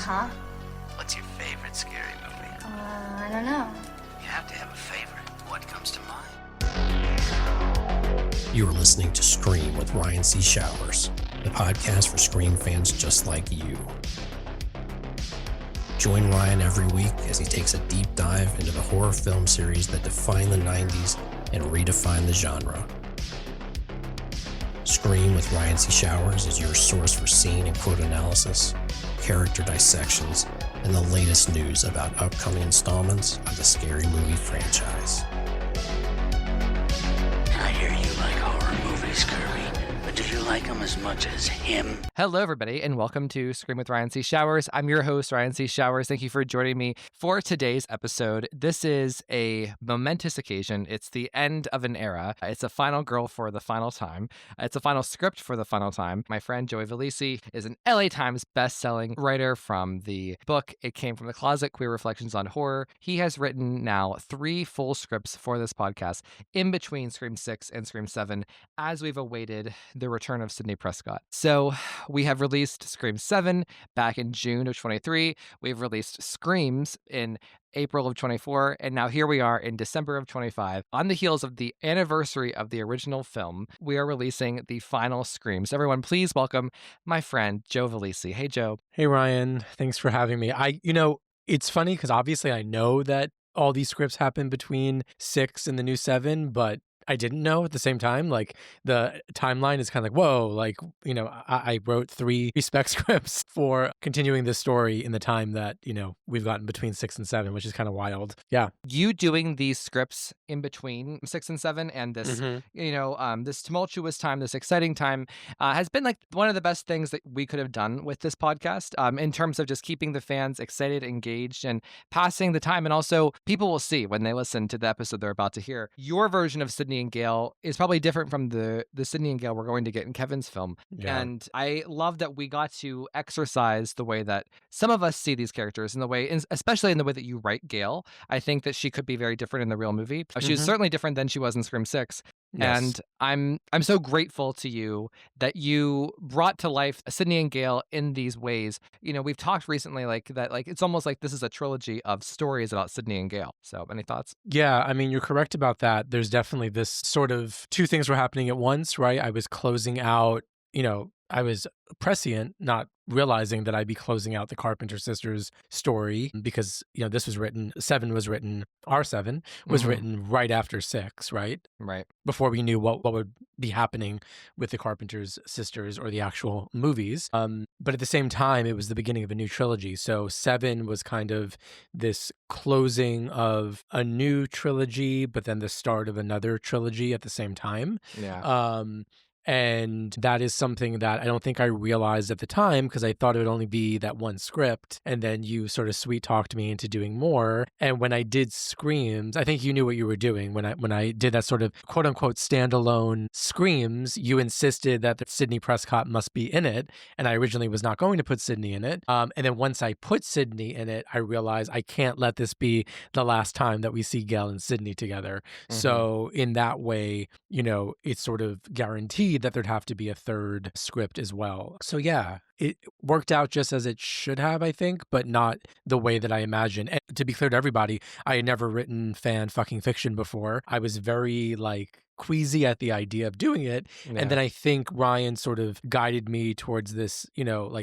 Uh-huh. What's your favorite scary movie? I don't know. You have to have a favorite. What comes to mind? You are listening to Scream with Ryan C. Showers, the podcast for Scream fans just like you. Join Ryan every week as he takes a deep dive into the horror film series that defined the 90s and redefined the genre. Scream with Ryan C. Showers is your source for scene and quote analysis, character dissections, and the latest news about upcoming installments of the Scary Movie franchise. I hear you like horror movies, Kirby, but do you like them as much as him? Hello, everybody, and welcome to Scream with Ryan C. Showers. I'm your host, Ryan C. Showers. Thank you for joining me for today's episode. This is a momentous occasion. It's the end of an era. It's a final girl for the final time. It's a final script for the final time. My friend Joe Vallese is an LA Times best-selling writer from the book It Came from the Closet, Queer Reflections on Horror. He has written now 3 full scripts for this podcast in between Scream 6 and Scream 7 as we've awaited the return of Sidney Prescott. So we have released Scream 7 back in June of 23. We've released Screams in April of 24, and now here we are in December of 25. On the heels of the anniversary of the original film, we are releasing the final Screams. Everyone, please welcome my friend, Joe Vallese. Hey, Joe. Hey, Ryan. Thanks for having me. It's funny because obviously I know that all these scripts happen between 6 and the new 7, but I didn't know at the same time. Like, the timeline is kind of like, whoa, like, I wrote 3 spec scripts for continuing this story in the time that, we've gotten between 6 and 7, which is kind of wild. Yeah. You doing these scripts in between 6 and 7 and this, this tumultuous time, this exciting time has been like one of the best things that we could have done with this podcast in terms of just keeping the fans excited, engaged, and passing the time. And also people will see when they listen to the episode they're about to hear. Your version of Sidney and Gale is probably different from the Sidney and Gale we're going to get in Kevin's film. Yeah. And I love that we got to exercise the way that some of us see these characters in the way, especially in the way that you write Gale. I think that she could be very different in the real movie. She was certainly different than she was in Scream 6. Yes. And I'm so grateful to you that you brought to life Sidney and Gale in these ways. We've talked recently like it's almost like this is a trilogy of stories about Sidney and Gale. So any thoughts? Yeah, I mean, you're correct about that. There's definitely this sort of 2 things were happening at once, right? I was closing out, I was prescient, not realizing that I'd be closing out the Carpenter sisters story because, this was written, 7 was written, R7 was written right after 6, right? Right. Before we knew what would be happening with the Carpenter's sisters or the actual movies. But at the same time, it was the beginning of a new trilogy. So 7 was kind of this closing of a new trilogy, but then the start of another trilogy at the same time. Yeah. And that is something that I don't think I realized at the time because I thought it would only be that one script. And then you sort of sweet talked me into doing more. And when I did Screams, I think you knew what you were doing. When I did that sort of quote unquote standalone Screams, you insisted that Sidney Prescott must be in it. And I originally was not going to put Sidney in it. And then once I put Sidney in it, I realized I can't let this be the last time that we see Gale and Sidney together. So in that way, it's sort of guaranteed that there'd have to be a 3rd script as well. So yeah, it worked out just as it should have, I think, but not the way that I imagined. And to be clear to everybody, I had never written fan fucking fiction before. I was very queasy at the idea of doing it. Yeah. And then I think Ryan sort of guided me towards this,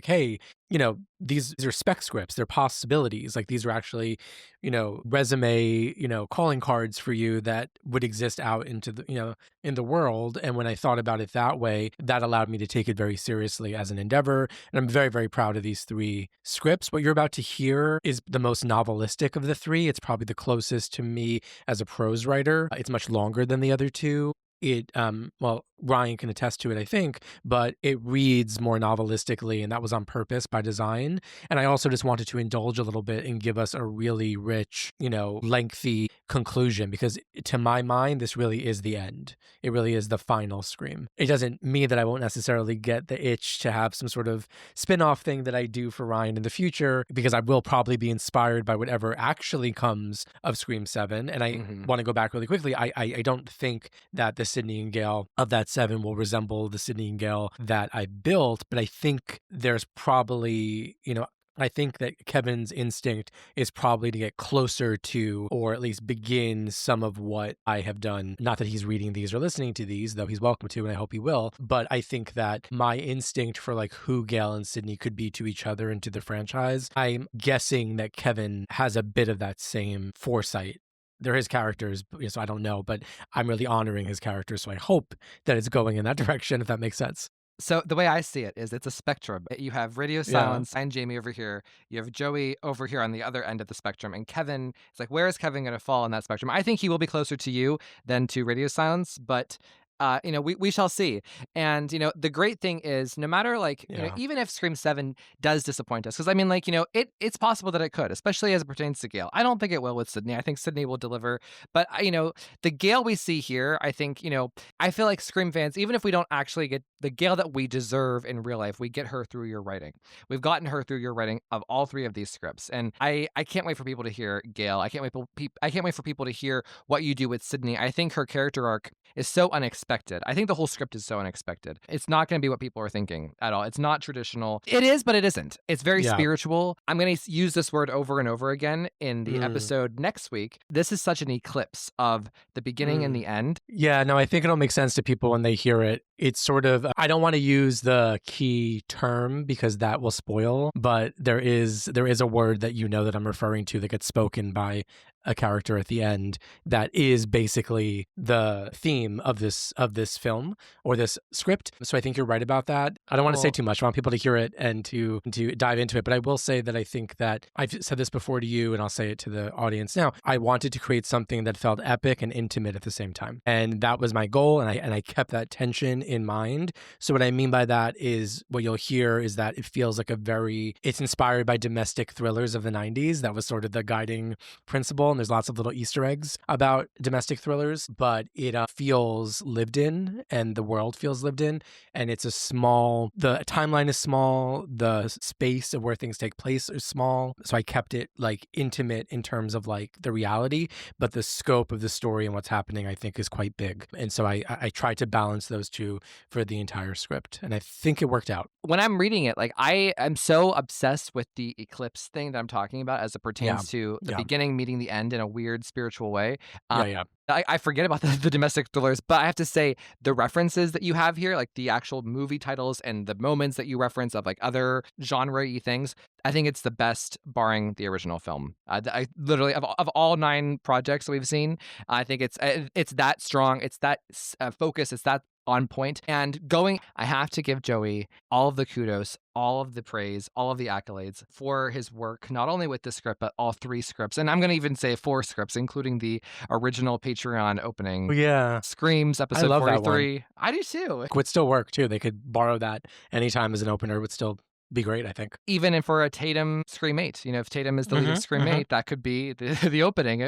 hey, these are spec scripts, they're possibilities. Like these are actually, resume, calling cards for you that would exist out into the, in the world. And when I thought about it that way, that allowed me to take it very seriously as an endeavor. And I'm very, very proud of these 3 scripts. What you're about to hear is the most novelistic of the 3. It's probably the closest to me as a prose writer. It's much longer than the other 2. It, Ryan can attest to it, I think, but it reads more novelistically, and that was on purpose by design. And I also just wanted to indulge a little bit and give us a really rich, lengthy conclusion, because to my mind, this really is the end. It really is the final Scream. It doesn't mean that I won't necessarily get the itch to have some sort of spin-off thing that I do for Ryan in the future, because I will probably be inspired by whatever actually comes of Scream 7. And I want to go back really quickly. I don't think that the Sidney and Gale of that 7 will resemble the Sidney and Gale that I built, but I think there's probably, I think that Kevin's instinct is probably to get closer to, or at least begin some of what I have done. Not that he's reading these or listening to these, though he's welcome to, and I hope he will. But I think that my instinct for like who Gale and Sidney could be to each other and to the franchise, I'm guessing that Kevin has a bit of that same foresight. They're his characters, so I don't know, but I'm really honoring his characters. So I hope that it's going in that direction, if that makes sense. So the way I see it is it's a spectrum. You have radio silence and Jamie over here. You have Joey over here on the other end of the spectrum. And Kevin, it's like, where is Kevin going to fall in that spectrum? I think he will be closer to you than to radio silence, but we shall see. And, the great thing is no matter even if Scream 7 does disappoint us, because I mean, it's possible that it could, especially as it pertains to Gale. I don't think it will with Sidney. I think Sidney will deliver. But, the Gale we see here, I think, I feel like Scream fans, even if we don't actually get the Gale that we deserve in real life, we get her through your writing. We've gotten her through your writing of all three of these scripts. And I can't wait for people to hear Gale. I can't wait for people to hear what you do with Sidney. I think her character arc is so unexpected. I think the whole script is so unexpected. It's not going to be what people are thinking at all. It's not traditional. It is, but it isn't. It's very spiritual. I'm going to use this word over and over again in the episode next week. This is such an eclipse of the beginning and the end. Yeah, no, I think it'll make sense to people when they hear it. It's sort of, I don't want to use the key term because that will spoil, but there is a word that that I'm referring to that gets spoken by a character at the end that is basically the theme of this film or this script. So I think you're right about that. I don't want to say too much. I want people to hear it and to dive into it. But I will say that I think that I've said this before to you and I'll say it to the audience now. I wanted to create something that felt epic and intimate at the same time. And that was my goal. And I kept that tension in mind. So what I mean by that is what you'll hear is that it feels like it's inspired by domestic thrillers of the 90s. That was sort of the guiding principle. And there's lots of little Easter eggs about domestic thrillers, but it feels lived in and the world feels lived in. And the timeline is small. The space of where things take place is small. So I kept it intimate in terms of the reality, but the scope of the story and what's happening, I think, is quite big. And so I tried to balance those two for the entire script. And I think it worked out. When I'm reading it, I am so obsessed with the eclipse thing that I'm talking about as it pertains to the beginning meeting the end in a weird spiritual way. I forget about the domestic thrillers, but I have to say the references that you have here, like the actual movie titles and the moments that you reference of other genre-y things, I think it's the best, barring the original film. I literally of all 9 projects that we've seen, I think it's that strong, it's that focus, it's that on point. And I have to give Joey all of the kudos, all of the praise, all of the accolades for his work, not only with this script, but all 3 scripts. And I'm going to even say 4 scripts, including the original Patreon opening. Yeah. Screams, episode 43. I do too. It would still work too. They could borrow that anytime as an opener. It would still be great, I think. Even for a Tatum Scream 8, if Tatum is the lead of Scream 8, that could be the opening,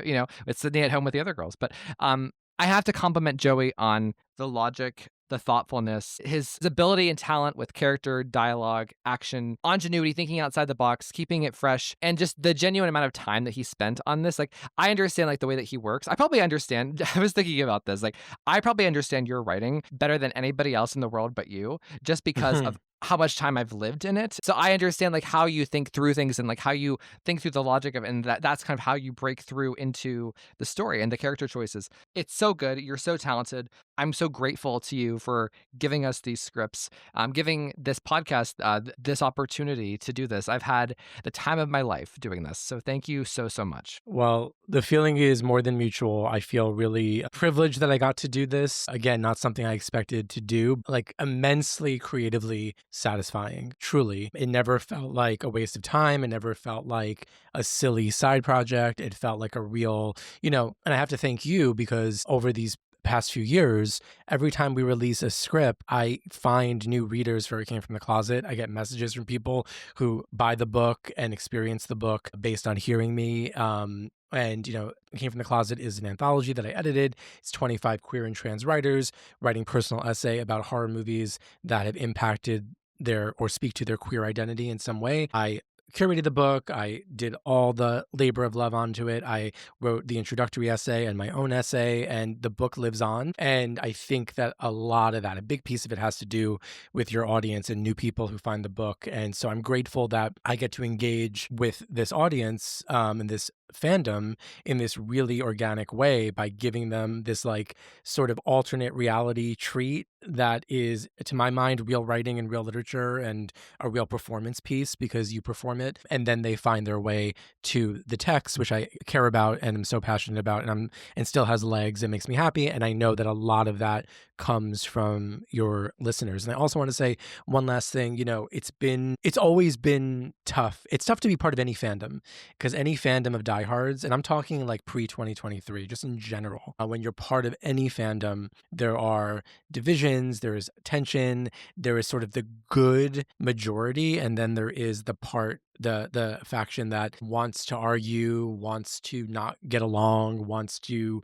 with Sidney at home with the other girls. But I have to compliment Joey on the logic, the thoughtfulness, his ability and talent with character, dialogue, action, ingenuity, thinking outside the box, keeping it fresh, and just the genuine amount of time that he spent on this. I understand the way that he works. I probably understand. I was thinking about this. I probably understand your writing better than anybody else in the world but you, just because of how much time I've lived in it. So I understand how you think through things and how you think through the logic of it, and that's kind of how you break through into the story and the character choices. It's so good. You're so talented. I'm so grateful to you for giving us these scripts, giving this podcast this opportunity to do this. I've had the time of my life doing this. So thank you so much. Well, the feeling is more than mutual. I feel really privileged that I got to do this. Again, not something I expected to do, immensely creatively satisfying. Truly. It never felt like a waste of time. It never felt like a silly side project. It felt like a real, and I have to thank you because over these past few years, every time we release a script, I find new readers for It Came From the Closet. I get messages from people who buy the book and experience the book based on hearing me. And, It Came From the Closet is an anthology that I edited. It's 25 queer and trans writers writing personal essay about horror movies that have impacted or speak to their queer identity in some way. I curated the book. I did all the labor of love onto it. I wrote the introductory essay and my own essay, and the book lives on. And I think that a lot of that, a big piece of it has to do with your audience and new people who find the book. And so I'm grateful that I get to engage with this audience and this fandom in this really organic way by giving them this like sort of alternate reality treat that is, to my mind, real writing and real literature and a real performance piece because you perform it, and then they find their way to the text, which I care about and am so passionate about, and still has legs and makes me happy. And I know that a lot of that comes from your listeners. And I also want to say one last thing. It's always been tough. It's tough to be part of any fandom, because any fandom of diehards, and I'm talking like pre-2023, just in general, when you're part of any fandom, there are divisions, there is tension, there is sort of the good majority, and then there is the faction that wants to argue, wants to not get along, wants to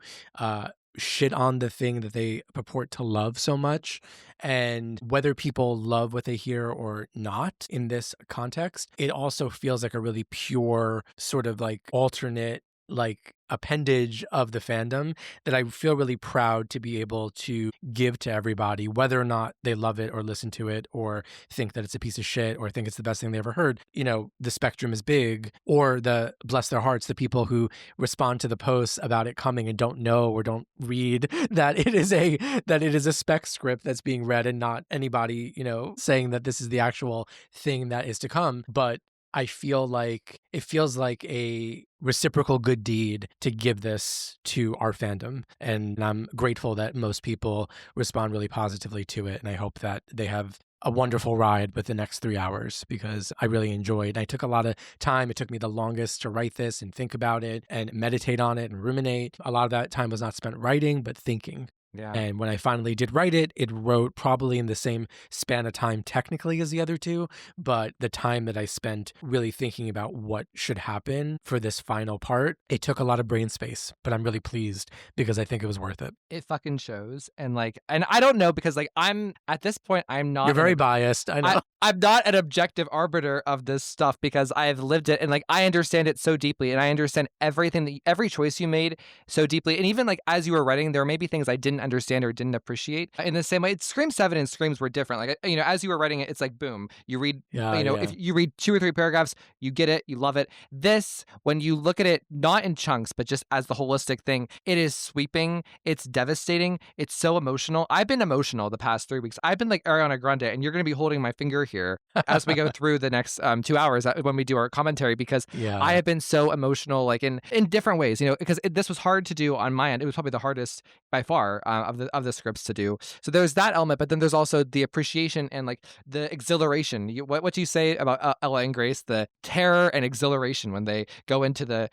shit on the thing that they purport to love so much. And whether people love what they hear or not in this context, it also feels like a really pure sort of like alternate like appendage of the fandom that I feel really proud to be able to give to everybody, whether or not they love it or listen to it or think that it's a piece of shit or think it's the best thing they ever heard. The spectrum is big, or bless their hearts, the people who respond to the posts about it coming and don't know or don't read that it is a spec script that's being read and not anybody, saying that this is the actual thing that is to come. But I feel like it feels like a reciprocal good deed to give this to our fandom. And I'm grateful that most people respond really positively to it. And I hope that they have a wonderful ride with the next 3 hours, because I really enjoyed. I took a lot of time. It took me the longest to write this and think about it and meditate on it and ruminate. A lot of that time was not spent writing, but thinking. Yeah. And when I finally did write it, it wrote probably in the same span of time technically as the other two, but the time that I spent really thinking about what should happen for this final part, it took a lot of brain space, but I'm really pleased because I think it was worth it. It fucking shows. And I don't know, because I'm at this point, I'm not. You're very biased. I know. I'm not an objective arbiter of this stuff because I have lived it, and I understand it so deeply, and I understand every choice you made so deeply. And even as you were writing, there may be things I didn't understand or didn't appreciate. In the same way, Scream 7 and Screams were different. As you were writing it, it's boom, you read, if you read 2 or 3 paragraphs, you get it, you love it. This, when you look at it, not in chunks, but just as the holistic thing, it is sweeping, it's devastating, it's so emotional. I've been emotional the past 3 weeks. I've been like Ariana Grande, and you're going to be holding my finger here as we go through the next 2 hours when we do our commentary, because I have been so emotional, in different ways, because this was hard to do on my end. It was probably the hardest by far of the scripts to do. So there's that element, but then there's also the appreciation and the exhilaration. What do you say about Ella and Grace? The terror and exhilaration when they go into the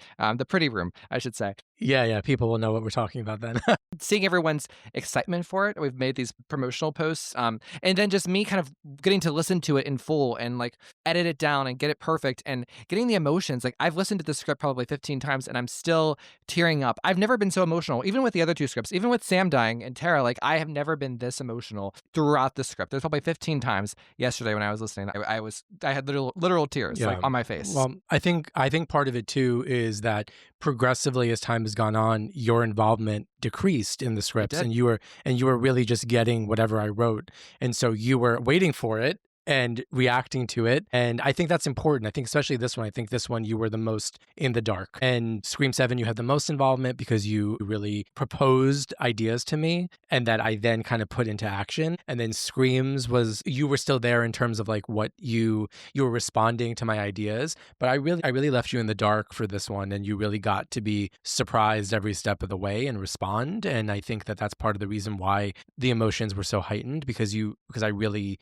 pretty room, I should say. Yeah. People will know what we're talking about then. Seeing everyone's excitement for it. We've made these promotional posts. And then just me kind of getting to listen to it in full and edit it down and get it perfect and getting the emotions. I've listened to the script probably 15 times and I'm still tearing up. I've never been so emotional, even with the other 2 scripts, even with Sam dying and Tara. I have never been this emotional throughout the script. There's probably 15 times yesterday when I was listening. I had literal tears on my face. Well, I think part of it too is that progressively as time has gone on, your involvement decreased in the scripts, and you were really just getting whatever I wrote, and so you were waiting for it and reacting to it. And I think that's important. I think especially this one, you were the most in the dark. And Scream 7, you had the most involvement because you really proposed ideas to me and that I then kind of put into action. And then Screams you were still there in terms of what you were responding to my ideas. But I really left you in the dark for this one, and you really got to be surprised every step of the way and respond. And I think that that's part of the reason why the emotions were so heightened, because I really,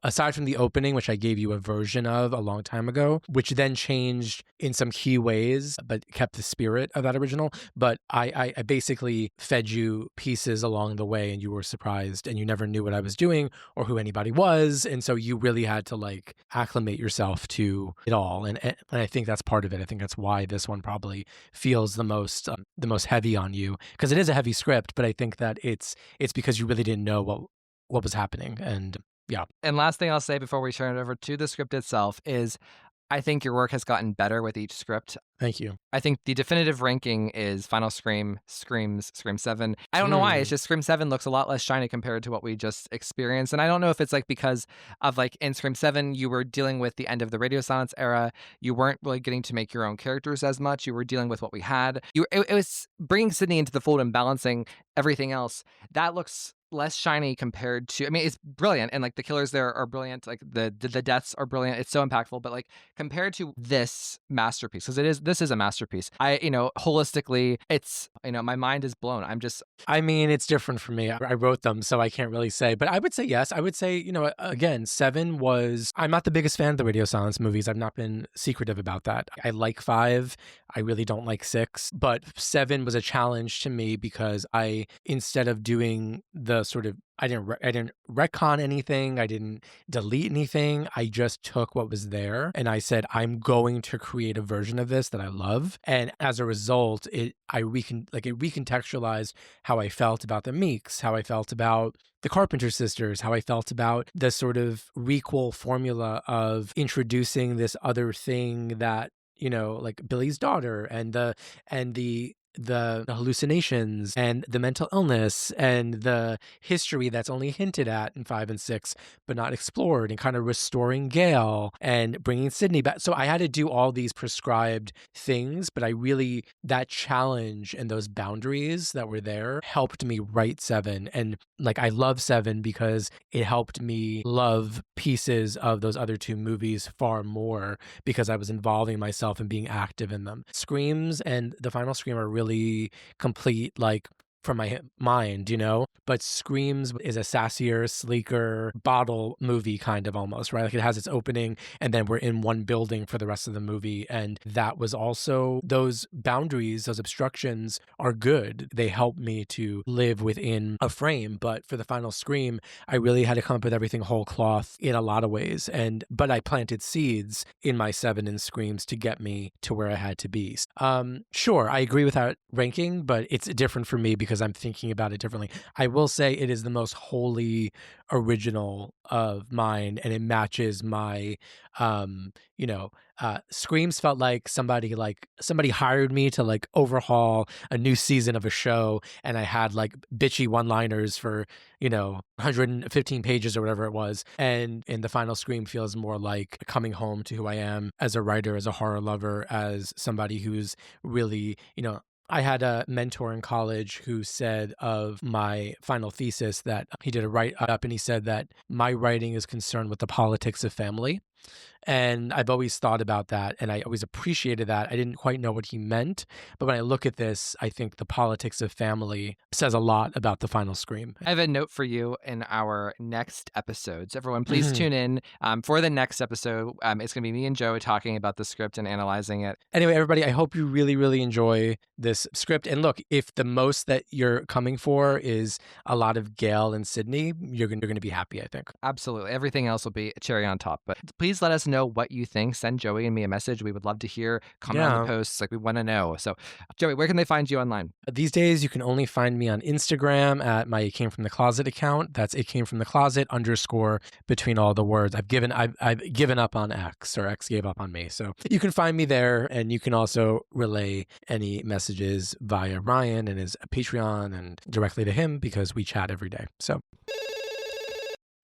aside from the opening, which I gave you a version of a long time ago, which then changed in some key ways, but kept the spirit of that original. But I basically fed you pieces along the way, and you were surprised, and you never knew what I was doing or who anybody was. And so you really had to acclimate yourself to it all. And I think that's part of it. I think that's why this one probably feels the most heavy on you, because it is a heavy script, but I think that it's because you really didn't know what was happening. And yeah. And last thing I'll say before we turn it over to the script itself is I think your work has gotten better with each script. Thank you. I think the definitive ranking is Final Scream, Screams, Scream 7. I don't know why. It's just Scream 7 looks a lot less shiny compared to what we just experienced. And I don't know if it's like because of like in Scream 7, you were dealing with the end of the radio silence era. You weren't really getting to make your own characters as much. You were dealing with what we had. It was bringing Sidney into the fold and balancing everything else. That looks less shiny compared to, I mean, it's brilliant, and like the killers there are brilliant, like the deaths are brilliant, it's so impactful, but like compared to this masterpiece, because this is a masterpiece, holistically, it's, my mind is blown. I mean, it's different for me. I wrote them, so I can't really say, but I would say yes. I would say, again, 7 was, I'm not the biggest fan of the radio silence movies. I've not been secretive about that. I like 5. I really don't like 6, but 7 was a challenge to me because instead of doing the sort of, I didn't retcon anything. I didn't delete anything. I just took what was there and I said, I'm going to create a version of this that I love. And as a result, it recontextualized how I felt about the Meeks, how I felt about the Carpenter sisters, how I felt about the sort of requel formula of introducing this other thing that, like Billy's daughter and the hallucinations and the mental illness and the history that's only hinted at in 5 and 6, but not explored, and kind of restoring Gail and bringing Sidney back. So I had to do all these prescribed things, but that challenge and those boundaries that were there helped me write 7. And like, I love 7 because it helped me love pieces of those other 2 movies far more because I was involving myself and being active in them. Screams and the final Scream are really complete, like, from my mind, but Screams is a sassier, sleeker bottle movie kind of almost, right? Like it has its opening and then we're in one building for the rest of the movie. And that was also, those boundaries, those obstructions are good. They help me to live within a frame. But for the final Scream, I really had to come up with everything whole cloth in a lot of ways. But I planted seeds in my 7 and Screams to get me to where I had to be. Sure, I agree with that ranking, but it's different for me because I'm thinking about it differently. I will say it is the most wholly original of mine, and it matches my, Screams felt like somebody hired me to like overhaul a new season of a show, and I had like bitchy one-liners for 115 pages or whatever it was. And the final Scream feels more like coming home to who I am as a writer, as a horror lover, as somebody who's really, I had a mentor in college who said of my final thesis that he did a write-up, and he said that my writing is concerned with the politics of family. And I've always thought about that, and I always appreciated that. I didn't quite know what he meant, but when I look at this, I think the politics of family says a lot about the final Scream. I have a note for you in our next episodes. Everyone, please tune in for the next episode. It's going to be me and Joe talking about the script and analyzing it. Anyway, everybody, I hope you really, really enjoy this script. And look, if the most that you're coming for is a lot of Gail and Sidney, you're going to be happy, I think. Absolutely. Everything else will be a cherry on top. But please let us know what you think. Send Joey and me a message. We would love to hear. Comment on the posts. Like, we want to know. So, Joey, where can they find you online? These days, you can only find me on Instagram at my It Came From The Closet account. That's It Came From The Closet _ between all the words. I've given up on X, or X gave up on me. So you can find me there, and you can also relay any messages via Ryan and his Patreon and directly to him because we chat every day. So,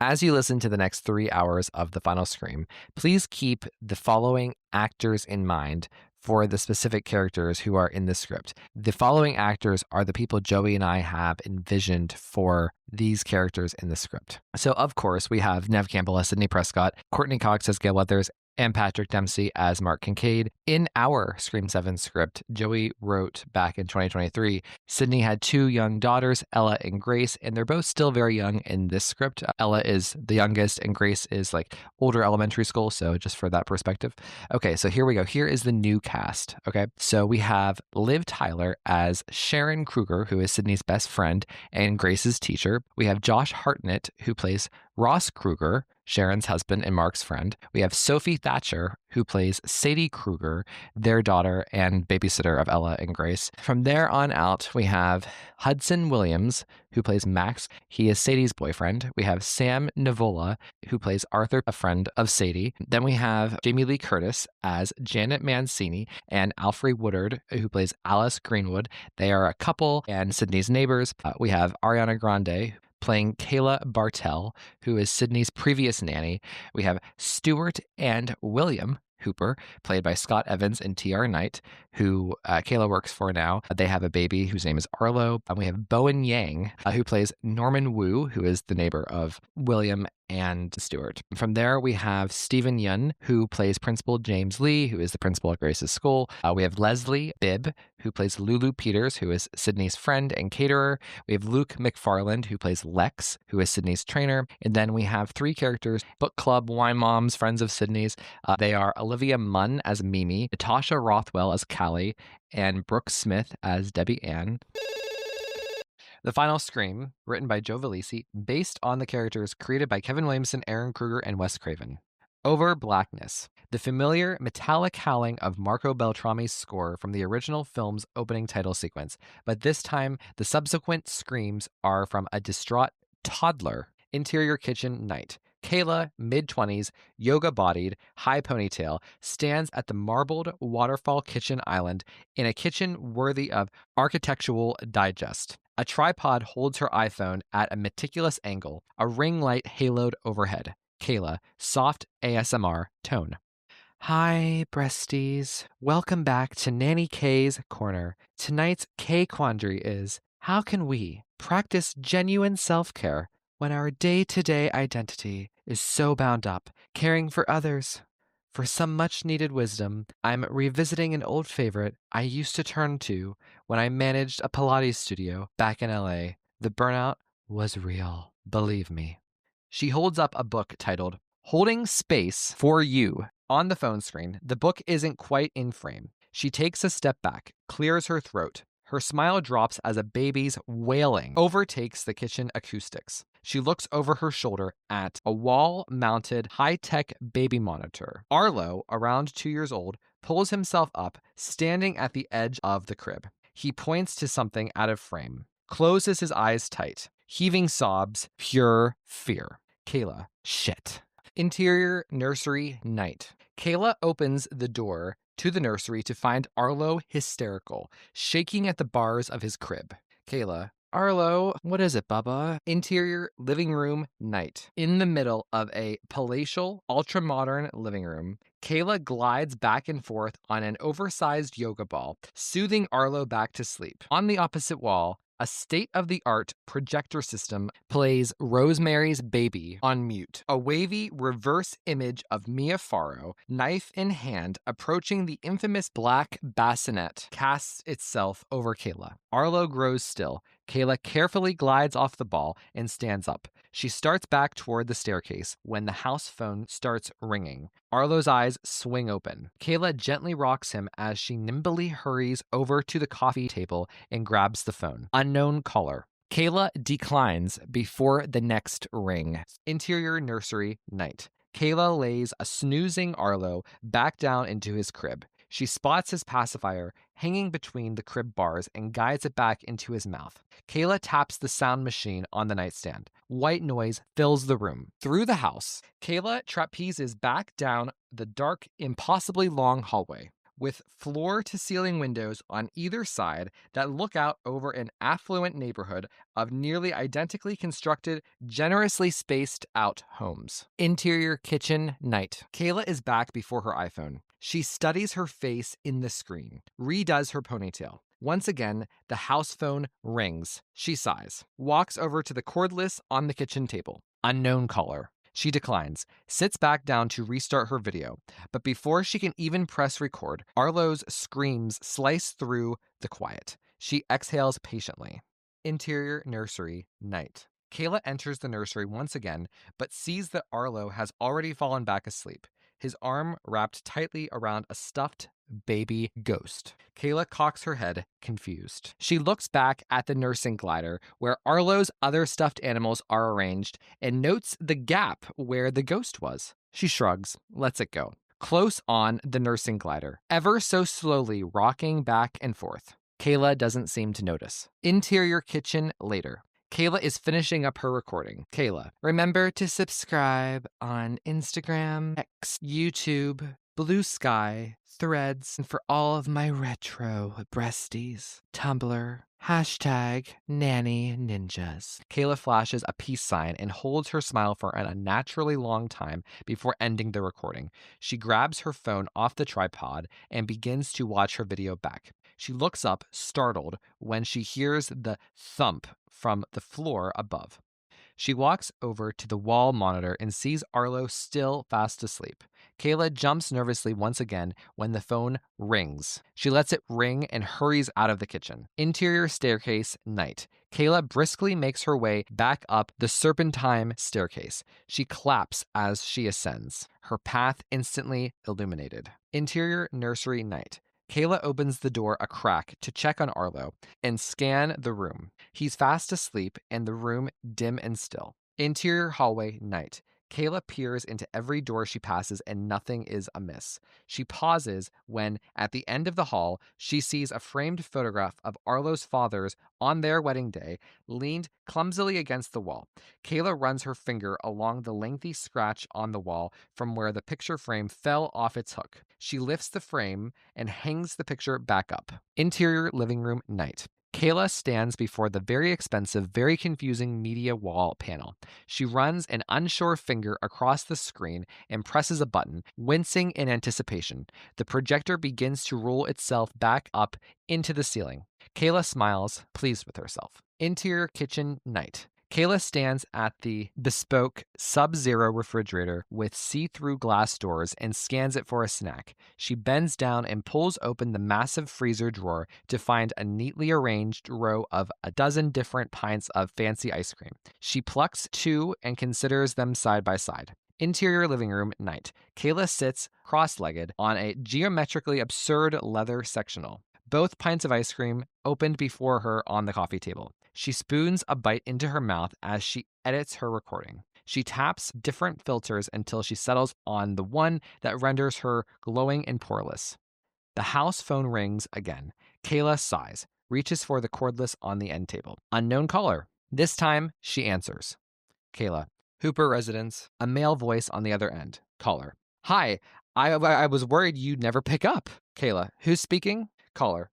as you listen to the next 3 hours of The Final Scream, please keep the following actors in mind for the specific characters who are in the script. The following actors are the people Joey and I have envisioned for these characters in the script. So, of course, we have Nev Campbell as Sidney Prescott, Courtney Cox as Gale Weathers, and Patrick Dempsey as Mark Kincaid. In our Scream 7 script, Joey wrote back in 2023, Sidney had 2 young daughters, Ella and Grace, and they're both still very young in this script. Ella is the youngest and Grace is like older elementary school, so just for that perspective. Okay, so here we go. Here is the new cast, okay? So we have Liv Tyler as Sharon Kruger, who is Sidney's best friend and Grace's teacher. We have Josh Hartnett, who plays Ross Kruger, Sharon's husband and Mark's friend. We have Sophie Thatcher, who plays Sadie Kruger, their daughter and babysitter of Ella and Grace. From there on out, we have Hudson Williams, who plays Max. He is Sadie's boyfriend. We have Sam Nivola, who plays Arthur, a friend of Sadie. Then we have Jamie Lee Curtis as Janet Mancini and Alfred Woodard, who plays Alice Greenwood. They are a couple and Sydney's neighbors. We have Ariana Grande playing Kayla Bartell, who is Sydney's previous nanny. We have Stuart and William Hooper, played by Scott Evans and T.R. Knight, who Kayla works for now. They have a baby whose name is Arlo. And we have Bowen Yang, who plays Norman Wu, who is the neighbor of William and Stuart. From there, we have Stephen Yun, who plays Principal James Lee, who is the principal at Grace's school. We have Leslie Bibb, who plays Lulu Peters, who is Sydney's friend and caterer. We have Luke McFarland, who plays Lex, who is Sydney's trainer. And then we have three characters, book club, wine moms, friends of Sydney's. They are Olivia Munn as Mimi, Natasha Rothwell as Callie, and Brooke Smith as Debbie Ann. The Final Scream, written by Joe Vallese, based on the characters created by Kevin Williamson, Aaron Kruger, and Wes Craven. Over Blackness, the familiar metallic howling of Marco Beltrami's score from the original film's opening title sequence, but this time the subsequent screams are from a distraught toddler. Interior kitchen night. Kayla, mid-20s, yoga-bodied, high ponytail, stands at the marbled waterfall kitchen island in a kitchen worthy of Architectural Digest. A tripod holds her iPhone at a meticulous angle, a ring light haloed overhead. Kayla, soft ASMR tone. Hi, breasties. Welcome back to Nanny K's Corner. Tonight's K quandary is, how can we practice genuine self-care when our day-to-day identity is so bound up caring for others? For some much-needed wisdom, I'm revisiting an old favorite I used to turn to when I managed a Pilates studio back in LA. The burnout was real, believe me. She holds up a book titled Holding Space for You on the phone screen. The book isn't quite in frame. She takes a step back, clears her throat. Her smile drops as a baby's wailing overtakes the kitchen acoustics. She looks over her shoulder at a wall-mounted high-tech baby monitor. Arlo, around 2 years old, pulls himself up, standing at the edge of the crib. He points to something out of frame, closes his eyes tight, heaving sobs, pure fear. Kayla, shit. Interior nursery night. Kayla opens the door to the nursery to find Arlo hysterical, shaking at the bars of his crib. Kayla, Arlo, what is it, Bubba? Interior living room night. In the middle of a palatial, ultra-modern living room, Kayla glides back and forth on an oversized yoga ball, soothing Arlo back to sleep. On the opposite wall, a state-of-the-art projector system plays Rosemary's Baby on mute. A wavy reverse image of Mia Farrow, knife in hand, approaching the infamous black bassinet, casts itself over Kayla. Arlo grows still. Kayla carefully glides off the ball and stands up. She starts back toward the staircase when the house phone starts ringing. Arlo's eyes swing open. Kayla gently rocks him as she nimbly hurries over to the coffee table and grabs the phone. Unknown caller. Kayla declines before the next ring. Interior nursery night. Kayla lays a snoozing Arlo back down into his crib. She spots his pacifier hanging between the crib bars and guides it back into his mouth. Kayla taps the sound machine on the nightstand. White noise fills the room. Through the house, Kayla trapezes back down the dark, impossibly long hallway, with floor-to-ceiling windows on either side that look out over an affluent neighborhood of nearly identically constructed, generously spaced-out homes. Interior kitchen night. Kayla is back before her iPhone. She studies her face in the screen, redoes her ponytail. Once again, the house phone rings. She sighs, walks over to the cordless on the kitchen table. Unknown caller. She declines, sits back down to restart her video, but before she can even press record, Arlo's screams slice through the quiet. She exhales patiently. Interior nursery night. Kayla enters the nursery once again, but sees that Arlo has already fallen back asleep, his arm wrapped tightly around a stuffed baby ghost. Kayla cocks her head, confused. She looks back at the nursing glider where Arlo's other stuffed animals are arranged and notes the gap where the ghost was. She shrugs, lets it go. Close on the nursing glider, ever so slowly rocking back and forth. Kayla doesn't seem to notice. Interior kitchen later. Kayla is finishing up her recording. Kayla, remember to subscribe on Instagram, X, YouTube, Blue Sky, Threads, and for all of my retro breasties, Tumblr, hashtag nanny ninjas. Kayla flashes a peace sign and holds her smile for an unnaturally long time before ending the recording. She grabs her phone off the tripod and begins to watch her video back. She looks up, startled, when she hears the thump from the floor above. She walks over to the wall monitor and sees Arlo still fast asleep. Kayla jumps nervously once again when the phone rings. She lets it ring and hurries out of the kitchen. Interior staircase, night. Kayla briskly makes her way back up the serpentine staircase. She claps as she ascends, her path instantly illuminated. Interior nursery, night. Kayla opens the door a crack to check on Arlo and scan the room. He's fast asleep and the room dim and still. Interior hallway, night. Kayla peers into every door she passes and nothing is amiss. She pauses when, at the end of the hall, she sees a framed photograph of Arlo's fathers on their wedding day, leaned clumsily against the wall. Kayla runs her finger along the lengthy scratch on the wall from where the picture frame fell off its hook. She lifts the frame and hangs the picture back up. Interior living room, night. Kayla stands before the very expensive, very confusing media wall panel. She runs an unsure finger across the screen and presses a button, wincing in anticipation. The projector begins to roll itself back up into the ceiling. Kayla smiles, pleased with herself. Interior kitchen, night. Kayla stands at the bespoke Sub-Zero refrigerator with see-through glass doors and scans it for a snack. She bends down and pulls open the massive freezer drawer to find a neatly arranged row of a dozen different pints of fancy ice cream. She plucks two and considers them side by side. Interior living room, night. Kayla sits cross-legged on a geometrically absurd leather sectional. Both pints of ice cream opened before her on the coffee table. She spoons a bite into her mouth as she edits her recording. She taps different filters until she settles on the one that renders her glowing and poreless. The house phone rings again. Kayla sighs, reaches for the cordless on the end table. Unknown caller. This time, she answers. Kayla. Hooper residence. A male voice on the other end. Caller. Hi, I was worried you'd never pick up. Kayla. Who's speaking? Caller.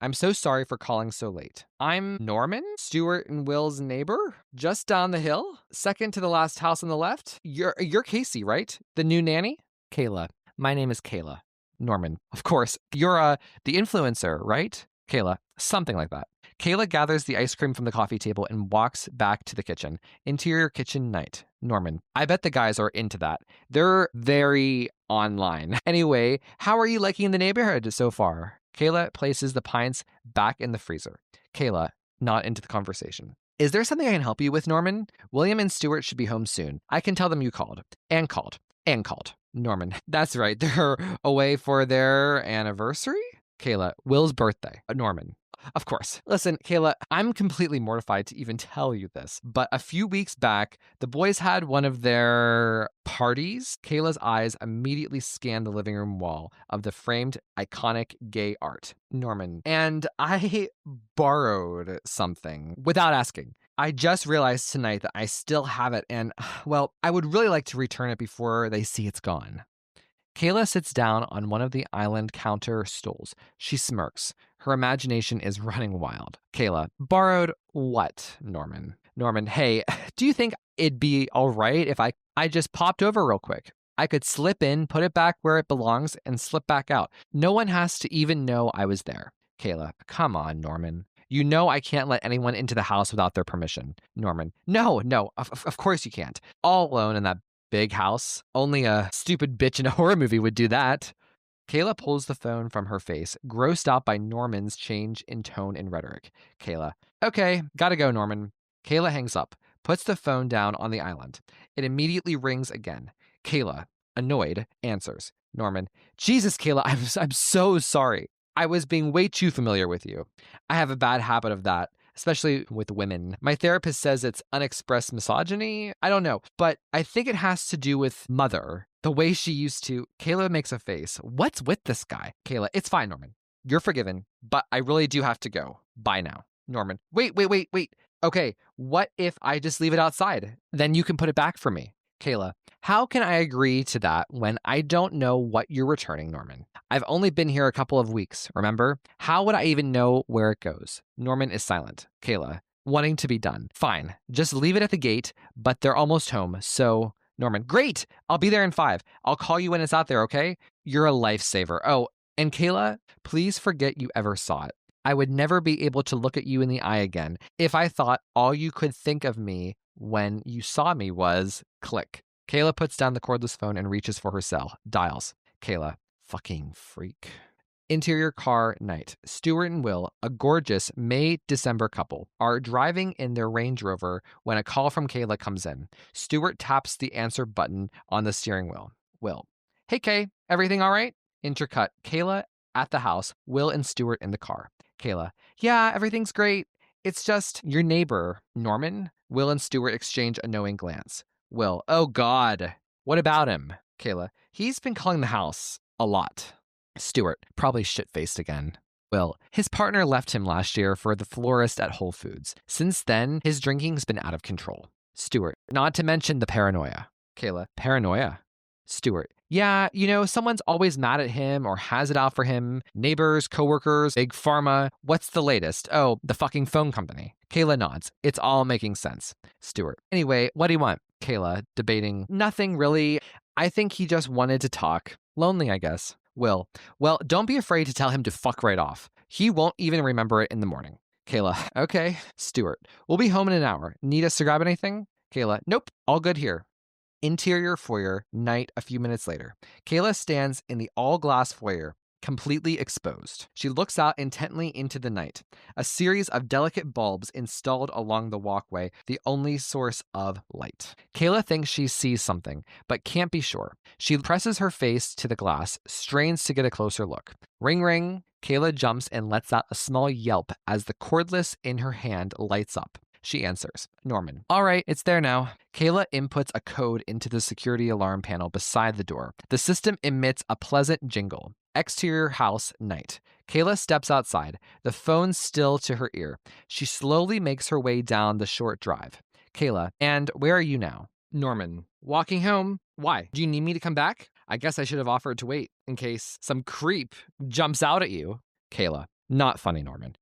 I'm so sorry for calling so late. I'm Norman, Stuart and Will's neighbor, just down the hill, second to the last house on the left. You're Casey, right? The new nanny? Kayla. My name is Kayla. Norman. Of course. You're the influencer, right? Kayla. Something like that. Kayla gathers the ice cream from the coffee table and walks back to the kitchen. Interior kitchen, night. Norman. I bet the guys are into that. They're very online. Anyway, how are you liking the neighborhood so far? Kayla places the pints back in the freezer. Kayla, not into the conversation. Is there something I can help you with, Norman? William and Stuart should be home soon. I can tell them you called. And called. And called. Norman. That's right. They're away for their anniversary? Kayla. Will's birthday. Norman. Of course. Listen, Kayla, I'm completely mortified to even tell you this, but a few weeks back, the boys had one of their parties. Kayla's eyes immediately scanned the living room wall of the framed iconic gay art. Norman. And I borrowed something without asking. I just realized tonight that I still have it and, well, I would really like to return it before they see it's gone. Kayla sits down on one of the island counter stools. She smirks. Her imagination is running wild. Kayla, borrowed what, Norman? Norman, hey, do you think it'd be all right if I just popped over real quick? I could slip in, put it back where it belongs, and slip back out. No one has to even know I was there. Kayla, come on, Norman. You know I can't let anyone into the house without their permission. Norman, no, of course you can't. All alone in that big house. Only a stupid bitch in a horror movie would do that. Kayla pulls the phone from her face, grossed out by Norman's change in tone and rhetoric. Kayla, okay, gotta go, Norman. Kayla hangs up, puts the phone down on the island. It immediately rings again. Kayla, annoyed, answers. Norman, Jesus, Kayla, I'm so sorry. I was being way too familiar with you. I have a bad habit of that, especially with women. My therapist says it's unexpressed misogyny. I don't know, but I think it has to do with mother. The way she used to. Kayla makes a face. What's with this guy? Kayla, it's fine, Norman. You're forgiven, but I really do have to go. Bye now. Norman, wait. Okay, what if I just leave it outside? Then you can put it back for me. Kayla, how can I agree to that when I don't know what you're returning, Norman? I've only been here a couple of weeks, remember? How would I even know where it goes? Norman is silent. Kayla, wanting to be done. Fine, just leave it at the gate, but they're almost home, so... Norman, great! I'll be there in 5. I'll call you when it's out there, okay? You're a lifesaver. Oh, and Kayla, please forget you ever saw it. I would never be able to look at you in the eye again if I thought all you could think of me when you saw me was click. Kayla puts down the cordless phone and reaches for her cell. Dials. Kayla, fucking freak. Interior car night. Stuart and Will, a gorgeous May-December couple, are driving in their Range Rover when a call from Kayla comes in. Stuart taps the answer button on the steering wheel. Will, hey Kay, everything all right? Intercut. Kayla at the house, Will and Stuart in the car. Kayla, yeah, everything's great. It's just your neighbor, Norman. Will and Stuart exchange a knowing glance. Will, oh God, what about him? Kayla, he's been calling the house a lot. Stuart, probably shit-faced again. Will, his partner left him last year for the florist at Whole Foods. Since then, his drinking's been out of control. Stuart, not to mention the paranoia. Kayla, paranoia? Stuart, yeah, someone's always mad at him or has it out for him. Neighbors, coworkers, big pharma. What's the latest? Oh, the fucking phone company. Kayla nods. It's all making sense. Stuart, anyway, what do you want? Kayla, debating. Nothing really. I think he just wanted to talk. Lonely, I guess. Will, well, don't be afraid to tell him to fuck right off. He won't even remember it in the morning. Kayla, okay. Stuart, we'll be home in an hour. Need us to grab anything? Kayla, nope, all good here. Interior foyer, night a few minutes later. Kayla stands in the all-glass foyer, completely exposed. She looks out intently into the night. A series of delicate bulbs installed along the walkway, the only source of light. Kayla thinks she sees something, but can't be sure. She presses her face to the glass, strains to get a closer look. Ring, ring. Kayla jumps and lets out a small yelp as the cordless in her hand lights up. She answers. Norman. All right, it's there now. Kayla inputs a code into the security alarm panel beside the door. The system emits a pleasant jingle. Exterior house, night. Kayla steps outside, the phone still to her ear. She slowly makes her way down the short drive. Kayla, and where are you now? Norman. Walking home. Why? Do you need me to come back? I guess I should have offered to wait in case some creep jumps out at you. Kayla. Not funny, Norman.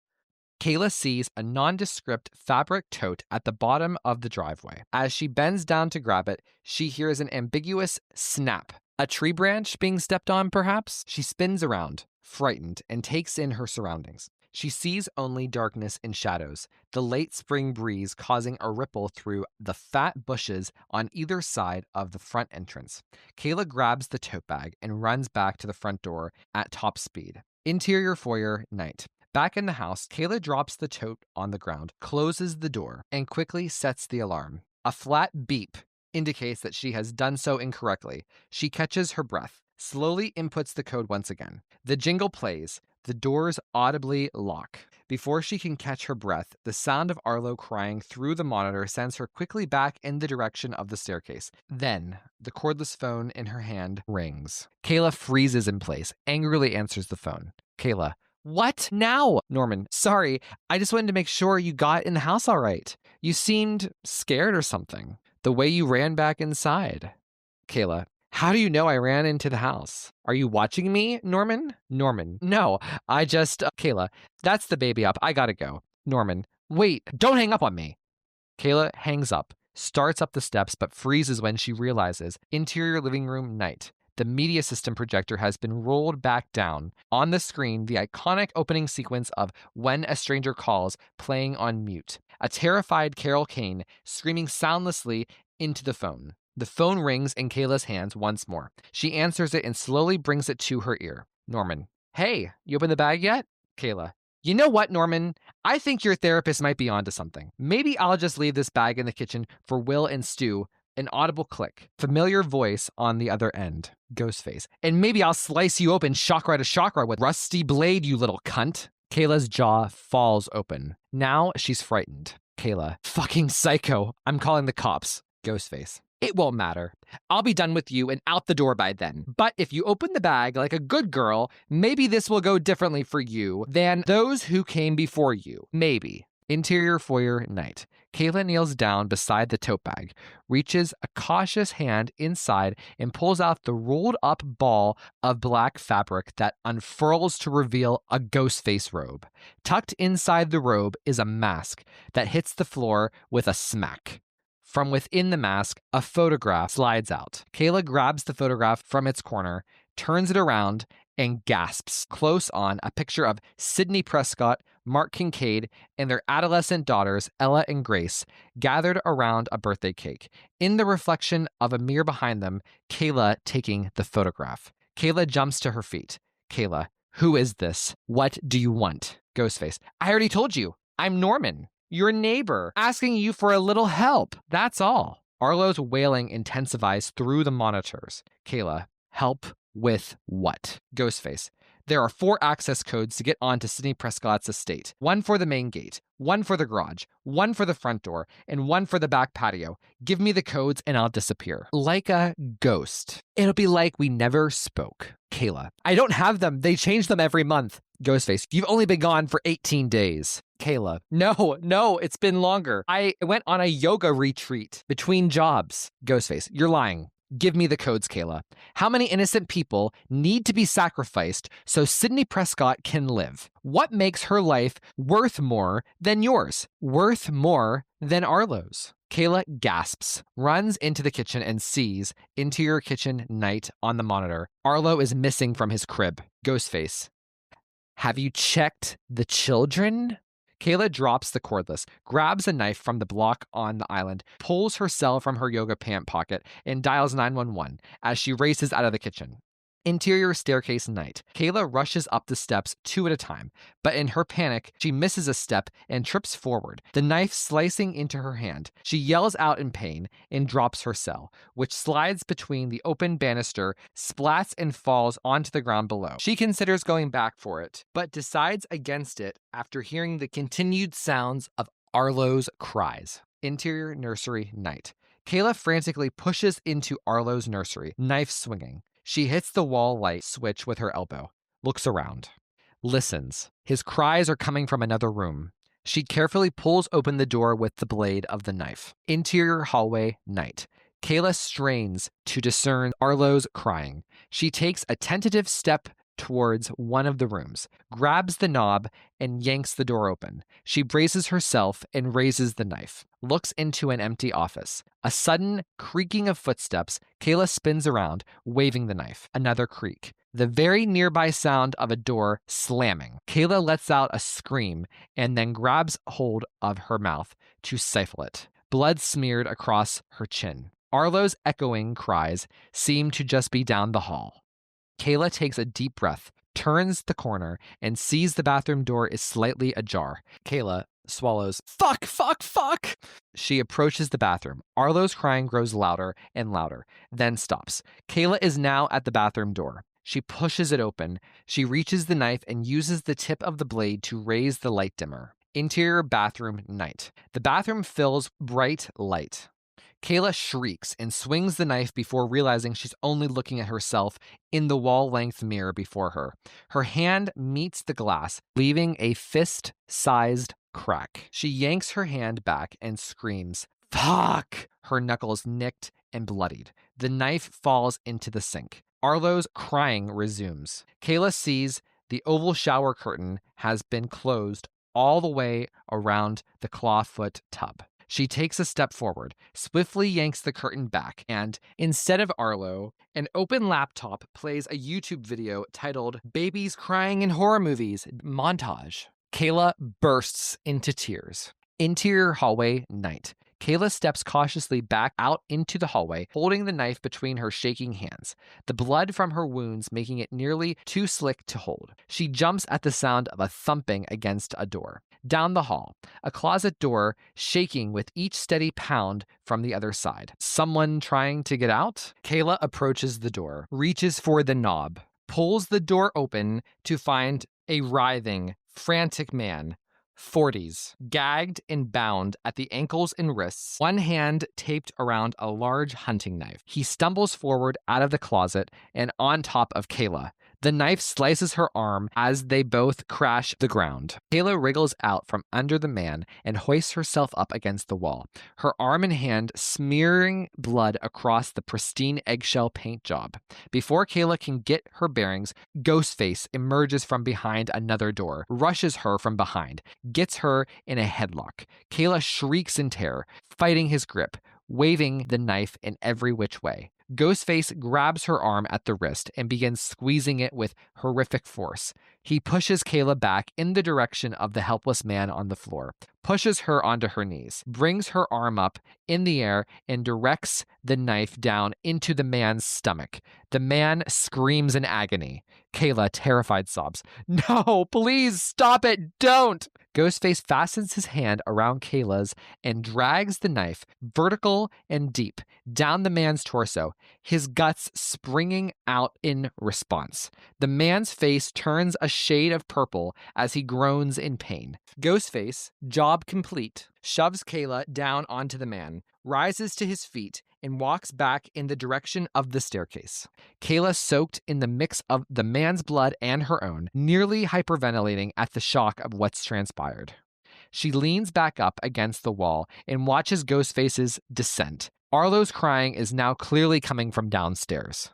Kayla sees a nondescript fabric tote at the bottom of the driveway. As she bends down to grab it, she hears an ambiguous snap. A tree branch being stepped on, perhaps? She spins around, frightened, and takes in her surroundings. She sees only darkness and shadows, the late spring breeze causing a ripple through the fat bushes on either side of the front entrance. Kayla grabs the tote bag and runs back to the front door at top speed. Interior foyer, night. Back in the house, Kayla drops the tote on the ground, closes the door, and quickly sets the alarm. A flat beep indicates that she has done so incorrectly. She catches her breath, slowly inputs the code once again. The jingle plays. The doors audibly lock. Before she can catch her breath, the sound of Arlo crying through the monitor sends her quickly back in the direction of the staircase. Then, the cordless phone in her hand rings. Kayla freezes in place, angrily answers the phone. Kayla, what now? Norman, sorry, I just wanted to make sure you got in the house all right. You seemed scared or something. The way you ran back inside. Kayla, how do you know I ran into the house? Are you watching me, Norman? Norman, no, I just... Kayla, that's the baby up. I gotta go. Norman, wait, don't hang up on me. Kayla hangs up, starts up the steps, but freezes when she realizes interior living room night. The media system projector has been rolled back down. On the screen, the iconic opening sequence of When a Stranger Calls playing on mute. A terrified Carol Kane screaming soundlessly into the phone. The phone rings in Kayla's hands once more. She answers it and slowly brings it to her ear. Norman. Hey, you opened the bag yet? Kayla. You know what, Norman? I think your therapist might be onto something. Maybe I'll just leave this bag in the kitchen for Will and Stu An audible click. Familiar voice on the other end. Ghostface. And maybe I'll slice you open chakra to chakra with rusty blade, you little cunt. Kayla's jaw falls open. Now she's frightened. Kayla. Fucking psycho. I'm calling the cops. Ghostface. It won't matter. I'll be done with you and out the door by then. But if you open the bag like a good girl, maybe this will go differently for you than those who came before you. Maybe. Interior foyer night. Kayla kneels down beside the tote bag, reaches a cautious hand inside, and pulls out the rolled up ball of black fabric that unfurls to reveal a Ghostface robe. Tucked inside the robe is a mask that hits the floor with a smack. From within the mask, a photograph slides out. Kayla grabs the photograph from its corner, turns it around, and gasps. Close on, a picture of Sidney Prescott, Mark Kincaid, and their adolescent daughters, Ella and Grace, gathered around a birthday cake. In the reflection of a mirror behind them, Kayla taking the photograph. Kayla jumps to her feet. Kayla, who is this? What do you want? Ghostface, I already told you. I'm Norman, your neighbor, asking you for a little help. That's all. Arlo's wailing intensifies through the monitors. Kayla, help with what? Ghostface. There are 4 access codes to get onto Sidney Prescott's estate. 1 for the main gate, 1 for the garage, 1 for the front door, and 1 for the back patio. Give me the codes and I'll disappear. Like a ghost. It'll be like we never spoke. Kayla. I don't have them. They change them every month. Ghostface. You've only been gone for 18 days. Kayla. No, it's been longer. I went on a yoga retreat between jobs. Ghostface. You're lying. Give me the codes, Kayla. How many innocent people need to be sacrificed so Sidney Prescott can live? What makes her life worth more than yours? Worth more than Arlo's? Kayla gasps, runs into the kitchen and sees Interior Kitchen Night on the monitor. Arlo is missing from his crib. Ghostface. Have you checked the children? Kayla drops the cordless, grabs a knife from the block on the island, pulls her cell from her yoga pant pocket, and dials 911 as she races out of the kitchen. Interior staircase night. Kayla rushes up the steps 2 at a time, but in her panic, she misses a step and trips forward, the knife slicing into her hand. She yells out in pain and drops her cell, which slides between the open banister, splats and falls onto the ground below. She considers going back for it, but decides against it after hearing the continued sounds of Arlo's cries. Interior nursery night. Kayla frantically pushes into Arlo's nursery, knife swinging. She hits the wall light switch with her elbow, looks around, listens. His cries are coming from another room. She carefully pulls open the door with the blade of the knife. Interior hallway night. Kayla strains to discern Arlo's crying. She takes a tentative step towards one of the rooms, grabs the knob, and yanks the door open. She braces herself and raises the knife, looks into an empty office. A sudden creaking of footsteps, Kayla spins around, waving the knife. Another creak. The very nearby sound of a door slamming. Kayla lets out a scream and then grabs hold of her mouth to stifle it. Blood smeared across her chin. Arlo's echoing cries seem to just be down the hall. Kayla takes a deep breath, turns the corner, and sees the bathroom door is slightly ajar. Kayla swallows, fuck. She approaches the bathroom. Arlo's crying grows louder and louder, then stops. Kayla is now at the bathroom door. She pushes it open. She reaches the knife and uses the tip of the blade to raise the light dimmer. Interior bathroom night. The bathroom fills bright light. Kayla shrieks and swings the knife before realizing she's only looking at herself in the wall-length mirror before her. Her hand meets the glass, leaving a fist-sized crack. She yanks her hand back and screams, fuck! Her knuckles nicked and bloodied. The knife falls into the sink. Arlo's crying resumes. Kayla sees the oval shower curtain has been closed all the way around the clawfoot tub. She takes a step forward, swiftly yanks the curtain back, and, instead of Arlo, an open laptop plays a YouTube video titled Babies Crying in Horror Movies Montage. Kayla bursts into tears. Interior hallway night. Kayla steps cautiously back out into the hallway, holding the knife between her shaking hands, the blood from her wounds making it nearly too slick to hold. She jumps at the sound of a thumping against a door. Down the hall, a closet door shaking with each steady pound from the other side. Someone trying to get out? Kayla approaches the door, reaches for the knob, pulls the door open to find a writhing, frantic man, 40s, gagged and bound at the ankles and wrists, one hand taped around a large hunting knife. He stumbles forward out of the closet and on top of Kayla. The knife slices her arm as they both crash the ground. Kayla wriggles out from under the man and hoists herself up against the wall, her arm and hand smearing blood across the pristine eggshell paint job. Before Kayla can get her bearings, Ghostface emerges from behind another door, rushes her from behind, gets her in a headlock. Kayla shrieks in terror, fighting his grip, waving the knife in every which way. Ghostface grabs her arm at the wrist and begins squeezing it with horrific force. He pushes Kayla back in the direction of the helpless man on the floor, pushes her onto her knees, brings her arm up in the air, and directs the knife down into the man's stomach. The man screams in agony. Kayla, terrified, sobs, "No, please stop it, don't!" Ghostface fastens his hand around Kayla's and drags the knife, vertical and deep, down the man's torso, his guts springing out in response. The man's face turns a shade of purple as he groans in pain. Ghostface, job complete, shoves Kayla down onto the man, rises to his feet, and walks back in the direction of the staircase. Kayla, soaked in the mix of the man's blood and her own, nearly hyperventilating at the shock of what's transpired. She leans back up against the wall and watches Ghostface's descent. Arlo's crying is now clearly coming from downstairs.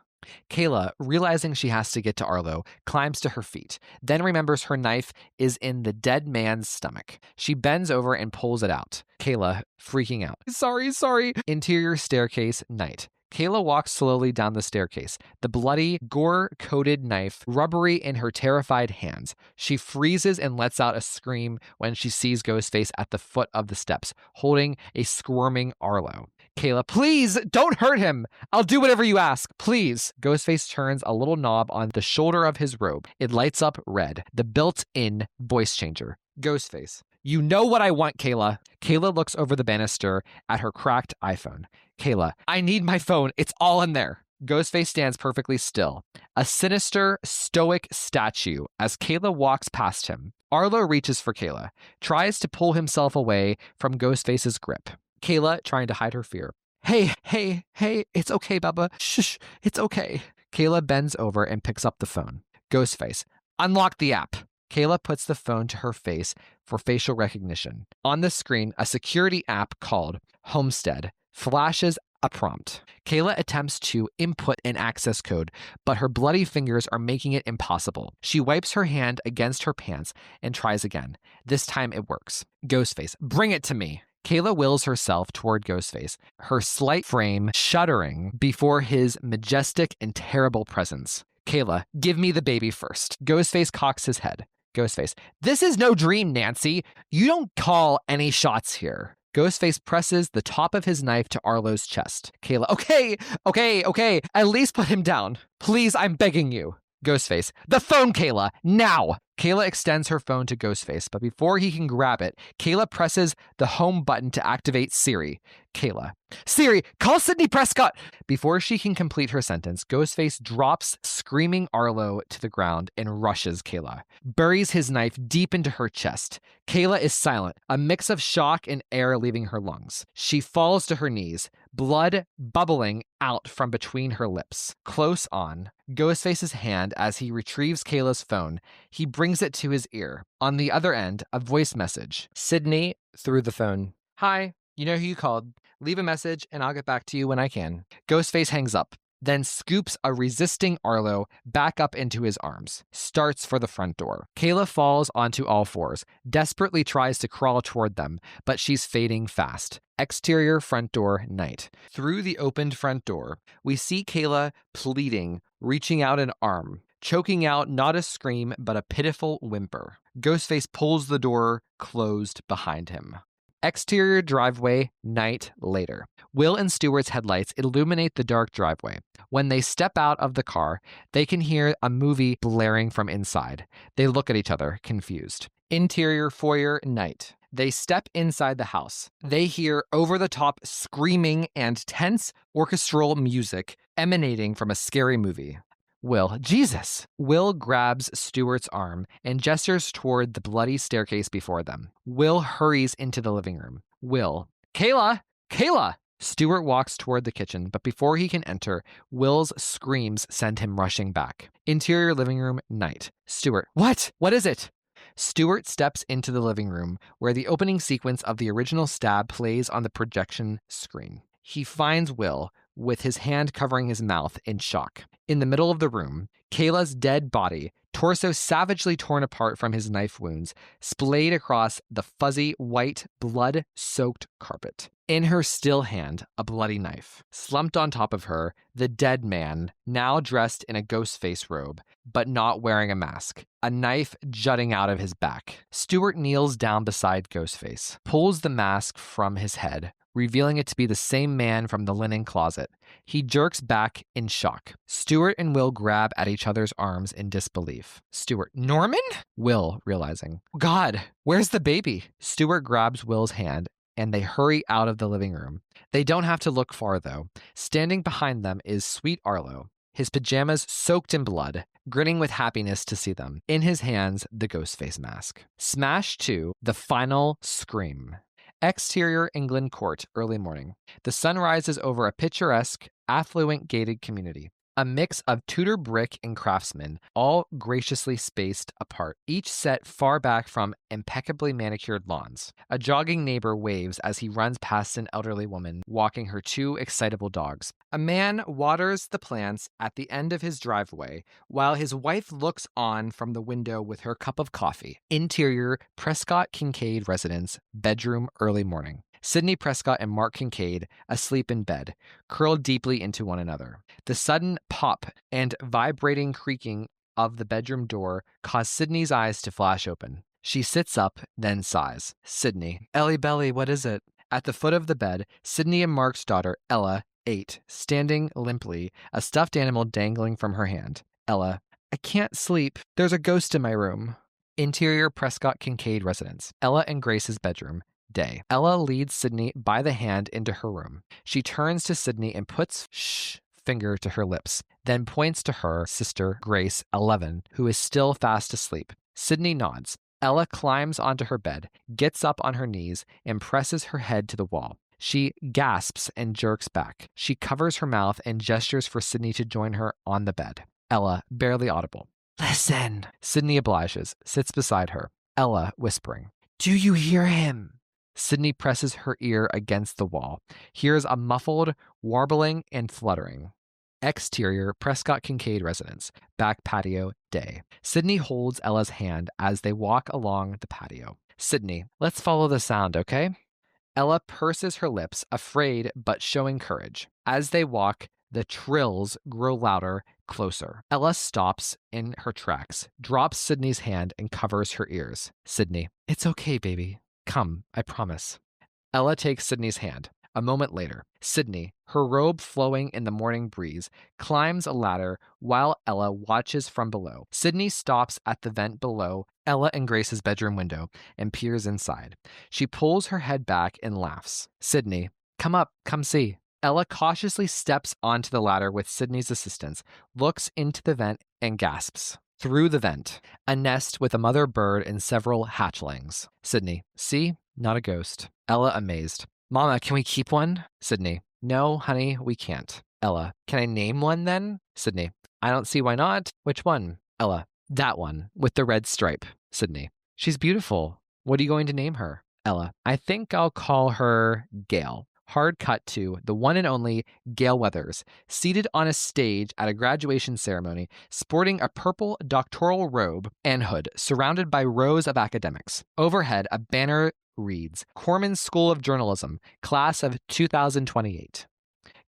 Kayla, realizing she has to get to Arlo, climbs to her feet, then remembers her knife is in the dead man's stomach. She bends over and pulls it out. Kayla, freaking out. Sorry. Interior staircase, night. Kayla walks slowly down the staircase, the bloody, gore-coated knife rubbery in her terrified hands. She freezes and lets out a scream when she sees Ghostface at the foot of the steps, holding a squirming Arlo. Kayla, "Please, don't hurt him! I'll do whatever you ask, please!" Ghostface turns a little knob on the shoulder of his robe. It lights up red, the built-in voice changer. Ghostface, "You know what I want, Kayla." Kayla looks over the banister at her cracked iPhone. Kayla, "I need my phone. It's all in there." Ghostface stands perfectly still, a sinister, stoic statue as Kayla walks past him. Arlo reaches for Kayla, tries to pull himself away from Ghostface's grip. Kayla, trying to hide her fear. Hey, it's okay, Bubba. Shh, it's okay." Kayla bends over and picks up the phone. Ghostface, "Unlock the app." Kayla puts the phone to her face for facial recognition. On the screen, a security app called Homestead flashes a prompt. Kayla attempts to input an access code, but her bloody fingers are making it impossible. She wipes her hand against her pants and tries again. This time it works. Ghostface, "Bring it to me." Kayla wills herself toward Ghostface, her slight frame shuddering before his majestic and terrible presence. Kayla, "Give me the baby first." Ghostface cocks his head. Ghostface, "This is no dream, Nancy. You don't call any shots here." Ghostface presses the top of his knife to Arlo's chest. Kayla, Okay. At least put him down. Please, I'm begging you." Ghostface, "The phone, Kayla, now." Kayla extends her phone to Ghostface, but before he can grab it, Kayla presses the home button to activate Siri. Kayla, "Siri, call Sidney Prescott." Before she can complete her sentence, Ghostface drops screaming Arlo to the ground and rushes Kayla, buries his knife deep into her chest. Kayla is silent, a mix of shock and air leaving her lungs. She falls to her knees, blood bubbling out from between her lips. Close on, Ghostface's hand as he retrieves Kayla's phone. He brings it to his ear. On the other end, a voice message. Sidney, through the phone. "Hi, you know who you called. Leave a message and I'll get back to you when I can." Ghostface hangs up, then scoops a resisting Arlo back up into his arms, starts for the front door. Kayla falls onto all fours, desperately tries to crawl toward them, but she's fading fast. Exterior front door, night. Through the opened front door, we see Kayla pleading, reaching out an arm, choking out not a scream but a pitiful whimper. Ghostface pulls the door closed behind him. Exterior driveway, night later. Will and Stuart's headlights illuminate the dark driveway. When they step out of the car, they can hear a movie blaring from inside. They look at each other, confused. Interior foyer, night. They step inside the house. They hear over-the-top screaming and tense orchestral music emanating from a scary movie. Will, Jesus! Will grabs Stuart's arm and gestures toward the bloody staircase before them. Will hurries into the living room. Will, Kayla! Kayla! Stuart walks toward the kitchen, but before he can enter, Will's screams send him rushing back. Interior living room, night. Stuart, what? What is it? Stuart steps into the living room, where the opening sequence of the original stab plays on the projection screen. He finds Will, with his hand covering his mouth, in shock. In the middle of the room, Kayla's dead body, torso savagely torn apart from his knife wounds, splayed across the fuzzy, white, blood-soaked carpet. In her still hand, a bloody knife. Slumped on top of her, the dead man, now dressed in a Ghostface robe, but not wearing a mask. A knife jutting out of his back. Stuart kneels down beside Ghostface, pulls the mask from his head, revealing it to be the same man from the linen closet. He jerks back in shock. Stuart and Will grab at each other's arms in disbelief. Stuart, Norman? Will, realizing, God, where's the baby? Stuart grabs Will's hand, and they hurry out of the living room. They don't have to look far, though. Standing behind them is Sweet Arlo, his pajamas soaked in blood, grinning with happiness to see them. In his hands, the Ghostface mask. Smash 2, the final scream. Exterior England Court, early morning. The sun rises over a picturesque, affluent gated community. A mix of Tudor brick and craftsmen, all graciously spaced apart, each set far back from impeccably manicured lawns. A jogging neighbor waves as he runs past an elderly woman walking her 2 excitable dogs. A man waters the plants at the end of his driveway while his wife looks on from the window with her cup of coffee. Interior Prescott-Kincaid residence, bedroom, early morning. Sidney Prescott and Mark Kincaid asleep in bed, curled deeply into one another. The sudden pop and vibrating creaking of the bedroom door cause Sidney's eyes to flash open. She sits up, then sighs. Sidney, Ellie Belly, what is it? At the foot of the bed, Sidney and Mark's daughter, Ella, 8, standing limply, a stuffed animal dangling from her hand. Ella, I can't sleep. There's a ghost in my room. Interior Prescott-Kincaid residence. Ella and Grace's bedroom. Day. Ella leads Sidney by the hand into her room. She turns to Sidney and puts finger to her lips, then points to her sister, Grace, 11, who is still fast asleep. Sidney nods. Ella climbs onto her bed, gets up on her knees, and presses her head to the wall. She gasps and jerks back. She covers her mouth and gestures for Sidney to join her on the bed. Ella, barely audible. Listen. Sidney obliges, sits beside her. Ella, whispering. Do you hear him? Sidney presses her ear against the wall, hears a muffled warbling and fluttering. Exterior Prescott-Kincaid residence, back patio, day. Sidney holds Ella's hand as they walk along the patio. Sidney, let's follow the sound, okay? Ella purses her lips, afraid but showing courage. As they walk, the trills grow louder, closer. Ella stops in her tracks, drops Sidney's hand, and covers her ears. Sidney, it's okay, baby. Come, I promise. Ella takes Sidney's hand. A moment later, Sidney, her robe flowing in the morning breeze, climbs a ladder while Ella watches from below. Sidney stops at the vent below Ella and Grace's bedroom window and peers inside. She pulls her head back and laughs. Sidney, come up, come see. Ella cautiously steps onto the ladder with Sidney's assistance, looks into the vent, and gasps. Through the vent, a nest with a mother bird and several hatchlings. Sidney, see? Not a ghost. Ella, amazed. Mama, can we keep one? Sidney, no, honey, we can't. Ella, can I name one then? Sidney, I don't see why not. Which one? Ella, that one, with the red stripe. Sidney, she's beautiful. What are you going to name her? Ella, I think I'll call her Gale. Hard cut to the one and only Gale Weathers, seated on a stage at a graduation ceremony, sporting a purple doctoral robe and hood, surrounded by rows of academics. Overhead, a banner reads, Corman School of Journalism, Class of 2028.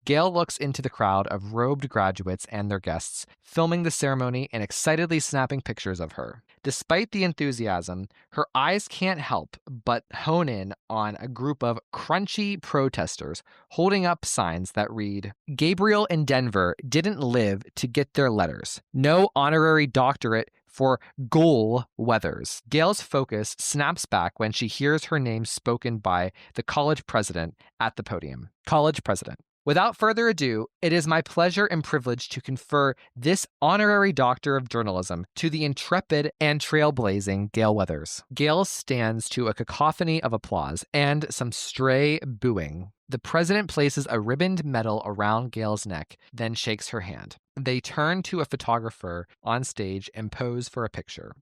Gale looks into the crowd of robed graduates and their guests, filming the ceremony and excitedly snapping pictures of her. Despite the enthusiasm, her eyes can't help but hone in on a group of crunchy protesters holding up signs that read, "Gabriel and Denver didn't live to get their letters. No honorary doctorate for Gale Weathers." Gale's focus snaps back when she hears her name spoken by the college president at the podium. College president. Without further ado, it is my pleasure and privilege to confer this honorary doctor of journalism to the intrepid and trailblazing Gale Weathers. Gale stands to a cacophony of applause and some stray booing. The president places a ribboned medal around Gale's neck, then shakes her hand. They turn to a photographer on stage and pose for a picture.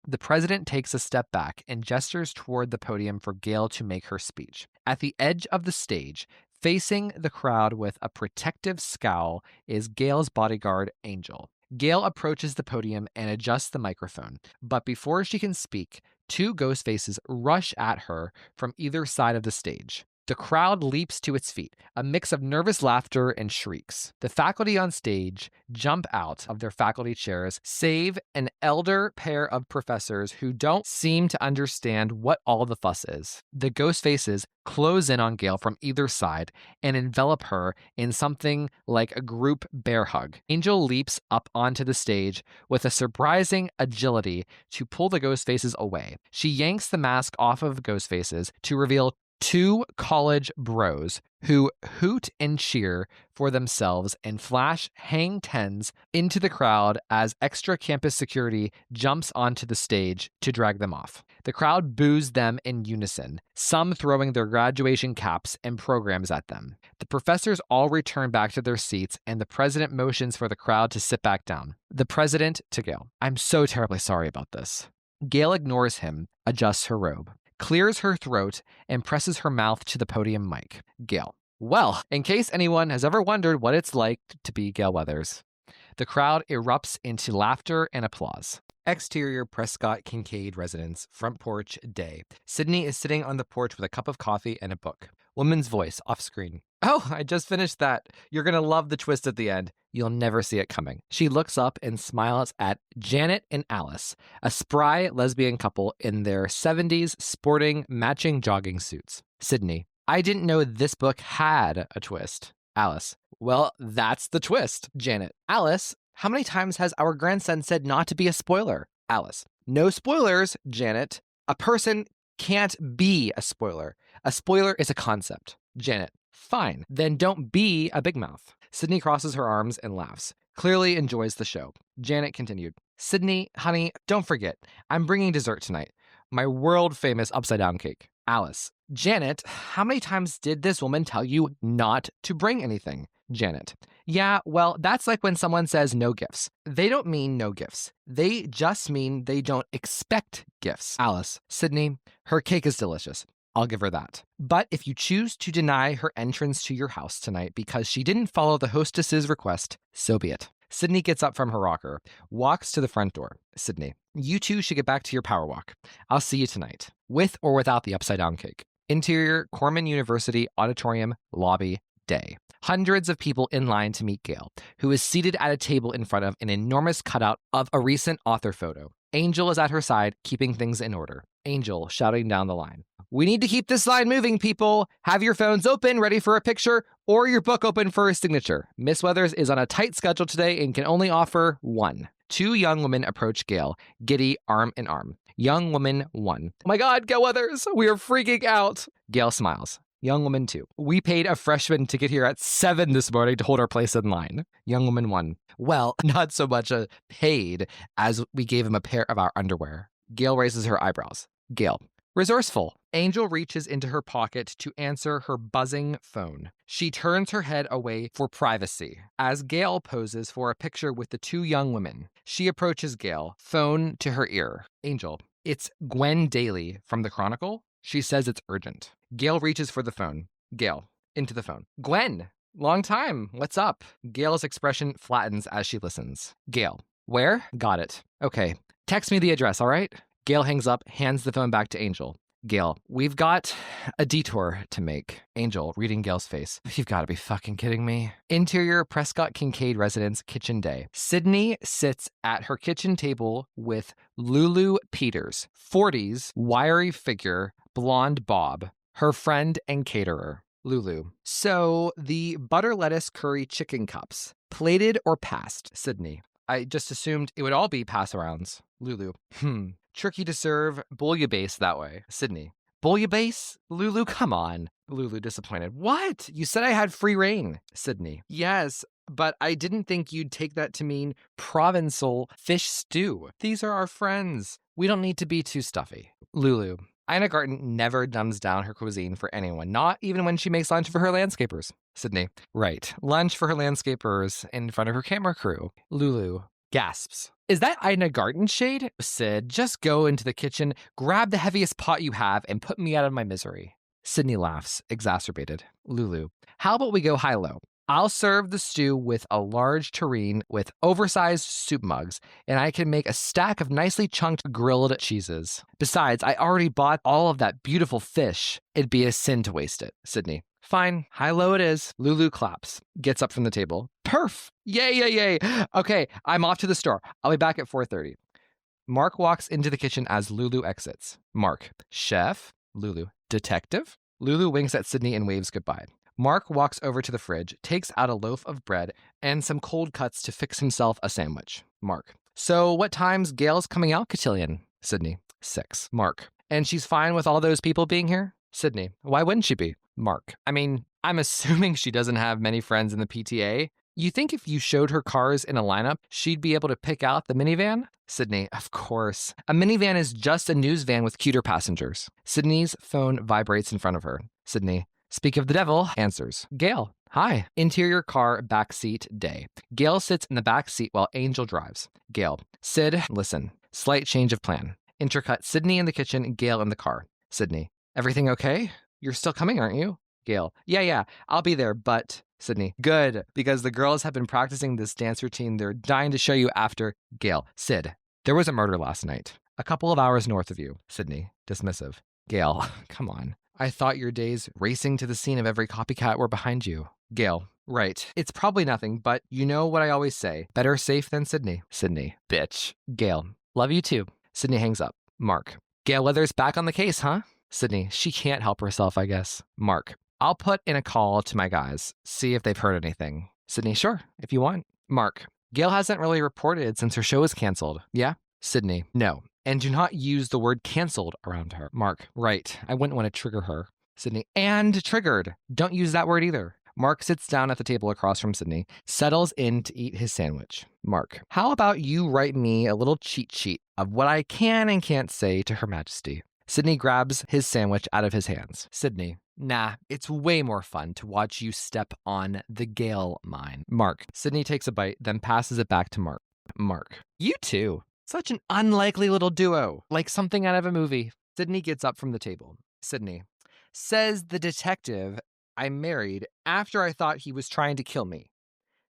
The president takes a step back and gestures toward the podium for Gale to make her speech. At the edge of the stage, facing the crowd with a protective scowl, is Gale's bodyguard, Angel. Gale approaches the podium and adjusts the microphone, but before she can speak, two ghost faces rush at her from either side of the stage. The crowd leaps to its feet, a mix of nervous laughter and shrieks. The faculty on stage jump out of their faculty chairs, save an elder pair of professors who don't seem to understand what all the fuss is. The ghost faces close in on Gale from either side and envelop her in something like a group bear hug. Angel leaps up onto the stage with a surprising agility to pull the ghost faces away. She yanks the mask off of the ghost faces to reveal two college bros who hoot and cheer for themselves and flash hang tens into the crowd as extra campus security jumps onto the stage to drag them off. The crowd boos them in unison, some throwing their graduation caps and programs at them. The professors all return back to their seats, and the president motions for the crowd to sit back down. The president to Gale. "I'm so terribly sorry about this." Gale ignores him, adjusts her robe, clears her throat, and presses her mouth to the podium mic. Gale. "Well, in case anyone has ever wondered what it's like to be Gale Weathers." The crowd erupts into laughter and applause. Exterior Prescott-Kincaid residence, front porch, day. Sidney is sitting on the porch with a cup of coffee and a book. Woman's voice off screen. "Oh, I just finished that. You're going to love the twist at the end. You'll never see it coming." She looks up and smiles at Janet and Alice, a spry lesbian couple in their 70s sporting matching jogging suits. Sidney. "I didn't know this book had a twist." Alice. "Well, that's the twist." Janet. "Alice, how many times has our grandson said not to be a spoiler?" Alice. "No spoilers, Janet. A person can't be a spoiler. A spoiler is a concept." Janet. "Fine, then don't be a big mouth." Sidney crosses her arms and laughs. Clearly enjoys the show. Janet continued. "Sidney, honey, don't forget, I'm bringing dessert tonight. My world-famous upside-down cake." Alice. "Janet, how many times did this woman tell you not to bring anything?" Janet. "Yeah, well, that's like when someone says no gifts. They don't mean no gifts. They just mean they don't expect gifts." Alice. "Sidney, her cake is delicious. I'll give her that. But if you choose to deny her entrance to your house tonight because she didn't follow the hostess's request, so be it." Sidney gets up from her rocker, walks to the front door. Sidney. "You two should get back to your power walk. I'll see you tonight, with or without the upside-down cake." Interior, Corman University Auditorium, lobby, day. Hundreds of people in line to meet Gale, who is seated at a table in front of an enormous cutout of a recent author photo. Angel is at her side, keeping things in order. Angel shouting down the line. "We need to keep this line moving, people. Have your phones open, ready for a picture, or your book open for a signature. Miss Weathers is on a tight schedule today and can only offer one." Two young women approach Gale, giddy, arm in arm. Young woman 1. "Oh my God, Gale Weathers, we are freaking out." Gale smiles. Young woman 2. "We paid a freshman to get here at 7 this morning to hold our place in line." Young woman 1. "Well, not so much a paid as we gave him a pair of our underwear." Gale raises her eyebrows. Gale. "Resourceful." Angel reaches into her pocket to answer her buzzing phone. She turns her head away for privacy as Gale poses for a picture with the two young women. She approaches Gale, phone to her ear. Angel. "It's Gwen Daly from the Chronicle. She says it's urgent." Gale reaches for the phone. Gale. Into the phone. "Gwen, long time. What's up?" Gale's expression flattens as she listens. Gale. "Where?" "Got it. Okay. Text me the address, all right?" Gale hangs up, hands the phone back to Angel. Gale, we've got a detour to make. Angel, reading Gale's face. You've got to be fucking kidding me. Interior Prescott-Kincaid residence kitchen day. Sidney sits at her kitchen table with Lulu Peters, 40s, wiry figure, blonde bob, her friend and caterer. Lulu. So the butter lettuce curry chicken cups, plated or passed? Sidney. I just assumed it would all be pass-arounds. Lulu. Tricky to serve, bouillabaisse that way. Sidney. Bouillabaisse? Lulu, come on. Lulu, disappointed. What? You said I had free reign. Sidney. Yes, but I didn't think you'd take that to mean Provençal fish stew. These are our friends. We don't need to be too stuffy. Lulu. Ina Garten never dumbs down her cuisine for anyone, not even when she makes lunch for her landscapers. Sidney. Right. Lunch for her landscapers in front of her camera crew. Lulu. Gasps. Is that Ina Garten shade? Sid, just go into the kitchen, grab the heaviest pot you have, and put me out of my misery. Sidney laughs, exacerbated. Lulu. How about we go high-low? I'll serve the stew with a large tureen with oversized soup mugs, and I can make a stack of nicely chunked grilled cheeses. Besides, I already bought all of that beautiful fish. It'd be a sin to waste it. Sidney. Fine. High-low it is. Lulu claps. Gets up from the table. Perf! Yay, yay, yay! Okay, I'm off to the store. I'll be back at 4:30. Mark walks into the kitchen as Lulu exits. Mark. Chef? Lulu. Detective? Lulu winks at Sidney and waves goodbye. Mark walks over to the fridge, takes out a loaf of bread and some cold cuts to fix himself a sandwich. Mark. So what time's Gale's coming out, Cotillion? Sidney. 6. Mark. And she's fine with all those people being here? Sidney. Why wouldn't she be? Mark. I mean, I'm assuming she doesn't have many friends in the PTA. You think if you showed her cars in a lineup, she'd be able to pick out the minivan? Sidney. Of course. A minivan is just a news van with cuter passengers. Sidney's phone vibrates in front of her. Sidney. Speak of the devil, answers. Gale. Hi. Interior car backseat day. Gale sits in the back seat while Angel drives. Gale. Sid, listen. Slight change of plan. Intercut Sidney in the kitchen, Gale in the car. Sidney. Everything okay? You're still coming, aren't you? Gale. Yeah, I'll be there, but... Sidney. Good, because the girls have been practicing this dance routine they're dying to show you after. Gale. Sid. There was a murder last night. A couple of hours north of you. Sidney. Dismissive. Gale. Come on. I thought your days racing to the scene of every copycat were behind you. Gale. Right. It's probably nothing, but you know what I always say. Better safe than Sidney. Sidney. Bitch. Gale. Love you too. Sidney hangs up. Mark. Gale Weathers back on the case, huh? Sidney. She can't help herself, I guess. Mark. I'll put in a call to my guys, see if they've heard anything. Sidney. Sure, if you want. Mark. Gale hasn't really reported since her show was canceled. Yeah? Sidney. No. And do not use the word canceled around her. Mark. Right. I wouldn't want to trigger her. Sidney. And triggered. Don't use that word either. Mark sits down at the table across from Sidney, settles in to eat his sandwich. Mark. How about you write me a little cheat sheet of what I can and can't say to Her Majesty? Sidney grabs his sandwich out of his hands. Sidney. Nah, it's way more fun to watch you step on the Gale mine. Mark. Sidney takes a bite, then passes it back to Mark. Mark. You too. Such an unlikely little duo, like something out of a movie. Sidney gets up from the table. Sidney. Says the detective I married after I thought he was trying to kill me.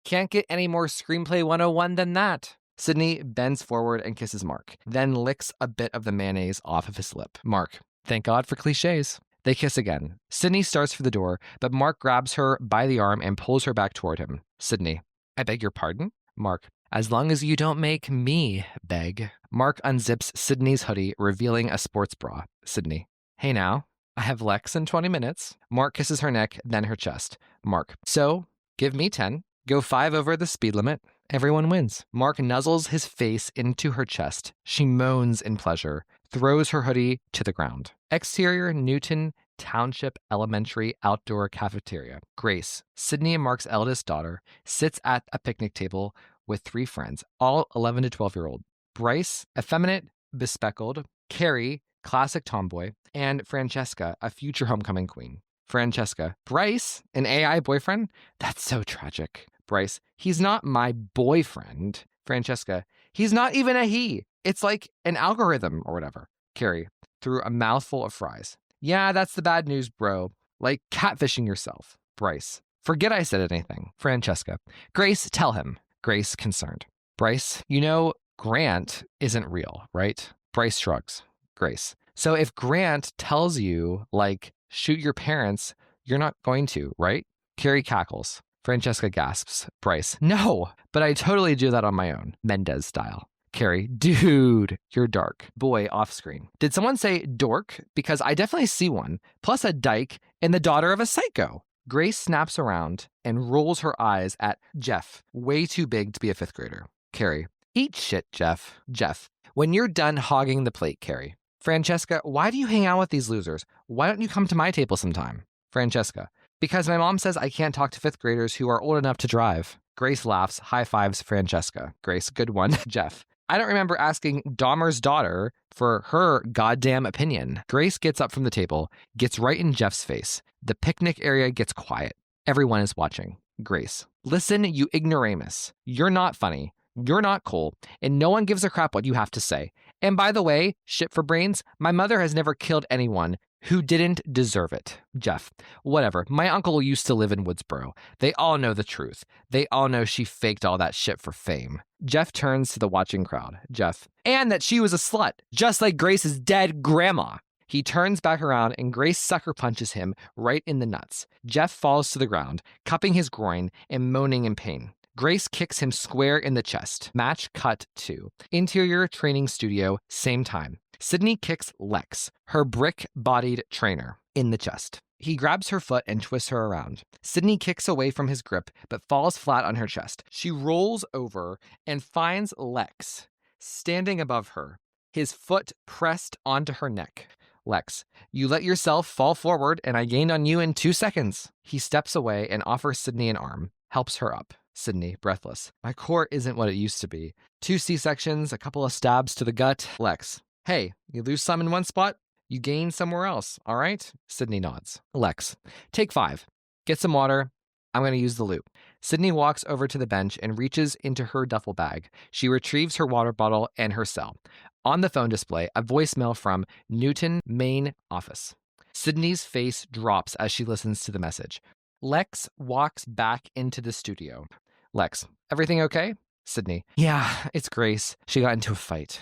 Can't get any more Screenplay 101 than that. Sidney bends forward and kisses Mark, then licks a bit of the mayonnaise off of his lip. Mark. Thank God for cliches. They kiss again. Sidney starts for the door, but Mark grabs her by the arm and pulls her back toward him. Sidney. I beg your pardon? Mark. As long as you don't make me beg. Mark unzips Sidney's hoodie, revealing a sports bra. Sidney. Hey now. I have Lex in 20 minutes. Mark kisses her neck, then her chest. Mark. So, give me 10. Go 5 over the speed limit. Everyone wins. Mark nuzzles his face into her chest. She moans in pleasure, throws her hoodie to the ground. Exterior Newton Township Elementary Outdoor Cafeteria. Grace, Sidney and Mark's eldest daughter, sits at a picnic table with 3 friends, all 11 to 12-year-old. Bryce, effeminate, bespectacled. Carrie, classic tomboy. And Francesca, a future homecoming queen. Francesca. Bryce, an AI boyfriend? That's so tragic. Bryce. He's not my boyfriend. Francesca. He's not even a he. It's like an algorithm or whatever. Carrie. Through a mouthful of fries. Yeah, that's the bad news, bro. Like catfishing yourself. Bryce. Forget I said anything. Francesca. Grace, tell him. Grace, concerned. Bryce. You know, Grant isn't real, right? Bryce shrugs. Grace. So if Grant tells you, like, shoot your parents, you're not going to, right? Carrie cackles. Francesca gasps. Bryce, no, but I totally do that on my own, Mendez style. Carrie, dude, you're dark. Boy, off screen. Did someone say dork? Because I definitely see one. Plus a dyke and the daughter of a psycho. Grace snaps around and rolls her eyes at Jeff, way too big to be a fifth grader. Carrie, eat shit, Jeff. Jeff, when you're done hogging the plate, Carrie. Francesca, why do you hang out with these losers? Why don't you come to my table sometime? Francesca, because my mom says I can't talk to fifth graders who are old enough to drive. Grace laughs, high fives Francesca. Grace, good one. Jeff, I don't remember asking Dahmer's daughter for her goddamn opinion. Grace gets up from the table, gets right in Jeff's face. The picnic area gets quiet. Everyone is watching. Grace, listen, you ignoramus. You're not funny. You're not cool. And no one gives a crap what you have to say. And by the way, shit for brains, my mother has never killed anyone who didn't deserve it. Jeff, whatever. My uncle used to live in Woodsboro. They all know the truth. They all know she faked all that shit for fame. Jeff turns to the watching crowd. Jeff, and that she was a slut, just like Grace's dead grandma. He turns back around and Grace sucker punches him right in the nuts. Jeff falls to the ground, cupping his groin and moaning in pain. Grace kicks him square in the chest. Match cut to interior training studio, same time. Sidney kicks Lex, her brick-bodied trainer, in the chest. He grabs her foot and twists her around. Sidney kicks away from his grip, but falls flat on her chest. She rolls over and finds Lex standing above her, his foot pressed onto her neck. Lex, you let yourself fall forward and I gained on you in 2 seconds. He steps away and offers Sidney an arm, helps her up. Sidney, breathless. My core isn't what it used to be. 2 C-sections, a couple of stabs to the gut. Lex, hey, you lose some in one spot, you gain somewhere else, all right? Sidney nods. Lex, take 5. Get some water. I'm going to use the loop. Sidney walks over to the bench and reaches into her duffel bag. She retrieves her water bottle and her cell. On the phone display, a voicemail from Newton, Maine office. Sidney's face drops as she listens to the message. Lex walks back into the studio. Lex, everything okay? Sidney, yeah, it's Grace. She got into a fight.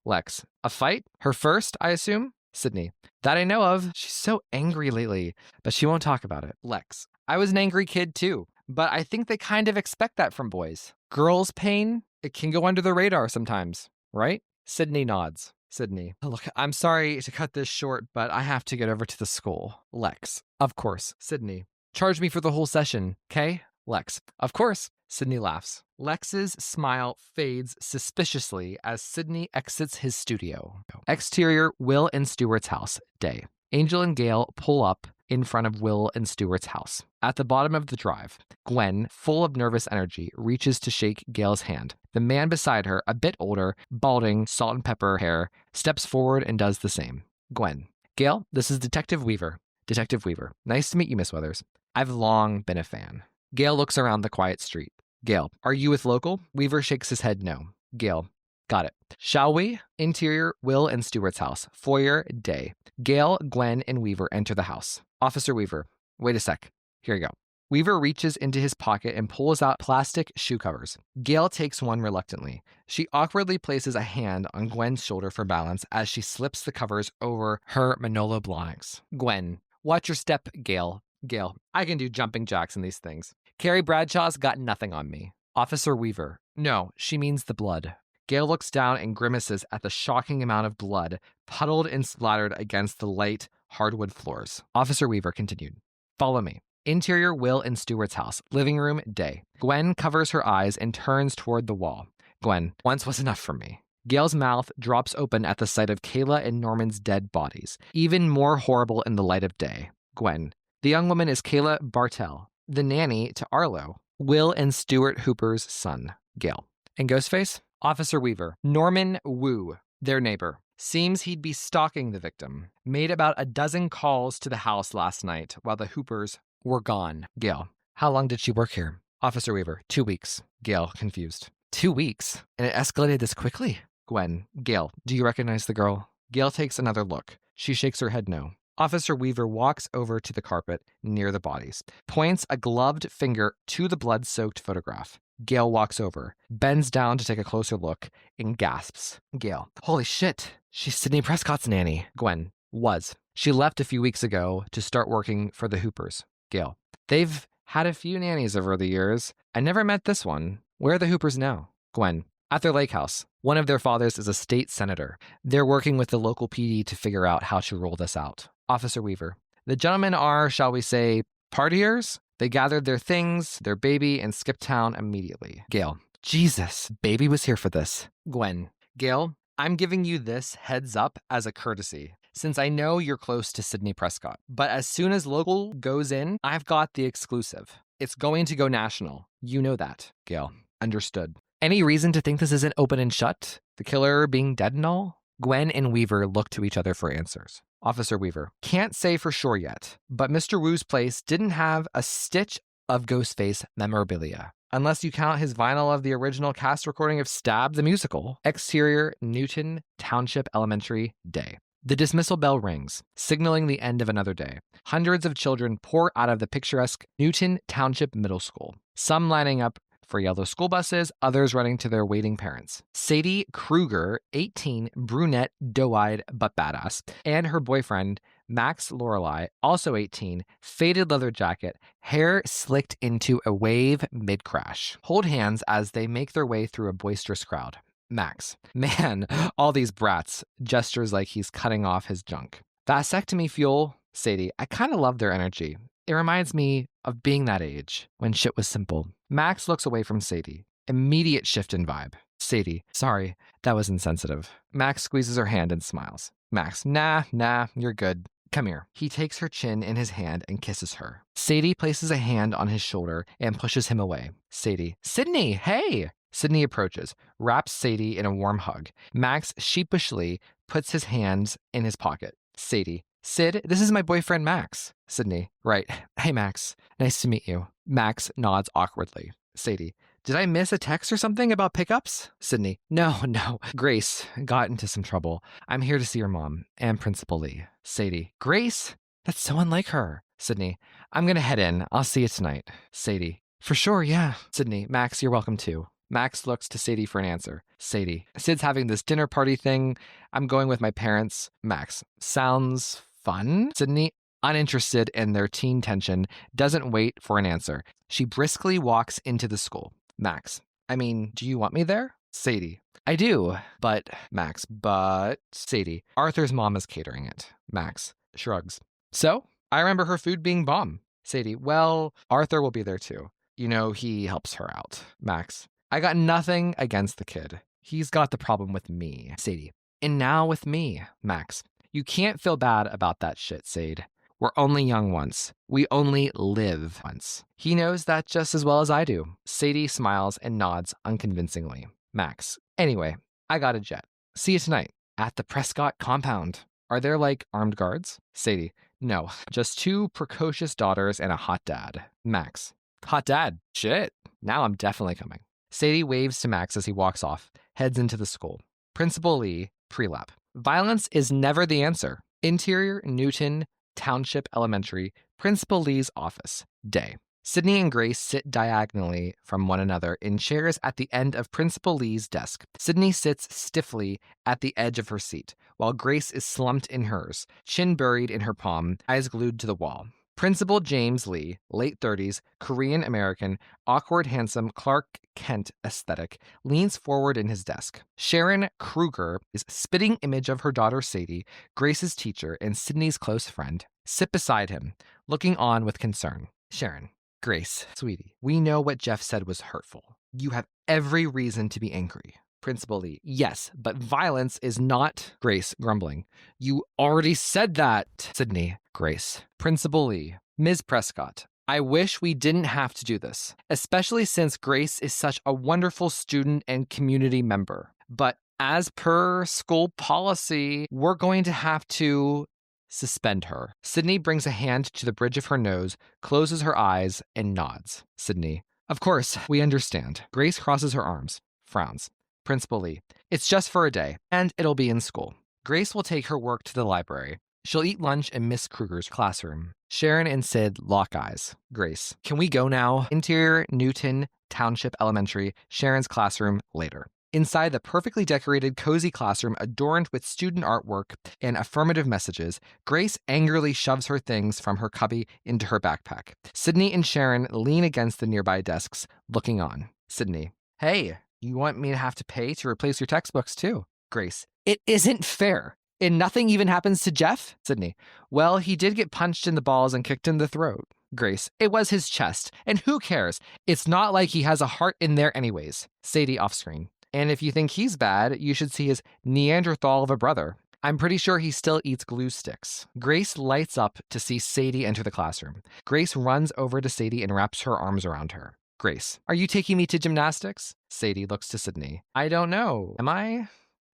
Lex, a fight? Her first, I assume? Sidney, that I know of. She's so angry lately, but she won't talk about it. Lex, I was an angry kid too, but I think they kind of expect that from boys. Girls' pain, it can go under the radar sometimes, right? Sidney nods. Sidney, look, I'm sorry to cut this short, but I have to get over to the school. Lex, of course. Sidney, charge me for the whole session, okay? Lex, of course. Sidney laughs. Lex's smile fades suspiciously as Sidney exits his studio. Exterior, Will and Stewart's house. Day. Angel and Gale pull up in front of Will and Stewart's house. At the bottom of the drive, Gwen, full of nervous energy, reaches to shake Gale's hand. The man beside her, a bit older, balding, salt and pepper hair, steps forward and does the same. Gwen. Gale, this is Detective Weaver. Detective Weaver. Nice to meet you, Miss Weathers. I've long been a fan. Gale looks around the quiet street. Gale, are you with local? Weaver shakes his head no. Gale, got it. Shall we? Interior, Will and Stewart's house. Foyer, Day. Gale, Gwen, and Weaver enter the house. Officer Weaver, wait a sec. Here you go. Weaver reaches into his pocket and pulls out plastic shoe covers. Gale takes one reluctantly. She awkwardly places a hand on Gwen's shoulder for balance as she slips the covers over her Manolo Blahniks. Gwen, watch your step, Gale. Gale, I can do jumping jacks in these things. Carrie Bradshaw's got nothing on me. Officer Weaver, no, she means the blood. Gale looks down and grimaces at the shocking amount of blood puddled and splattered against the light hardwood floors. Officer Weaver continued. Follow me. Interior, Will and Stewart's house. Living room, Day. Gwen covers her eyes and turns toward the wall. Gwen, once was enough for me. Gale's mouth drops open at the sight of Kayla and Norman's dead bodies, even more horrible in the light of day. Gwen, the young woman is Kayla Bartell, the nanny to Arlo, Will and Stuart Hooper's son. Gale. And Ghostface? Officer Weaver. Norman Wu, their neighbor. Seems he'd be stalking the victim. Made about a dozen calls to the house last night while the Hoopers were gone. Gale. How long did she work here? Officer Weaver. 2 weeks. Gale, confused. 2 weeks? And it escalated this quickly? Gwen. Gale, do you recognize the girl? Gale takes another look. She shakes her head no. Officer Weaver walks over to the carpet near the bodies, points a gloved finger to the blood-soaked photograph. Gale walks over, bends down to take a closer look, and gasps. Gale, holy shit. She's Sidney Prescott's nanny. Gwen. Was. She left a few weeks ago to start working for the Hoopers. Gail. They've had a few nannies over the years. I never met this one. Where are the Hoopers now? Gwen. At their lake house. One of their fathers is a state senator. They're working with the local PD to figure out how to roll this out. Officer Weaver. The gentlemen are, shall we say, partiers? They gathered their things, their baby, and skipped town immediately. Gail. Jesus, baby was here for this. Gwen. Gail, I'm giving you this heads up as a courtesy, since I know you're close to Sidney Prescott. But as soon as local goes in, I've got the exclusive. It's going to go national. You know that. Gail. Understood. Any reason to think this isn't open and shut? The killer being dead and all? Gwen and Weaver look to each other for answers. Officer Weaver. Can't say for sure yet, but Mr. Wu's place didn't have a stitch of Ghostface memorabilia. Unless you count his vinyl of the original cast recording of Stab the Musical. Exterior, Newton Township Elementary, day. The dismissal bell rings, signaling the end of another day. Hundreds of children pour out of the picturesque Newton Township Middle School, some lining up for yellow school buses, others running to their waiting parents. Sadie Kruger, 18, brunette, doe-eyed, but badass, and her boyfriend, Max Lorelei, also 18, faded leather jacket, hair slicked into a wave mid-crash, hold hands as they make their way through a boisterous crowd. Max. Man, all these brats, gestures like he's cutting off his junk. Vasectomy fuel. Sadie. I kind of love their energy. It reminds me of being that age, when shit was simple. Max looks away from Sadie. Immediate shift in vibe. Sadie. Sorry, that was insensitive. Max squeezes her hand and smiles. Max. Nah, you're good. Come here. He takes her chin in his hand and kisses her. Sadie places a hand on his shoulder and pushes him away. Sadie. Sidney, hey! Sidney approaches, wraps Sadie in a warm hug. Max sheepishly puts his hands in his pocket. Sadie. Sid, this is my boyfriend Max. Sidney. Right. Hey, Max. Nice to meet you. Max nods awkwardly. Sadie. Did I miss a text or something about pickups? Sidney. No. Grace got into some trouble. I'm here to see your mom and Principal Lee. Sadie. Grace? That's so unlike her. Sidney. I'm going to head in. I'll see you tonight. Sadie. For sure, yeah. Sidney. Max, you're welcome too. Max looks to Sadie for an answer. Sadie. Sid's having this dinner party thing. I'm going with my parents. Max. Sounds fun? Sidney, uninterested in their teen tension, doesn't wait for an answer. She briskly walks into the school. Max. I mean, do you want me there? Sadie. I do, but... Max. But... Sadie. Arthur's mom is catering it. Max. Shrugs. So? I remember her food being bomb. Sadie. Well, Arthur will be there too. You know, he helps her out. Max. I got nothing against the kid. He's got the problem with me. Sadie. And now with me. Max. You can't feel bad about that shit, Sade. We're only young once. We only live once. He knows that just as well as I do. Sadie smiles and nods unconvincingly. Max. Anyway, I got a jet. See you tonight. At the Prescott compound. Are there, like, armed guards? Sadie. No, just 2 precocious daughters and a hot dad. Max. Hot dad. Shit. Now I'm definitely coming. Sadie waves to Max as he walks off, heads into the school. Principal Lee, pre-lap. Violence is never the answer. Interior, Newton Township Elementary, Principal Lee's office, day. Sidney and Grace sit diagonally from one another in chairs at the end of Principal Lee's desk. Sidney sits stiffly at the edge of her seat, while Grace is slumped in hers, chin buried in her palm, eyes glued to the wall. Principal James Lee, late 30s, Korean-American, awkward, handsome, Clark Kent aesthetic, leans forward in his desk. Sharon Kruger is spitting image of her daughter Sadie, Grace's teacher and Sidney's close friend, sit beside him, looking on with concern. Sharon. Grace, sweetie, we know what Jeff said was hurtful. You have every reason to be angry. Principal Lee. Yes, but violence is not. Grace, grumbling. You already said that. Sidney. Grace. Principal Lee. Ms. Prescott. I wish we didn't have to do this, especially since Grace is such a wonderful student and community member. But as per school policy, we're going to have to suspend her. Sidney brings a hand to the bridge of her nose, closes her eyes, and nods. Sidney. Of course, we understand. Grace crosses her arms, frowns. Principal Lee. It's just for a day, and it'll be in school. Grace will take her work to the library. She'll eat lunch in Miss Kruger's classroom. Sharon and Sid lock eyes. Grace. Can we go now? Interior, Newton Township Elementary, Sharon's classroom, later. Inside the perfectly decorated, cozy classroom adorned with student artwork and affirmative messages, Grace angrily shoves her things from her cubby into her backpack. Sidney and Sharon lean against the nearby desks, looking on. Sidney, hey, you want me to have to pay to replace your textbooks too? Grace, it isn't fair. And nothing even happens to Jeff? Sidney, well, he did get punched in the balls and kicked in the throat. Grace, it was his chest. And who cares? It's not like he has a heart in there anyways. Sadie off screen. And if you think he's bad, you should see his Neanderthal of a brother. I'm pretty sure he still eats glue sticks. Grace lights up to see Sadie enter the classroom. Grace runs over to Sadie and wraps her arms around her. Grace, are you taking me to gymnastics? Sadie looks to Sidney. I don't know. Am I?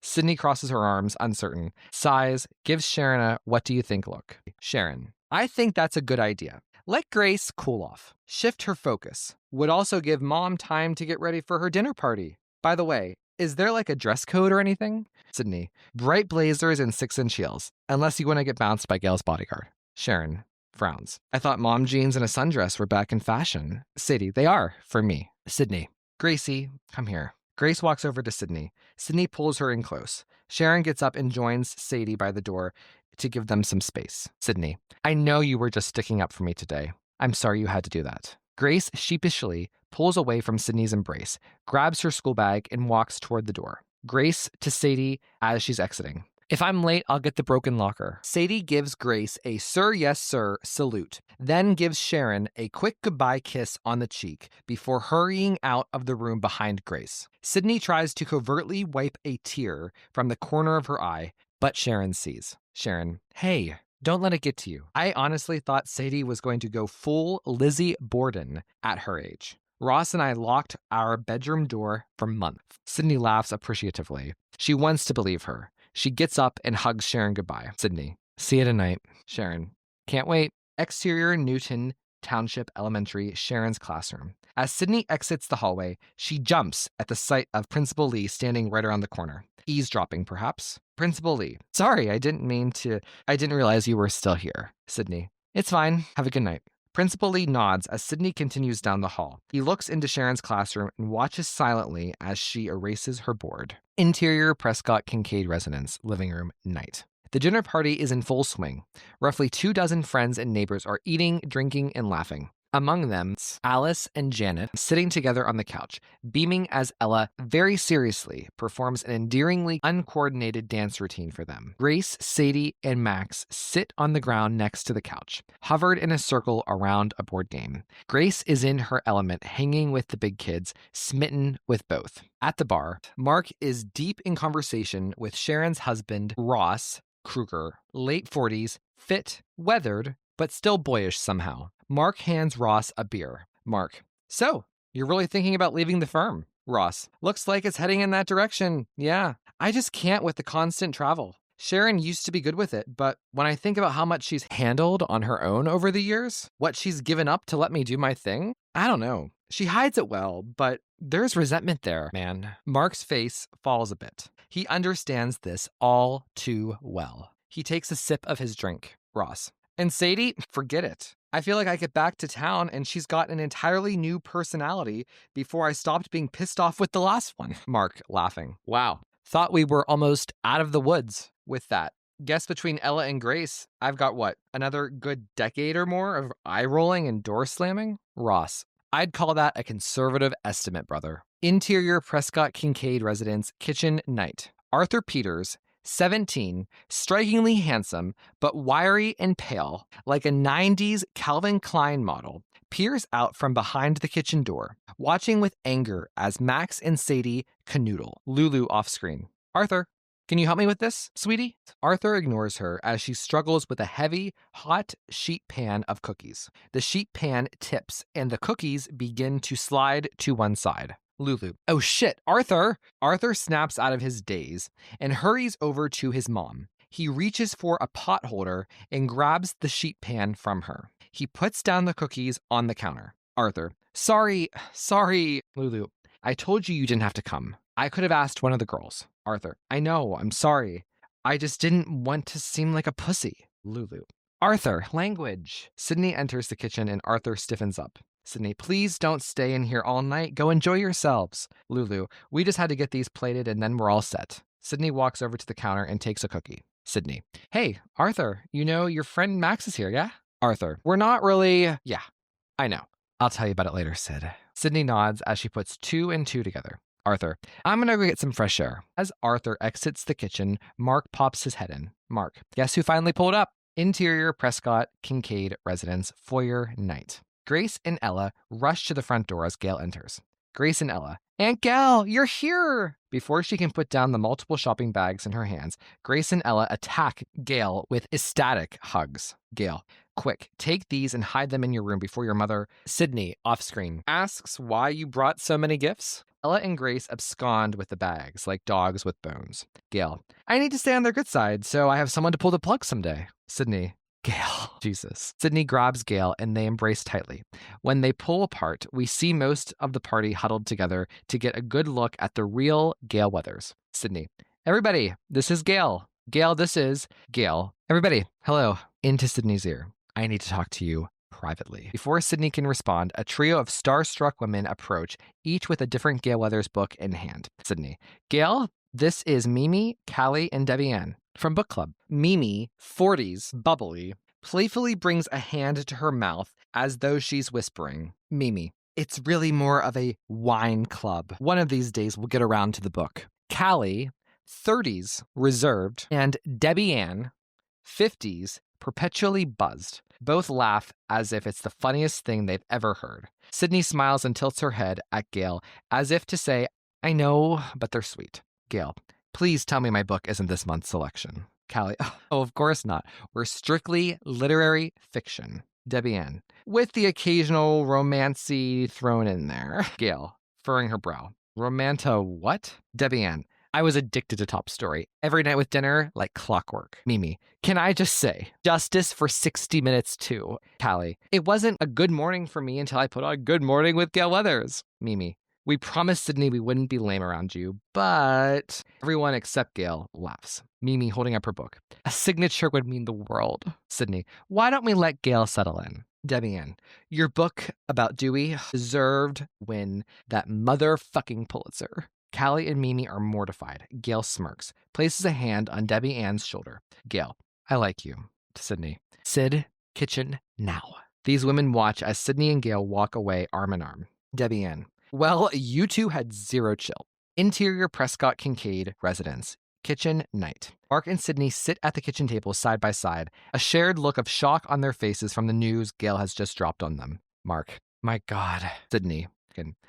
Sidney crosses her arms, uncertain, sighs, gives Sharon a what do you think look. Sharon, I think that's a good idea. Let Grace cool off. Shift her focus. Would also give Mom time to get ready for her dinner party. By the way, is there like a dress code or anything? Sidney, bright blazers and 6-inch heels, unless you want to get bounced by Gail's bodyguard. Sharon frowns. I thought mom jeans and a sundress were back in fashion. Sadie, they are, for me. Sidney, Gracie, come here. Grace walks over to Sidney. Sidney pulls her in close. Sharon gets up and joins Sadie by the door to give them some space. Sidney, I know you were just sticking up for me today. I'm sorry you had to do that. Grace sheepishly pulls away from Sidney's embrace, grabs her school bag, and walks toward the door. Grace to Sadie as she's exiting. If I'm late, I'll get the broken locker. Sadie gives Grace a sir, yes, sir salute, then gives Sharon a quick goodbye kiss on the cheek before hurrying out of the room behind Grace. Sidney tries to covertly wipe a tear from the corner of her eye, but Sharon sees. Sharon, hey, don't let it get to you. I honestly thought Sadie was going to go full Lizzie Borden at her age. Ross and I locked our bedroom door for months. Sidney laughs appreciatively. She wants to believe her. She gets up and hugs Sharon goodbye. Sidney, see you tonight. Sharon, can't wait. Exterior Newton Township Elementary, Sharon's classroom. As Sidney exits the hallway, she jumps at the sight of Principal Lee standing right around the corner. Eavesdropping, perhaps? Principal Lee, sorry, I didn't realize you were still here. Sidney, it's fine. Have a good night. Principal Lee nods as Sidney continues down the hall. He looks into Sharon's classroom and watches silently as she erases her board. Interior Prescott-Kincaid residence, living room, night. The dinner party is in full swing. Roughly 24 friends and neighbors are eating, drinking, and laughing. Among them, Alice and Janet sitting together on the couch, beaming as Ella very seriously performs an endearingly uncoordinated dance routine for them. Grace, Sadie, and Max sit on the ground next to the couch, hovered in a circle around a board game. Grace is in her element, hanging with the big kids, smitten with both. At the bar, Mark is deep in conversation with Sharon's husband, Ross Kruger, late 40s, fit, weathered, but still boyish somehow. Mark hands Ross a beer. Mark, so, you're really thinking about leaving the firm? Ross, looks like it's heading in that direction. Yeah, I just can't with the constant travel. Sharon used to be good with it, but when I think about how much she's handled on her own over the years, what she's given up to let me do my thing, I don't know. She hides it well, but there's resentment there, man. Mark's face falls a bit. He understands this all too well. He takes a sip of his drink. Ross, and Sadie, forget it. I feel like I get back to town and she's got an entirely new personality before I stopped being pissed off with the last one. Mark, laughing. Wow. Thought we were almost out of the woods with that. Guess between Ella and Grace, I've got what? Another good decade or more of eye rolling and door slamming? Ross, I'd call that a conservative estimate, brother. Interior Prescott-Kincaid residence, kitchen, night. Arthur Peters, 17, strikingly handsome, but wiry and pale, like a 90s Calvin Klein model, peers out from behind the kitchen door, watching with anger as Max and Sadie canoodle. Lulu off screen. Arthur, can you help me with this, sweetie? Arthur ignores her as she struggles with a heavy, hot sheet pan of cookies. The sheet pan tips, and the cookies begin to slide to one side. Lulu, oh shit, Arthur! Arthur snaps out of his daze and hurries over to his mom. He reaches for a pot holder and grabs the sheet pan from her. He puts down the cookies on the counter. Arthur, sorry. Lulu, I told you didn't have to come. I could have asked one of the girls. Arthur, I know, I'm sorry. I just didn't want to seem like a pussy. Lulu, Arthur, language. Sidney enters the kitchen and Arthur stiffens up. Sydney, please don't stay in here all night. Go enjoy yourselves. Lulu, we just had to get these plated and then we're all set. Sydney walks over to the counter and takes a cookie. Sydney, hey, Arthur, your friend Max is here, yeah? Arthur, we're not really... Yeah, I know. I'll tell you about it later, Sid. Sydney nods as she puts 2 and 2 together. Arthur, I'm gonna go get some fresh air. As Arthur exits the kitchen, Mark pops his head in. Mark, guess who finally pulled up? Interior Prescott-Kincaid residence, foyer night. Grace and Ella rush to the front door as Gale enters. Grace and Ella, Aunt Gal, you're here! Before she can put down the multiple shopping bags in her hands, Grace and Ella attack Gale with ecstatic hugs. Gale, quick, take these and hide them in your room before your mother, Sydney, off screen, asks why you brought so many gifts. Ella and Grace abscond with the bags like dogs with bones. Gale, I need to stay on their good side, so I have someone to pull the plug someday. Sydney, Gale, Jesus. Sydney grabs Gale and they embrace tightly. When they pull apart, we see most of the party huddled together to get a good look at the real Gale Weathers. Sydney, everybody, this is Gale. Gale, this is Gale. Everybody, hello. Into Sydney's ear. I need to talk to you privately. Before Sydney can respond, a trio of starstruck women approach, each with a different Gale Weathers book in hand. Sydney, Gale, this is Mimi, Callie, and Debbie Ann from book club. Mimi, 40s, bubbly, playfully brings a hand to her mouth as though she's whispering. Mimi, it's really more of a wine club. One of these days we'll get around to the book. Callie, 30s, reserved, and Debbie Ann, 50s, perpetually buzzed. Both laugh as if it's the funniest thing they've ever heard. Sydney smiles and tilts her head at Gale, as if to say, I know, but they're sweet. Gale, please tell me my book isn't this month's selection. Callie, oh, of course not. We're strictly literary fiction. Debbie Ann, with the occasional romancy thrown in there. Gale, furrowing her brow. Romanta what? Debbie Ann, I was addicted to Top Story. Every night with dinner, like clockwork. Mimi, can I just say, justice for 60 minutes too. Callie, it wasn't a good morning for me until I put on Good Morning with Gale Weathers. Mimi, we promised Sydney we wouldn't be lame around you, but everyone except Gale laughs. Mimi holding up her book. A signature would mean the world. Sydney, why don't we let Gale settle in? Debbie Ann, your book about Dewey deserved win that motherfucking Pulitzer. Callie and Mimi are mortified. Gale smirks, places a hand on Debbie Ann's shoulder. Gale, I like you. To Sydney, Sid, kitchen, now. These women watch as Sydney and Gale walk away arm in arm. Debbie Ann, well, you two had zero chill. Interior Prescott-Kincaid residence. Kitchen night. Mark and Sydney sit at the kitchen table side by side, a shared look of shock on their faces from the news Gale has just dropped on them. Mark, my God. Sydney,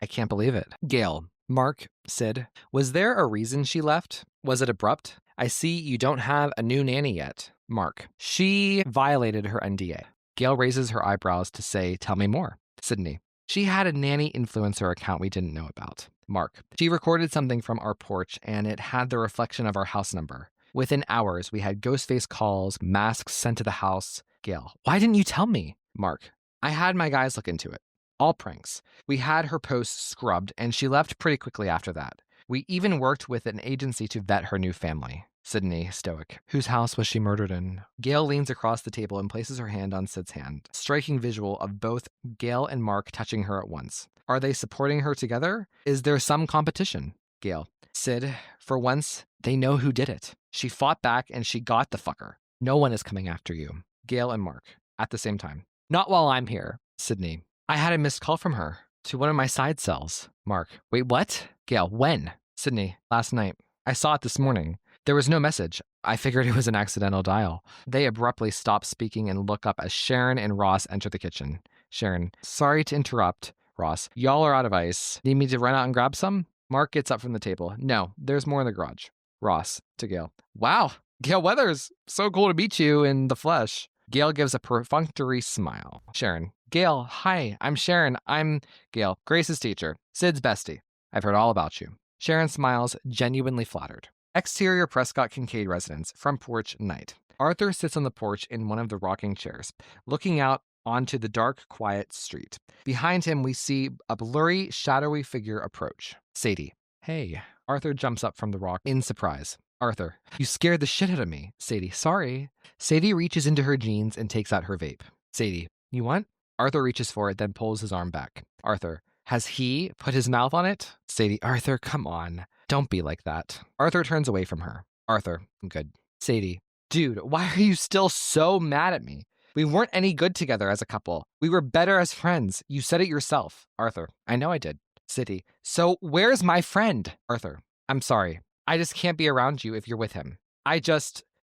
I can't believe it. Gale, Mark, Sid, was there a reason she left? Was it abrupt? I see you don't have a new nanny yet. Mark, she violated her NDA. Gale raises her eyebrows to say, tell me more. Sydney, she had a nanny influencer account we didn't know about. Mark, she recorded something from our porch and it had the reflection of our house number. Within hours, we had ghost face calls, masks sent to the house. Gale, why didn't you tell me? Mark, I had my guys look into it. All pranks. We had her posts scrubbed and she left pretty quickly after that. We even worked with an agency to vet her new family. Sydney, stoic. Whose house was she murdered in? Gale leans across the table and places her hand on Sid's hand. Striking visual of both Gale and Mark touching her at once. Are they supporting her together? Is there some competition? Gale, Sid, for once, they know who did it. She fought back and she got the fucker. No one is coming after you. Gale and Mark, at the same time. Not while I'm here. Sydney, I had a missed call from her to one of my side cells. Mark, wait, what? Gale, when? Sydney, last night. I saw it this morning. There was no message. I figured it was an accidental dial. They abruptly stop speaking and look up as Sharon and Ross enter the kitchen. Sharon, sorry to interrupt. Ross, y'all are out of ice. Need me to run out and grab some? Mark gets up from the table. No, there's more in the garage. Ross, to Gale. Wow, Gale Weathers. So cool to meet you in the flesh. Gale gives a perfunctory smile. Sharon, Gale, hi, I'm Sharon. I'm Gale, Grace's teacher, Sid's bestie. I've heard all about you. Sharon smiles, genuinely flattered. Exterior Prescott-Kincaid residence, front porch night. Arthur sits on the porch in one of the rocking chairs, looking out onto the dark, quiet street. Behind him, we see a blurry, shadowy figure approach. Sadie. Hey. Arthur jumps up from the rock in surprise. Arthur, you scared the shit out of me. Sadie, sorry. Sadie reaches into her jeans and takes out her vape. Sadie, you want? Arthur reaches for it, then pulls his arm back. Arthur, has he put his mouth on it? Sadie, Arthur, come on. Don't be like that. Arthur turns away from her. Arthur, I'm good. Sadie, dude, why are you still so mad at me? We weren't any good together as a couple. We were better as friends. You said it yourself. Arthur, I know I did. Sadie, so where's my friend? Arthur, I'm sorry. I just can't be around you if you're with him. I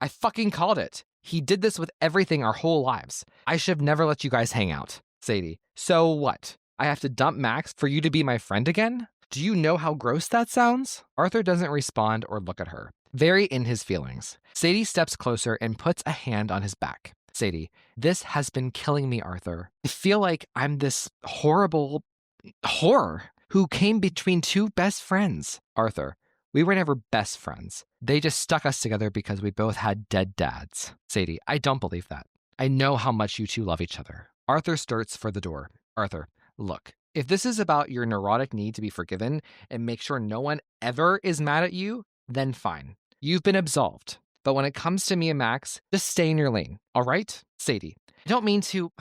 fucking called it. He did this with everything our whole lives. I should have never let you guys hang out. Sadie, so what? I have to dump Max for you to be my friend again? Do you know how gross that sounds? Arthur doesn't respond or look at her, very in his feelings. Sadie steps closer and puts a hand on his back. Sadie, this has been killing me, Arthur. I feel like I'm this horrible horror who came between two best friends. Arthur, we were never best friends. They just stuck us together because we both had dead dads. Sadie, I don't believe that. I know how much you two love each other. Arthur starts for the door. Arthur, look, if this is about your neurotic need to be forgiven and make sure no one ever is mad at you, then fine. You've been absolved. But when it comes to me and Max, just stay in your lane, all right? Sadie, I don't mean to,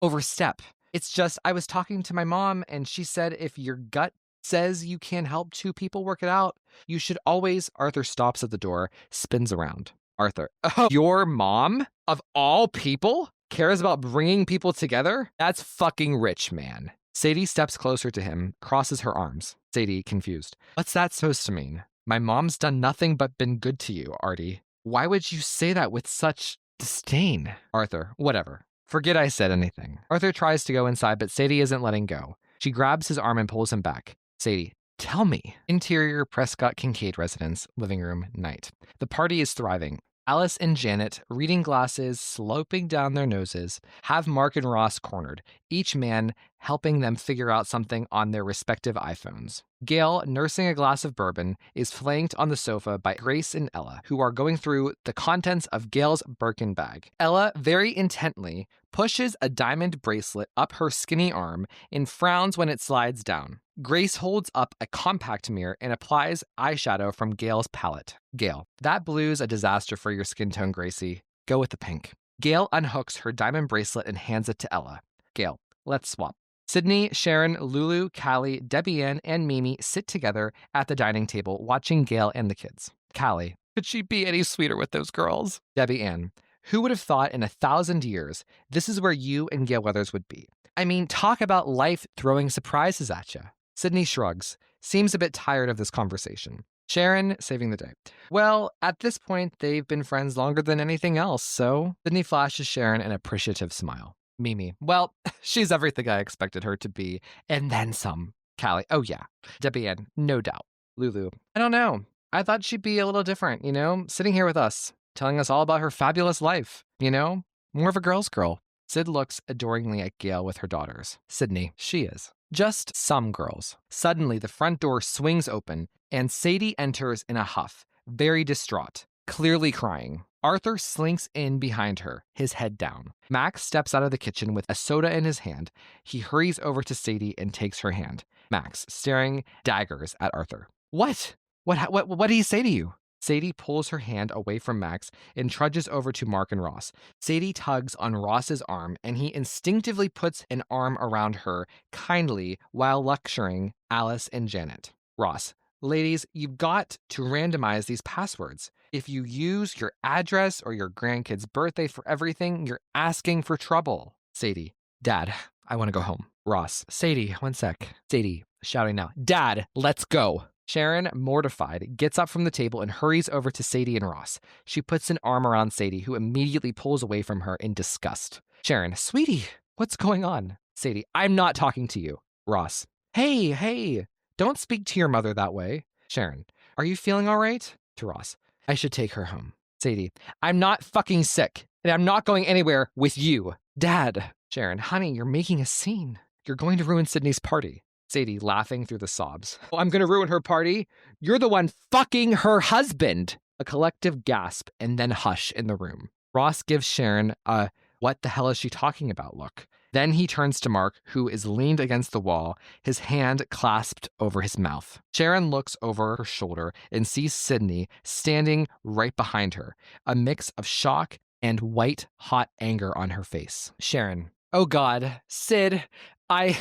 overstep. It's just I was talking to my mom and she said if your gut says you can help two people work it out, you should always. Arthur stops at the door, spins around. Arthur, oh, your mom, of all people, cares about bringing people together? That's fucking rich, man. Sadie steps closer to him, crosses her arms. Sadie, confused. What's that supposed to mean? My mom's done nothing but been good to you, Artie. Why would you say that with such disdain? Arthur, whatever. Forget I said anything. Arthur tries to go inside, but Sadie isn't letting go. She grabs his arm and pulls him back. Sadie, tell me. Interior Prescott-Kincaid residence, living room, night. The party is thriving. Alice and Janet, reading glasses sloping down their noses, have Mark and Ross cornered, each man helping them figure out something on their respective iPhones. Gail, nursing a glass of bourbon, is flanked on the sofa by Grace and Ella, who are going through the contents of Gail's Birkin bag. Ella, very intently, pushes a diamond bracelet up her skinny arm and frowns when it slides down. Grace holds up a compact mirror and applies eyeshadow from Gail's palette. Gail, that blue's a disaster for your skin tone, Gracie. Go with the pink. Gail unhooks her diamond bracelet and hands it to Ella. Gail, let's swap. Sidney, Sharon, Lulu, Callie, Debbie Ann, and Mimi sit together at the dining table watching Gail and the kids. Callie, could she be any sweeter with those girls? Debbie Ann, who would have thought in 1,000 years this is where you and Gale Weathers would be? I mean, talk about life throwing surprises at you. Sidney shrugs, seems a bit tired of this conversation. Sharon, saving the day. Well, at this point, they've been friends longer than anything else, so Sidney flashes Sharon an appreciative smile. Mimi, well, she's everything I expected her to be, and then some. Callie, oh yeah. Debbie Ann, no doubt. Lulu, I don't know. I thought she'd be a little different, sitting here with us, telling us all about her fabulous life, more of a girl's girl. Sid looks adoringly at Gail with her daughters. Sidney, she is. Just some girls. Suddenly, the front door swings open, and Sadie enters in a huff, very distraught, clearly crying. Arthur slinks in behind her, his head down. Max steps out of the kitchen with a soda in his hand. He hurries over to Sadie and takes her hand. Max, staring daggers at Arthur. What? What did he say to you? Sadie pulls her hand away from Max and trudges over to Mark and Ross. Sadie tugs on Ross's arm, and he instinctively puts an arm around her kindly while lecturing Alice and Janet. Ross, ladies, you've got to randomize these passwords. If you use your address or your grandkid's birthday for everything, you're asking for trouble. Sadie, Dad, I want to go home. Ross, Sadie, one sec. Sadie, shouting now, Dad, let's go. Sharon, mortified, gets up from the table and hurries over to Sadie and Ross. She puts an arm around Sadie, who immediately pulls away from her in disgust. Sharon, sweetie, what's going on? Sadie, I'm not talking to you. Ross, hey, don't speak to your mother that way. Sharon, are you feeling all right? To Ross, I should take her home. Sadie, I'm not fucking sick, and I'm not going anywhere with you. Dad. Sharon, honey, you're making a scene. You're going to ruin Sydney's party. Sadie, laughing through the sobs. Oh, I'm going to ruin her party? You're the one fucking her husband. A collective gasp and then hush in the room. Ross gives Sharon a what the hell is she talking about look. Then he turns to Mark, who is leaned against the wall, his hand clasped over his mouth. Sharon looks over her shoulder and sees Sidney standing right behind her, a mix of shock and white, hot anger on her face. Sharon, Oh God, Sid, I.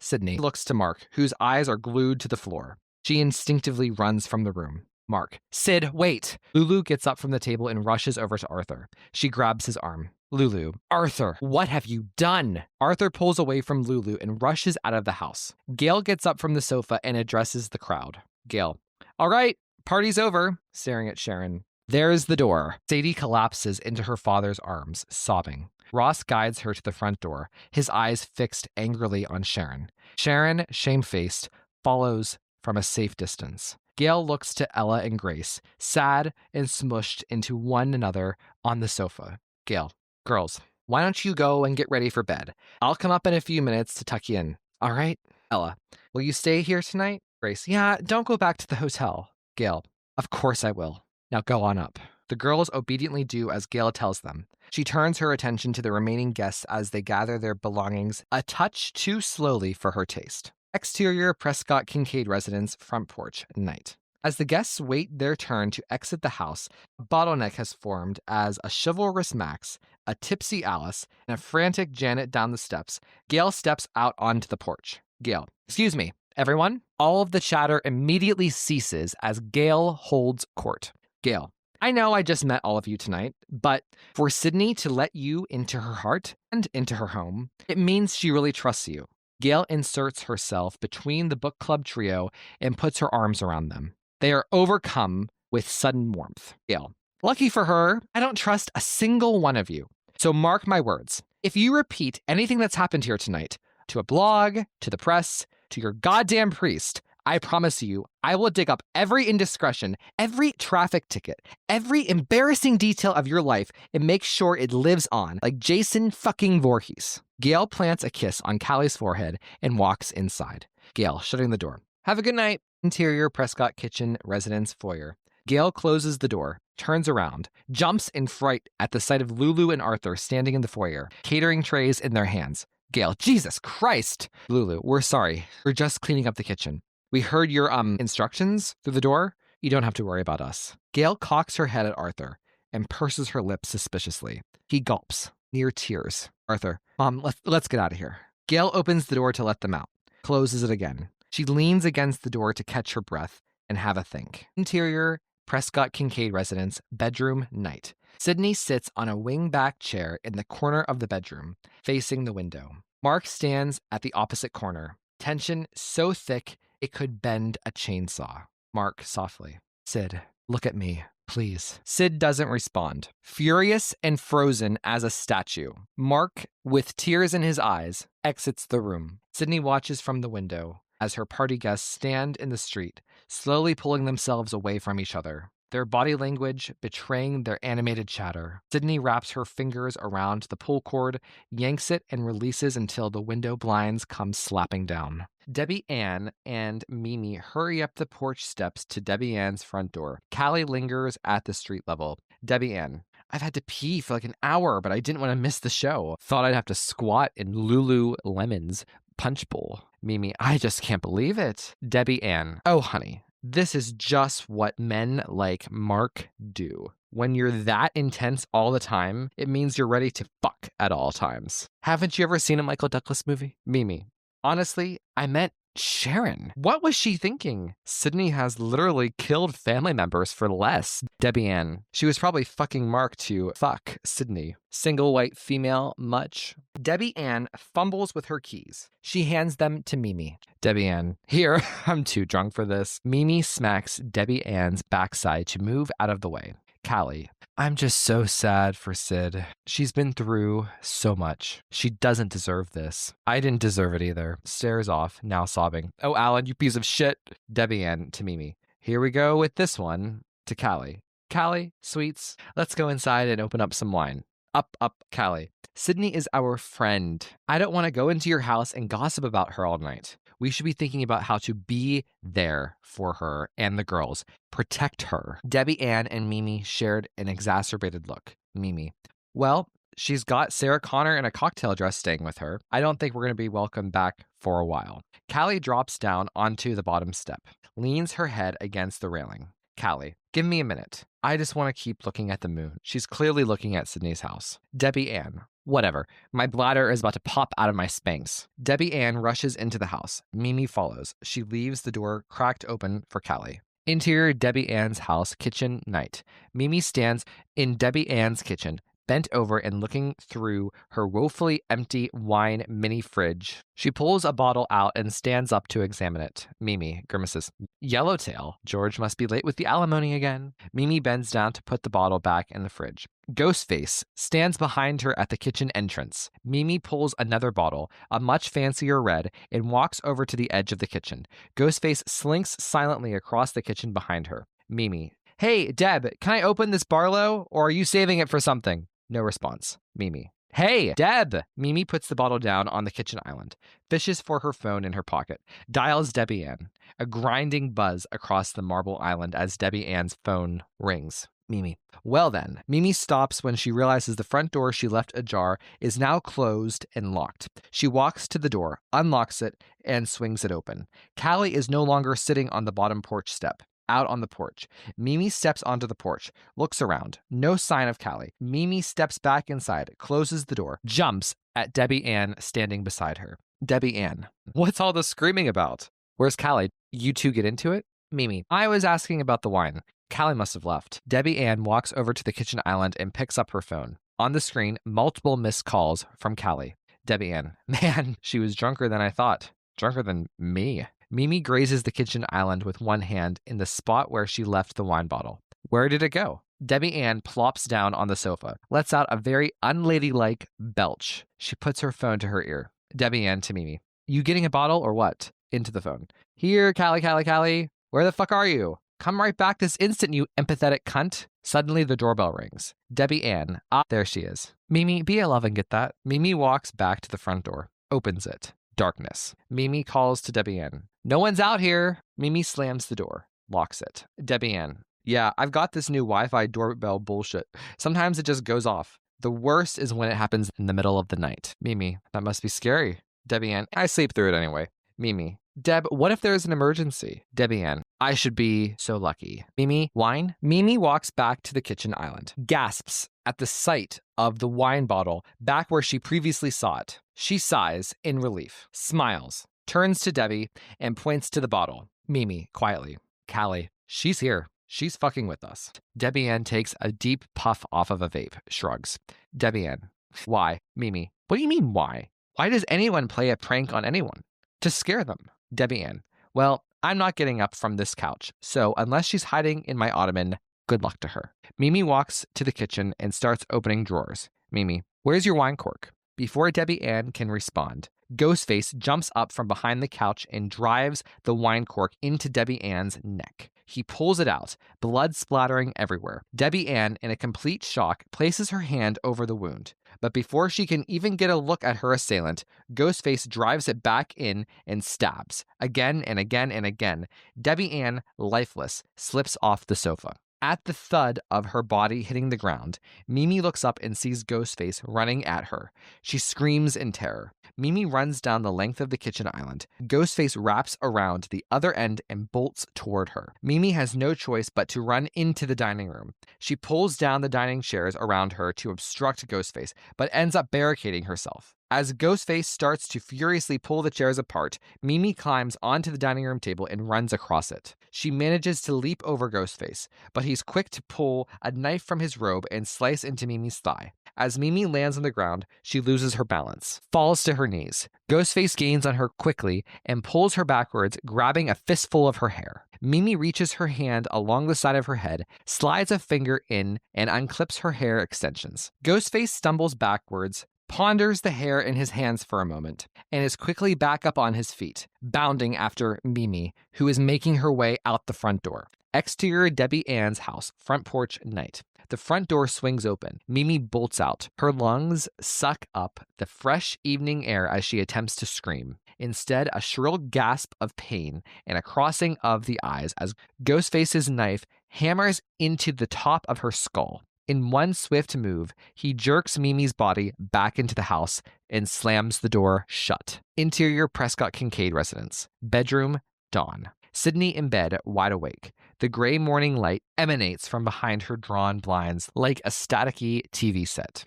Sydney looks to Mark, whose eyes are glued to the floor. She instinctively runs from the room. Mark, Sid, wait. Lulu gets up from the table and rushes over to Arthur. She grabs his arm. Lulu, Arthur, what have you done? Arthur pulls away from Lulu and rushes out of the house. Gail gets up from the sofa and addresses the crowd. Gail, all right, party's over, staring at Sharon. There's the door. Sadie collapses into her father's arms, sobbing. Ross guides her to the front door, his eyes fixed angrily on Sharon. Sharon, shamefaced, follows from a safe distance. Gail looks to Ella and Grace, sad and smushed into one another on the sofa. Gail, girls, why don't you go and get ready for bed? I'll come up in a few minutes to tuck you in. All right? Ella, will you stay here tonight? Grace, yeah, don't go back to the hotel. Gail, of course I will. Now go on up. The girls obediently do as Gail tells them. She turns her attention to the remaining guests as they gather their belongings a touch too slowly for her taste. Exterior Prescott-Kincaid residence front porch night. As the guests wait their turn to exit the house, a bottleneck has formed as a chivalrous Max, a tipsy Alice, and a frantic Janet down the steps. Gail steps out onto the porch. Gail, excuse me, everyone. All of the chatter immediately ceases as Gail holds court. Gail, I know I just met all of you tonight, but for Sidney to let you into her heart and into her home, it means she really trusts you. Gail inserts herself between the book club trio and puts her arms around them. They are overcome with sudden warmth. Gail, lucky for her, I don't trust a single one of you. So mark my words. If you repeat anything that's happened here tonight, to a blog, to the press, to your goddamn priest, I promise you, I will dig up every indiscretion, every traffic ticket, every embarrassing detail of your life and make sure it lives on, like Jason fucking Voorhees. Gail plants a kiss on Callie's forehead and walks inside. Gail, shutting the door. Have a good night. Interior Prescott kitchen residence foyer. Gail closes the door, turns around, jumps in fright at the sight of Lulu and Arthur standing in the foyer, catering trays in their hands. Gail, Jesus Christ! Lulu, we're sorry. We're just cleaning up the kitchen. We heard your instructions through the door. You don't have to worry about us. Gail cocks her head at Arthur and purses her lips suspiciously. He gulps, near tears. Arthur, Mom, let's get out of here. Gail opens the door to let them out, closes it again. She leans against the door to catch her breath and have a think. Interior Prescott-Kincaid residence, bedroom, night. Sidney sits on a wing-back chair in the corner of the bedroom, facing the window. Mark stands at the opposite corner, tension so thick it could bend a chainsaw. Mark softly. Sid, look at me, please. Sid doesn't respond. Furious and frozen as a statue, Mark, with tears in his eyes, exits the room. Sidney watches from the window as her party guests stand in the street, slowly pulling themselves away from each other, their body language betraying their animated chatter. Sidney wraps her fingers around the pull cord, yanks it, and releases until the window blinds come slapping down. Debbie Ann and Mimi hurry up the porch steps to Debbie Ann's front door. Callie lingers at the street level. Debbie Ann, I've had to pee for like an hour, but I didn't want to miss the show. Thought I'd have to squat in Lululemon's punch bowl. Mimi, I just can't believe it. Debbie Ann, oh honey, this is just what men like Mark do. When you're that intense all the time, it means you're ready to fuck at all times. Haven't you ever seen a Michael Douglas movie? Mimi, honestly, I meant Sharon. What was she thinking? Sidney has literally killed family members for less. Debbie Ann, she was probably fucking Mark to fuck Sidney. Single white female, much. Debbie Ann fumbles with her keys. She hands them to Mimi. Debbie Ann, here, I'm too drunk for this. Mimi smacks Debbie Ann's backside to move out of the way. Callie, I'm just so sad for Sid. She's been through so much. She doesn't deserve this. I didn't deserve it either. Stares off, now sobbing. Oh, Alan, you piece of shit. Debbie Ann to Mimi. Here we go with this one to Callie. Callie, sweets, let's go inside and open up some wine. Up, Callie. Sidney is our friend. I don't want to go into your house and gossip about her all night. We should be thinking about how to be there for her and the girls. Protect her. Debbie Ann and Mimi shared an exacerbated look. Mimi, well, she's got Sarah Connor in a cocktail dress staying with her. I don't think we're going to be welcome back for a while. Callie drops down onto the bottom step, leans her head against the railing. Callie, give me a minute. I just want to keep looking at the moon. She's clearly looking at Sidney's house. Debbie Ann, whatever. My bladder is about to pop out of my Spanx. Debbie Ann rushes into the house. Mimi follows. She leaves the door cracked open for Callie. Interior Debbie Ann's house, kitchen, night. Mimi stands in Debbie Ann's kitchen, bent over and looking through her woefully empty wine mini fridge. She pulls a bottle out and stands up to examine it. Mimi grimaces. Yellowtail. George must be late with the alimony again. Mimi bends down to put the bottle back in the fridge. Ghostface stands behind her at the kitchen entrance. Mimi pulls another bottle, a much fancier red, and walks over to the edge of the kitchen. Ghostface slinks silently across the kitchen behind her. Mimi. Hey, Deb, can I open this Barlow, or are you saving it for something? No response. Mimi. Hey, Deb! Mimi puts the bottle down on the kitchen island, fishes for her phone in her pocket, dials Debbie Ann. A grinding buzz across the marble island as Debbie Ann's phone rings. Mimi. Well then, Mimi stops when she realizes the front door she left ajar is now closed and locked. She walks to the door, unlocks it, and swings it open. Callie is no longer sitting on the bottom porch step. Out on the porch. Mimi steps onto the porch, looks around. No sign of Callie. Mimi steps back inside, closes the door, jumps at Debbie Ann standing beside her. Debbie Ann. What's all the screaming about? Where's Callie? You two get into it? Mimi. I was asking about the wine. Callie must have left. Debbie Ann walks over to the kitchen island and picks up her phone. On the screen, multiple missed calls from Callie. Debbie Ann. Man, she was drunker than I thought. Drunker than me. Mimi grazes the kitchen island with one hand in the spot where she left the wine bottle. Where did it go? Debbie Ann plops down on the sofa, lets out a very unladylike belch. She puts her phone to her ear. Debbie Ann to Mimi. You getting a bottle or what? Into the phone. Here, Callie. Where the fuck are you? Come right back this instant, you empathetic cunt. Suddenly the doorbell rings. Debbie Ann. Ah, there she is. Mimi, be a love and get that. Mimi walks back to the front door. Opens it. Darkness. Mimi calls to Debbie Ann. No one's out here. Mimi slams the door. Locks it. Debbie Ann. Yeah, I've got this new Wi-Fi doorbell bullshit. Sometimes it just goes off. The worst is when it happens in the middle of the night. Mimi. That must be scary. Debbie Ann. I sleep through it anyway. Mimi. Deb, what if there's an emergency? Debbie Ann. I should be so lucky. Mimi. Wine? Mimi walks back to the kitchen island. Gasps at the sight of the wine bottle back where she previously saw it. She sighs in relief, smiles, turns to Debbie, and points to the bottle. Mimi, quietly. Callie, she's here. She's fucking with us. Debbie Ann takes a deep puff off of a vape, shrugs. Debbie Ann, why? Mimi, what do you mean why? Why does anyone play a prank on anyone? To scare them. Debbie Ann, well, I'm not getting up from this couch, so unless she's hiding in my ottoman, good luck to her. Mimi walks to the kitchen and starts opening drawers. Mimi, where's your wine cork? Before Debbie Ann can respond, Ghostface jumps up from behind the couch and drives the wine cork into Debbie Ann's neck. He pulls it out, blood splattering everywhere. Debbie Ann, in a complete shock, places her hand over the wound. But before she can even get a look at her assailant, Ghostface drives it back in and stabs. Again and again and again. Debbie Ann, lifeless, slips off the sofa. At the thud of her body hitting the ground, Mimi looks up and sees Ghostface running at her. She screams in terror. Mimi runs down the length of the kitchen island. Ghostface wraps around the other end and bolts toward her. Mimi has no choice but to run into the dining room. She pulls down the dining chairs around her to obstruct Ghostface, but ends up barricading herself. As Ghostface starts to furiously pull the chairs apart, Mimi climbs onto the dining room table and runs across it. She manages to leap over Ghostface, but he's quick to pull a knife from his robe and slice into Mimi's thigh. As Mimi lands on the ground, she loses her balance, falls to her knees. Ghostface gains on her quickly and pulls her backwards, grabbing a fistful of her hair. Mimi reaches her hand along the side of her head, slides a finger in, and unclips her hair extensions. Ghostface stumbles backwards, ponders the hair in his hands for a moment, and is quickly back up on his feet, bounding after Mimi, who is making her way out the front door. Exterior Debbie Ann's house, front porch, night. The front door swings open. Mimi bolts out. Her lungs suck up the fresh evening air as she attempts to scream. Instead, a shrill gasp of pain and a crossing of the eyes as Ghostface's knife hammers into the top of her skull. In one swift move, he jerks Mimi's body back into the house and slams the door shut. Interior Prescott-Kincaid residence. Bedroom, dawn. Sidney in bed, wide awake. The gray morning light emanates from behind her drawn blinds like a staticky TV set.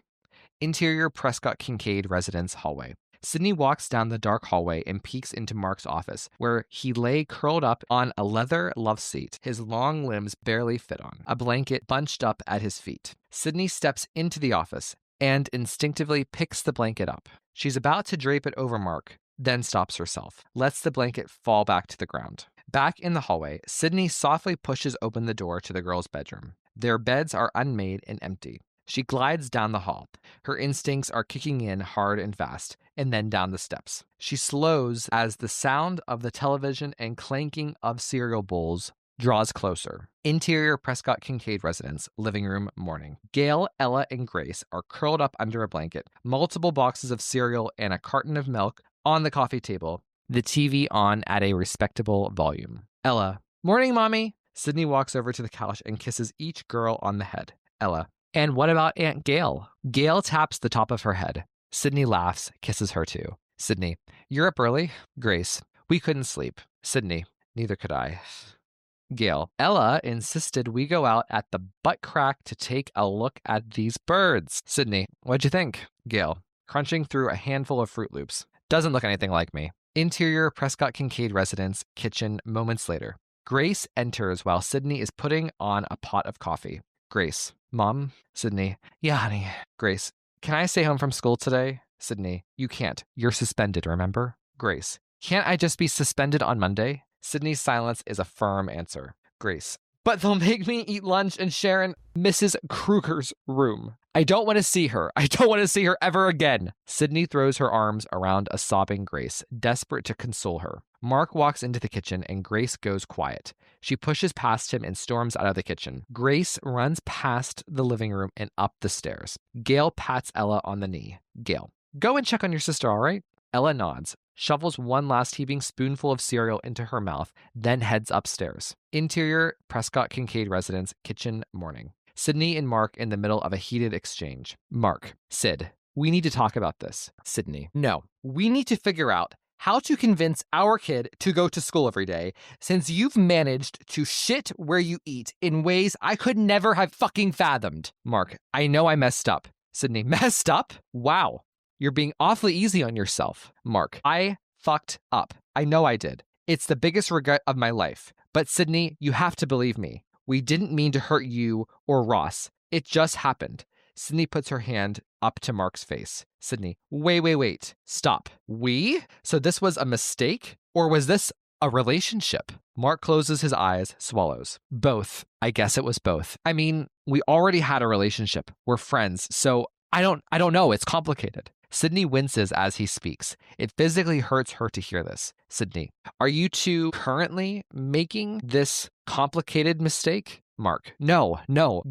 Interior Prescott-Kincaid residence hallway. Sidney walks down the dark hallway and peeks into Mark's office, where he lay curled up on a leather love seat, his long limbs barely fit on, a blanket bunched up at his feet. Sidney steps into the office and instinctively picks the blanket up. She's about to drape it over Mark, then stops herself, lets the blanket fall back to the ground. Back in the hallway, Sidney softly pushes open the door to the girls' bedroom. Their beds are unmade and empty. She glides down the hall. Her instincts are kicking in hard and fast, and then down the steps. She slows as the sound of the television and clanking of cereal bowls draws closer. Interior Prescott-Kincaid residence, living room, morning. Gail, Ella, and Grace are curled up under a blanket, multiple boxes of cereal and a carton of milk on the coffee table, the TV on at a respectable volume. Ella, morning, Mommy. Sidney walks over to the couch and kisses each girl on the head. Ella, and what about Aunt Gail? Gail taps the top of her head. Sidney laughs, kisses her too. Sidney, you're up early? Grace, we couldn't sleep. Sidney, neither could I. Gail, Ella insisted we go out at the butt crack to take a look at these birds. Sidney, what'd you think? Gail, crunching through a handful of Fruit Loops. Doesn't look anything like me. Interior Prescott-Kincaid residence, kitchen, moments later. Grace enters while Sidney is putting on a pot of coffee. Grace, Mom? Sidney, yeah, honey. Grace, can I stay home from school today? Sidney, you can't. You're suspended, remember? Grace, can't I just be suspended on Monday? Sidney's silence is a firm answer. Grace, but they'll make me eat lunch and share in Mrs. Kruger's room. I don't want to see her. I don't want to see her ever again. Sidney throws her arms around a sobbing Grace, desperate to console her. Mark walks into the kitchen and Grace goes quiet. She pushes past him and storms out of the kitchen. Grace runs past the living room and up the stairs. Gail pats Ella on the knee. Gail, go and check on your sister, all right? Ella nods, shovels one last heaping spoonful of cereal into her mouth, then heads upstairs. Interior Prescott-Kincaid residence, kitchen, morning. Sidney and Mark in the middle of a heated exchange. Mark, Sid, we need to talk about this. Sidney, no, we need to figure out how to convince our kid to go to school every day, since you've managed to shit where you eat in ways I could never have fucking fathomed. Mark, I know I messed up. Sidney, messed up? Wow. You're being awfully easy on yourself. Mark, I fucked up. I know I did. It's the biggest regret of my life. But Sidney, you have to believe me. We didn't mean to hurt you or Ross. It just happened. Sidney puts her hand up to Mark's face. Sidney, wait. Stop. We? So this was a mistake? Or was this a relationship? Mark closes his eyes, swallows. Both. I guess it was both. I mean, we already had a relationship. We're friends. So I don't know. It's complicated. Sidney winces as he speaks. It physically hurts her to hear this. Sidney, are you two currently making this complicated mistake? Mark, no.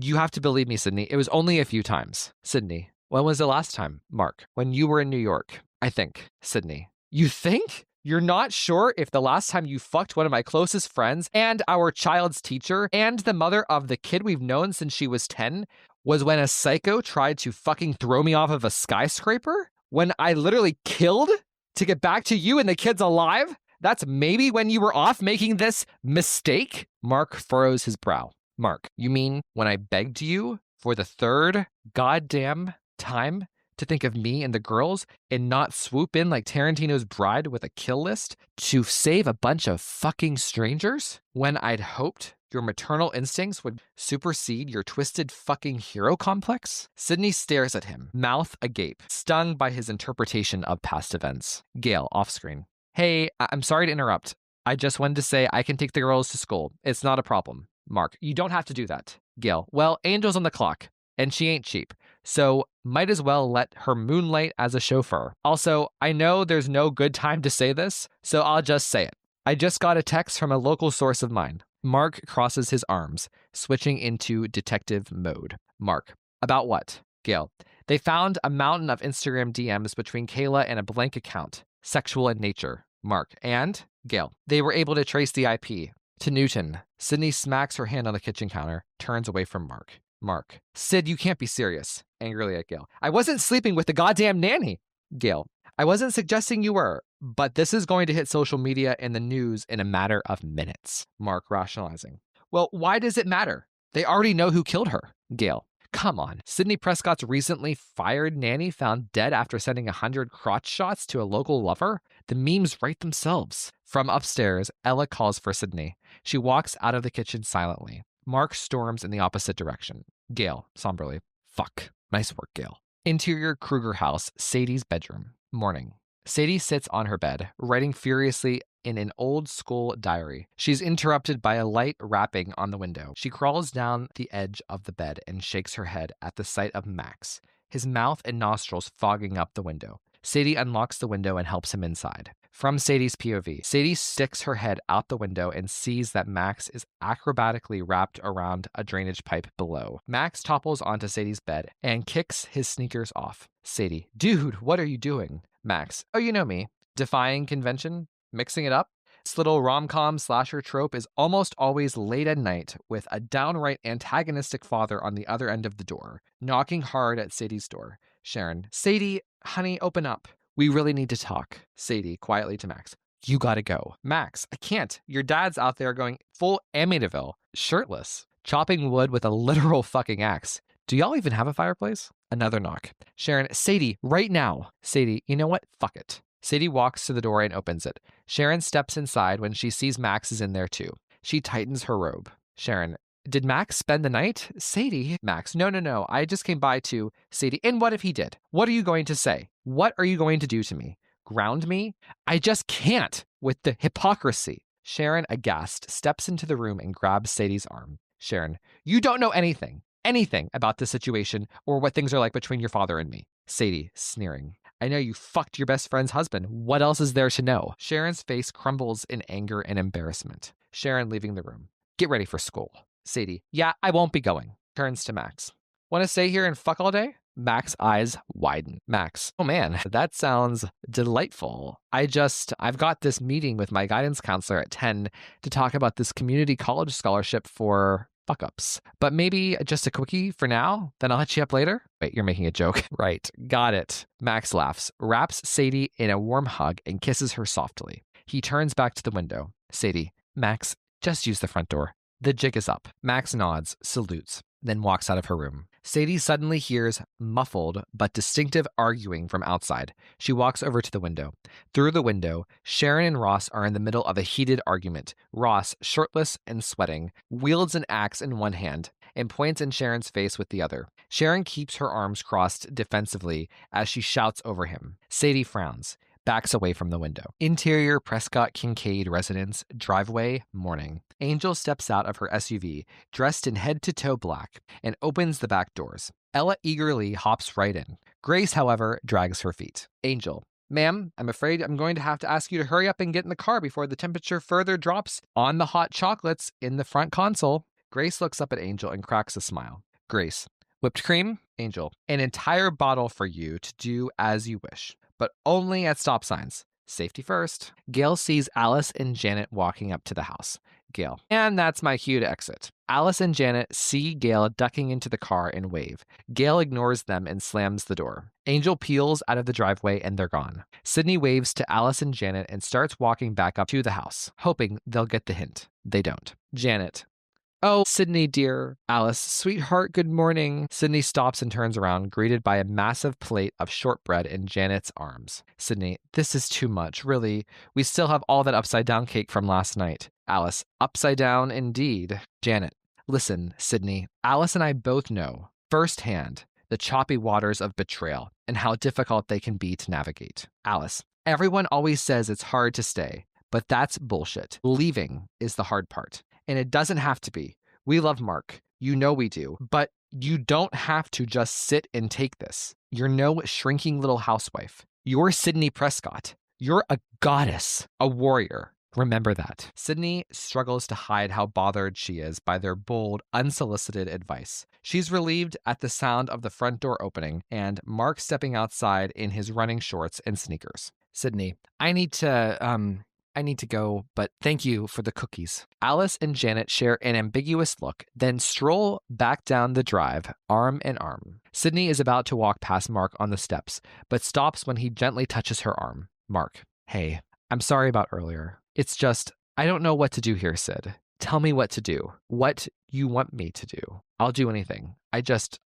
You have to believe me, Sidney. It was only a few times. Sidney, when was the last time? Mark, when you were in New York, I think. Sidney, you think? You're not sure if the last time you fucked one of my closest friends and our child's teacher and the mother of the kid we've known since she was 10 was when a psycho tried to fucking throw me off of a skyscraper? When I literally killed to get back to you and the kid's alive? That's maybe when you were off making this mistake? Mark furrows his brow. Mark, you mean when I begged you for the third goddamn time to think of me and the girls and not swoop in like Tarantino's Bride with a kill list to save a bunch of fucking strangers? When I'd hoped your maternal instincts would supersede your twisted fucking hero complex? Sidney stares at him, mouth agape, stung by his interpretation of past events. Gail, off screen. Hey, I'm sorry to interrupt. I just wanted to say I can take the girls to school. It's not a problem. Mark, you don't have to do that. Gail, well, Angel's on the clock, and she ain't cheap, so might as well let her moonlight as a chauffeur. Also, I know there's no good time to say this, so I'll just say it. I just got a text from a local source of mine. Mark crosses his arms, switching into detective mode. Mark, about what? Gail, they found a mountain of Instagram DMs between Kayla and a blank account, sexual in nature. Mark, and? Gail, they were able to trace the IP to Newton. Sidney smacks her hand on the kitchen counter, turns away from Mark. Mark, Sid, you can't be serious. Angrily at Gail. I wasn't sleeping with the goddamn nanny. Gail, I wasn't suggesting you were, but this is going to hit social media and the news in a matter of minutes. Mark rationalizing. Well, why does it matter? They already know who killed her. Gale. Come on. Sidney Prescott's recently fired nanny found dead after sending 100 crotch shots to a local lover? The memes write themselves. From upstairs, Ella calls for Sidney. She walks out of the kitchen silently. Mark storms in the opposite direction. Gale, somberly. Fuck. Nice work, Gale. Interior Kruger house, Sadie's bedroom. Morning. Sadie sits on her bed, writing furiously in an old school diary. She's interrupted by a light rapping on the window. She crawls down the edge of the bed and shakes her head at the sight of Max, his mouth and nostrils fogging up the window. Sadie unlocks the window and helps him inside. From Sadie's POV, Sadie sticks her head out the window and sees that Max is acrobatically wrapped around a drainage pipe below. Max topples onto Sadie's bed and kicks his sneakers off. Sadie, dude, what are you doing? Max, oh, you know me. Defying convention? Mixing it up? This little rom-com slasher trope is almost always late at night with a downright antagonistic father on the other end of the door, knocking hard at Sadie's door. Sharon, Sadie, honey, open up. We really need to talk. Sadie, quietly to Max. You gotta go. Max, I can't. Your dad's out there going full Amityville, shirtless, chopping wood with a literal fucking axe. Do y'all even have a fireplace? Another knock. Sharon, Sadie, right now. Sadie, you know what? Fuck it. Sadie walks to the door and opens it. Sharon steps inside when she sees Max is in there too. She tightens her robe. Sharon, did Max spend the night? Sadie. Max, no. I just came by to. Sadie, and what if he did? What are you going to say? What are you going to do to me? Ground me? I just can't with the hypocrisy. Sharon, aghast, steps into the room and grabs Sadie's arm. Sharon, you don't know anything about the situation or what things are like between your father and me. Sadie, sneering. I know you fucked your best friend's husband. What else is there to know? Sharon's face crumbles in anger and embarrassment. Sharon leaving the room. Get ready for school. Sadie, yeah, I won't be going. Turns to Max. Want to stay here and fuck all day? Max's eyes widen. Max, oh man, that sounds delightful. I've got this meeting with my guidance counselor at 10 to talk about this community college scholarship for fuck-ups. But maybe just a quickie for now, then I'll hit you up later. Wait, you're making a joke. Right, got it. Max laughs, wraps Sadie in a warm hug, and kisses her softly. He turns back to the window. Sadie, Max, just use the front door. The jig is up. Max nods, salutes, then walks out of her room. Sadie suddenly hears muffled but distinctive arguing from outside. She walks over to the window. Through the window, Sharon and Ross are in the middle of a heated argument. Ross, shirtless and sweating, wields an axe in one hand and points in Sharon's face with the other. Sharon keeps her arms crossed defensively as she shouts over him. Sadie frowns, backs away from the window. Interior Prescott-Kincaid residence, driveway, morning. Angel steps out of her SUV, dressed in head-to-toe black, and opens the back doors. Ella eagerly hops right in. Grace, however, drags her feet. Angel, ma'am, I'm afraid I'm going to have to ask you to hurry up and get in the car before the temperature further drops on the hot chocolates in the front console. Grace looks up at Angel and cracks a smile. Grace, whipped cream? Angel, an entire bottle for you to do as you wish, but only at stop signs. Safety first. Gale sees Alice and Janet walking up to the house. Gale, and that's my cue to exit. Alice and Janet see Gale ducking into the car and wave. Gale ignores them and slams the door. Angel peels out of the driveway and they're gone. Sidney waves to Alice and Janet and starts walking back up to the house, hoping they'll get the hint. They don't. Janet, oh, Sidney, dear. Alice, sweetheart, good morning. Sidney stops and turns around, greeted by a massive plate of shortbread in Janet's arms. Sidney, this is too much, really. We still have all that upside-down cake from last night. Alice, upside down indeed. Janet, listen, Sidney. Alice and I both know, firsthand, the choppy waters of betrayal and how difficult they can be to navigate. Alice, everyone always says it's hard to stay, but that's bullshit. Leaving is the hard part. And it doesn't have to be. We love Mark. You know we do. But you don't have to just sit and take this. You're no shrinking little housewife. You're Sidney Prescott. You're a goddess, a warrior. Remember that. Sidney struggles to hide how bothered she is by their bold, unsolicited advice. She's relieved at the sound of the front door opening and Mark stepping outside in his running shorts and sneakers. Sidney, I need to go, but thank you for the cookies. Alice and Janet share an ambiguous look, then stroll back down the drive, arm in arm. Sidney is about to walk past Mark on the steps, but stops when he gently touches her arm. Mark, hey, I'm sorry about earlier. It's just, I don't know what to do here, Sid. Tell me what to do. What you want me to do. I'll do anything. I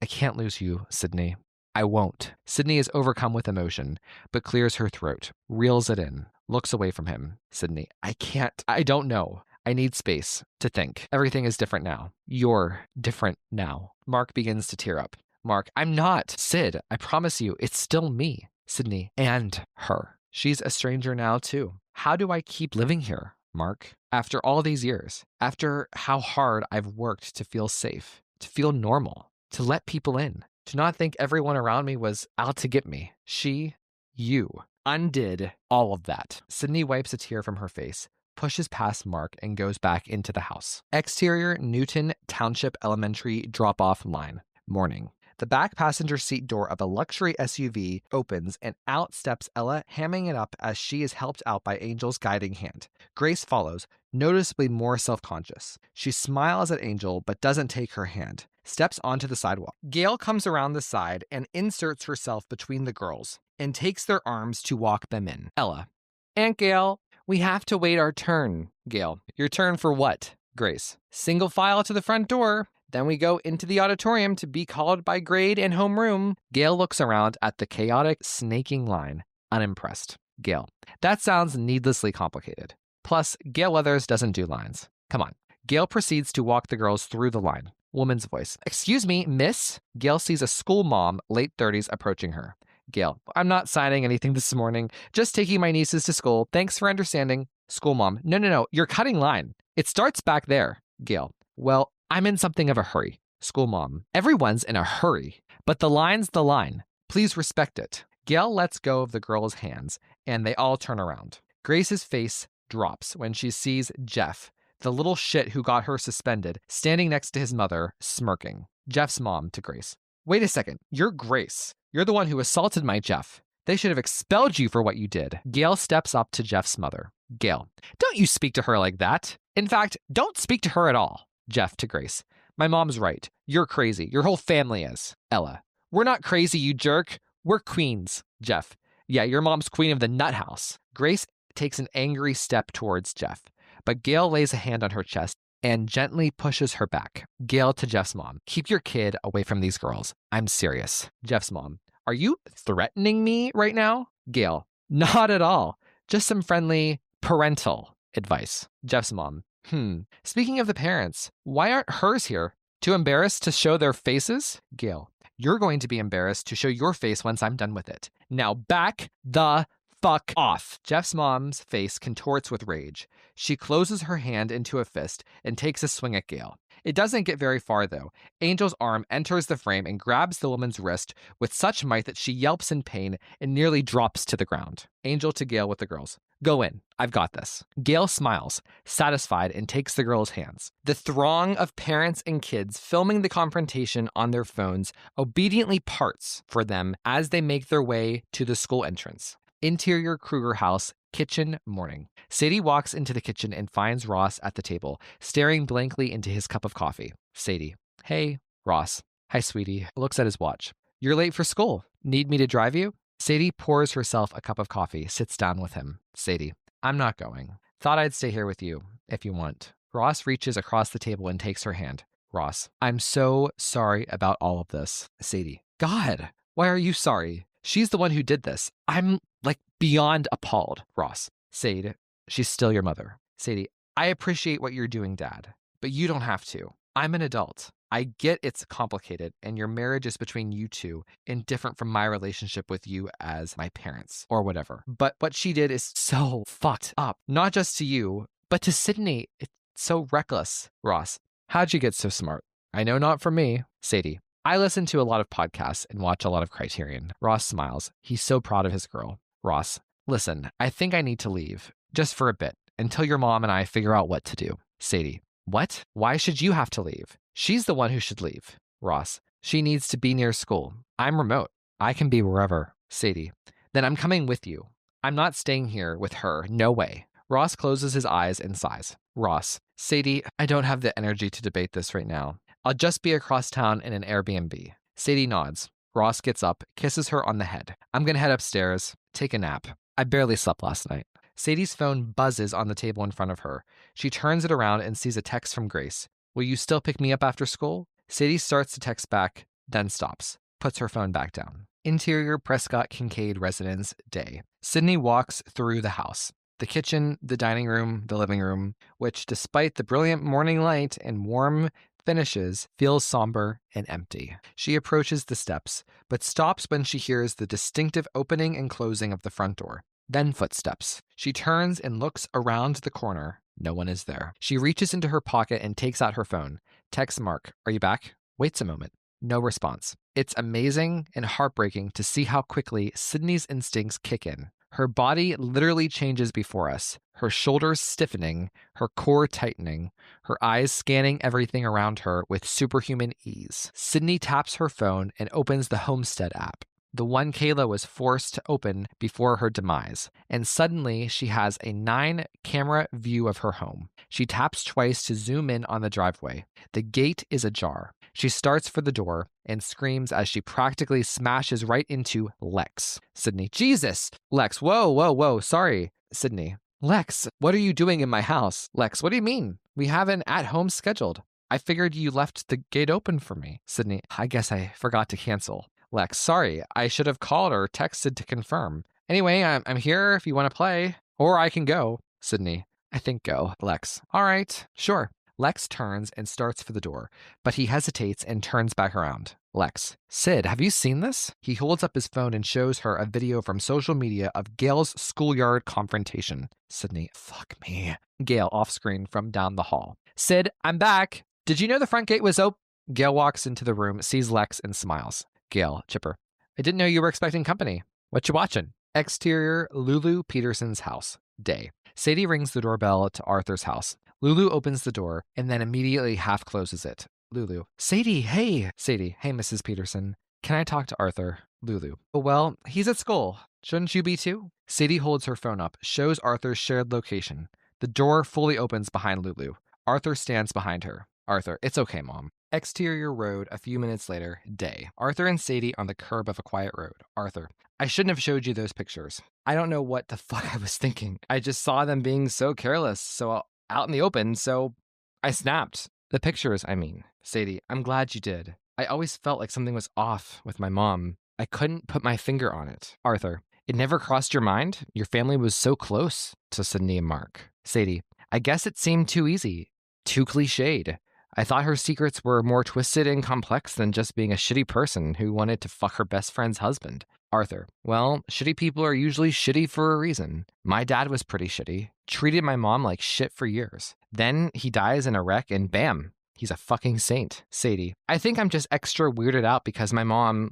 can't lose you, Sidney. I won't. Sidney is overcome with emotion, but clears her throat, reels it in, looks away from him. Sidney, I can't. I don't know. I need space to think. Everything is different now. You're different now. Mark begins to tear up. Mark, I'm not. Sid, I promise you, it's still me. Sidney, and her. She's a stranger now, too. How do I keep living here, Mark? After all these years, after how hard I've worked to feel safe, to feel normal, to let people in, to not think everyone around me was out to get me. You undid all of that. Sidney wipes a tear from her face, pushes past Mark, and goes back into the house. Exterior Newton Township Elementary drop-off line. Morning. The back passenger seat door of a luxury SUV opens, and out steps Ella, hamming it up as she is helped out by Angel's guiding hand. Grace follows, noticeably more self-conscious. She smiles at Angel, but doesn't take her hand. Steps onto the sidewalk. Gail comes around the side and inserts herself between the girls and takes their arms to walk them in. Ella. Aunt Gail, we have to wait our turn. Gail. Your turn for what? Grace. Single file to the front door. Then we go into the auditorium to be called by grade and homeroom. Gail looks around at the chaotic, snaking line, unimpressed. Gail. That sounds needlessly complicated. Plus, Gale Weathers doesn't do lines. Come on. Gail proceeds to walk the girls through the line. Woman's voice. Excuse me, miss? Gail sees a school mom, late 30s, approaching her. Gail. I'm not signing anything this morning. Just taking my nieces to school. Thanks for understanding. School mom. No. You're cutting line. It starts back there. Gail. Well, I'm in something of a hurry. School mom. Everyone's in a hurry. But the line's the line. Please respect it. Gail lets go of the girls' hands, and they all turn around. Grace's face drops when she sees Jeff, the little shit who got her suspended, standing next to his mother, smirking. Jeff's mom to Grace. Wait a second. You're Grace. You're the one who assaulted my Jeff. They should have expelled you for what you did. Gail steps up to Jeff's mother. Gail. Don't you speak to her like that. In fact, don't speak to her at all. Jeff to Grace. My mom's right. You're crazy. Your whole family is. Ella. We're not crazy, you jerk. We're queens. Jeff. Yeah, your mom's queen of the nut house. Grace takes an angry step towards Jeff, but Gail lays a hand on her chest and gently pushes her back. Gail to Jeff's mom. Keep your kid away from these girls. I'm serious. Jeff's mom. Are you threatening me right now? Gail. Not at all. Just some friendly parental advice. Jeff's mom. Speaking of the parents, why aren't hers here? Too embarrassed to show their faces? Gail. You're going to be embarrassed to show your face once I'm done with it. Now back the fuck off. Jeff's mom's face contorts with rage. She closes her hand into a fist and takes a swing at Gail. It doesn't get very far, though. Angel's arm enters the frame and grabs the woman's wrist with such might that she yelps in pain and nearly drops to the ground. Angel to Gail with the girls. Go in. I've got this. Gail smiles, satisfied, and takes the girls' hands. The throng of parents and kids filming the confrontation on their phones obediently parts for them as they make their way to the school entrance. Interior Kruger house, kitchen, morning. Sadie walks into the kitchen and finds Ross at the table, staring blankly into his cup of coffee. Sadie. Hey, Ross. Hi, sweetie. Looks at his watch. You're late for school. Need me to drive you? Sadie pours herself a cup of coffee, sits down with him. Sadie. I'm not going. Thought I'd stay here with you, if you want. Ross reaches across the table and takes her hand. Ross. I'm so sorry about all of this. Sadie. God, why are you sorry? She's the one who did this. I'm, beyond appalled. Ross. Sadie. She's still your mother. Sadie. I appreciate what you're doing, Dad, but you don't have to. I'm an adult. I get it's complicated, and your marriage is between you two and different from my relationship with you as my parents, or whatever. But what she did is so fucked up. Not just to you, but to Sidney. It's so reckless. Ross. How'd you get so smart? I know not from me. Sadie. I listen to a lot of podcasts and watch a lot of Criterion. Ross smiles. He's so proud of his girl. Ross. Listen, I think I need to leave, just for a bit, until your mom and I figure out what to do. Sadie. What? Why should you have to leave? She's the one who should leave. Ross. She needs to be near school. I'm remote. I can be wherever. Sadie. Then I'm coming with you. I'm not staying here with her. No way. Ross closes his eyes and sighs. Ross. Sadie, I don't have the energy to debate this right now. I'll just be across town in an Airbnb. Sadie nods. Ross gets up, kisses her on the head. I'm gonna head upstairs, take a nap. I barely slept last night. Sadie's phone buzzes on the table in front of her. She turns it around and sees a text from Grace. Will you still pick me up after school? Sadie starts to text back, then stops, puts her phone back down. Interior Prescott-Kincaid residence, day. Sidney walks through the house. The kitchen, the dining room, the living room, which despite the brilliant morning light and warm finishes, feels somber and empty. She approaches the steps, but stops when she hears the distinctive opening and closing of the front door. Then footsteps. She turns and looks around the corner. No one is there. She reaches into her pocket and takes out her phone. Texts Mark, "Are you back?" Waits a moment. No response. It's amazing and heartbreaking to see how quickly Sidney's instincts kick in. Her body literally changes before us, her shoulders stiffening, her core tightening, her eyes scanning everything around her with superhuman ease. Sidney taps her phone and opens the Homestead app, the one Kayla was forced to open before her demise, and suddenly she has a 9-camera view of her home. She taps twice to zoom in on the driveway. The gate is ajar. She starts for the door and screams as she practically smashes right into Lex. Sidney, Jesus! Lex, whoa, sorry. Sidney, Lex, what are you doing in my house? Lex, what do you mean? We have an at-home scheduled. I figured you left the gate open for me. Sidney, I guess I forgot to cancel. Lex, sorry, I should have called or texted to confirm. Anyway, I'm here if you want to play, or I can go. Sidney, I think go. Lex, all right, sure. Lex turns and starts for the door, but he hesitates and turns back around. Lex, Sid, have you seen this? He holds up his phone and shows her a video from social media of Gail's schoolyard confrontation. Sidney, fuck me. Gail off screen from down the hall. Sid, I'm back. Did you know the front gate was open? Gail walks into the room, sees Lex, and smiles. Gail, chipper. I didn't know you were expecting company. What you watching? Exterior, Lulu Peterson's house. Day. Sadie rings the doorbell to Arthur's house. Lulu opens the door and then immediately half closes it. Lulu. Sadie, hey. Sadie, hey, Mrs. Peterson. Can I talk to Arthur? Lulu. Well, he's at school. Shouldn't you be too? Sadie holds her phone up, shows Arthur's shared location. The door fully opens behind Lulu. Arthur stands behind her. Arthur, it's okay, Mom. Exterior road, a few minutes later, day. Arthur and Sadie on the curb of a quiet road. Arthur, I shouldn't have showed you those pictures. I don't know what the fuck I was thinking. I just saw them being so careless, so out in the open, so I snapped. The pictures, I mean. Sadie, I'm glad you did. I always felt like something was off with my mom. I couldn't put my finger on it. Arthur, it never crossed your mind? Your family was so close to Sidney and Mark. Sadie, I guess it seemed too easy, too cliched. I thought her secrets were more twisted and complex than just being a shitty person who wanted to fuck her best friend's husband. Arthur, well, shitty people are usually shitty for a reason. My dad was pretty shitty. Treated my mom like shit for years. Then he dies in a wreck and bam, he's a fucking saint. Sadie, I think I'm just extra weirded out because my mom,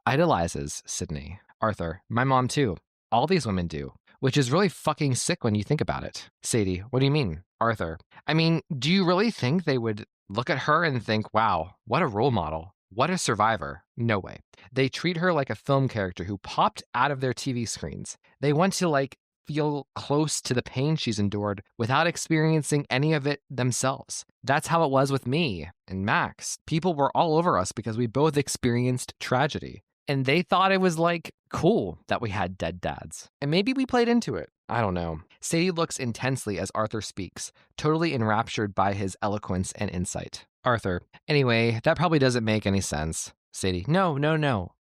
idolizes Sidney. Arthur, my mom too. All these women do. Which is really fucking sick when you think about it. Sadie, what do you mean? Arthur, I mean, do you really think they would look at her and think, wow, what a role model. What a survivor. No way. They treat her like a film character who popped out of their TV screens. They want to feel close to the pain she's endured without experiencing any of it themselves. That's how it was with me and Max. People were all over us because we both experienced tragedy. And they thought it was cool that we had dead dads. And maybe we played into it. I don't know. Sadie looks intensely as Arthur speaks, totally enraptured by his eloquence and insight. Arthur, anyway, that probably doesn't make any sense. Sadie, no.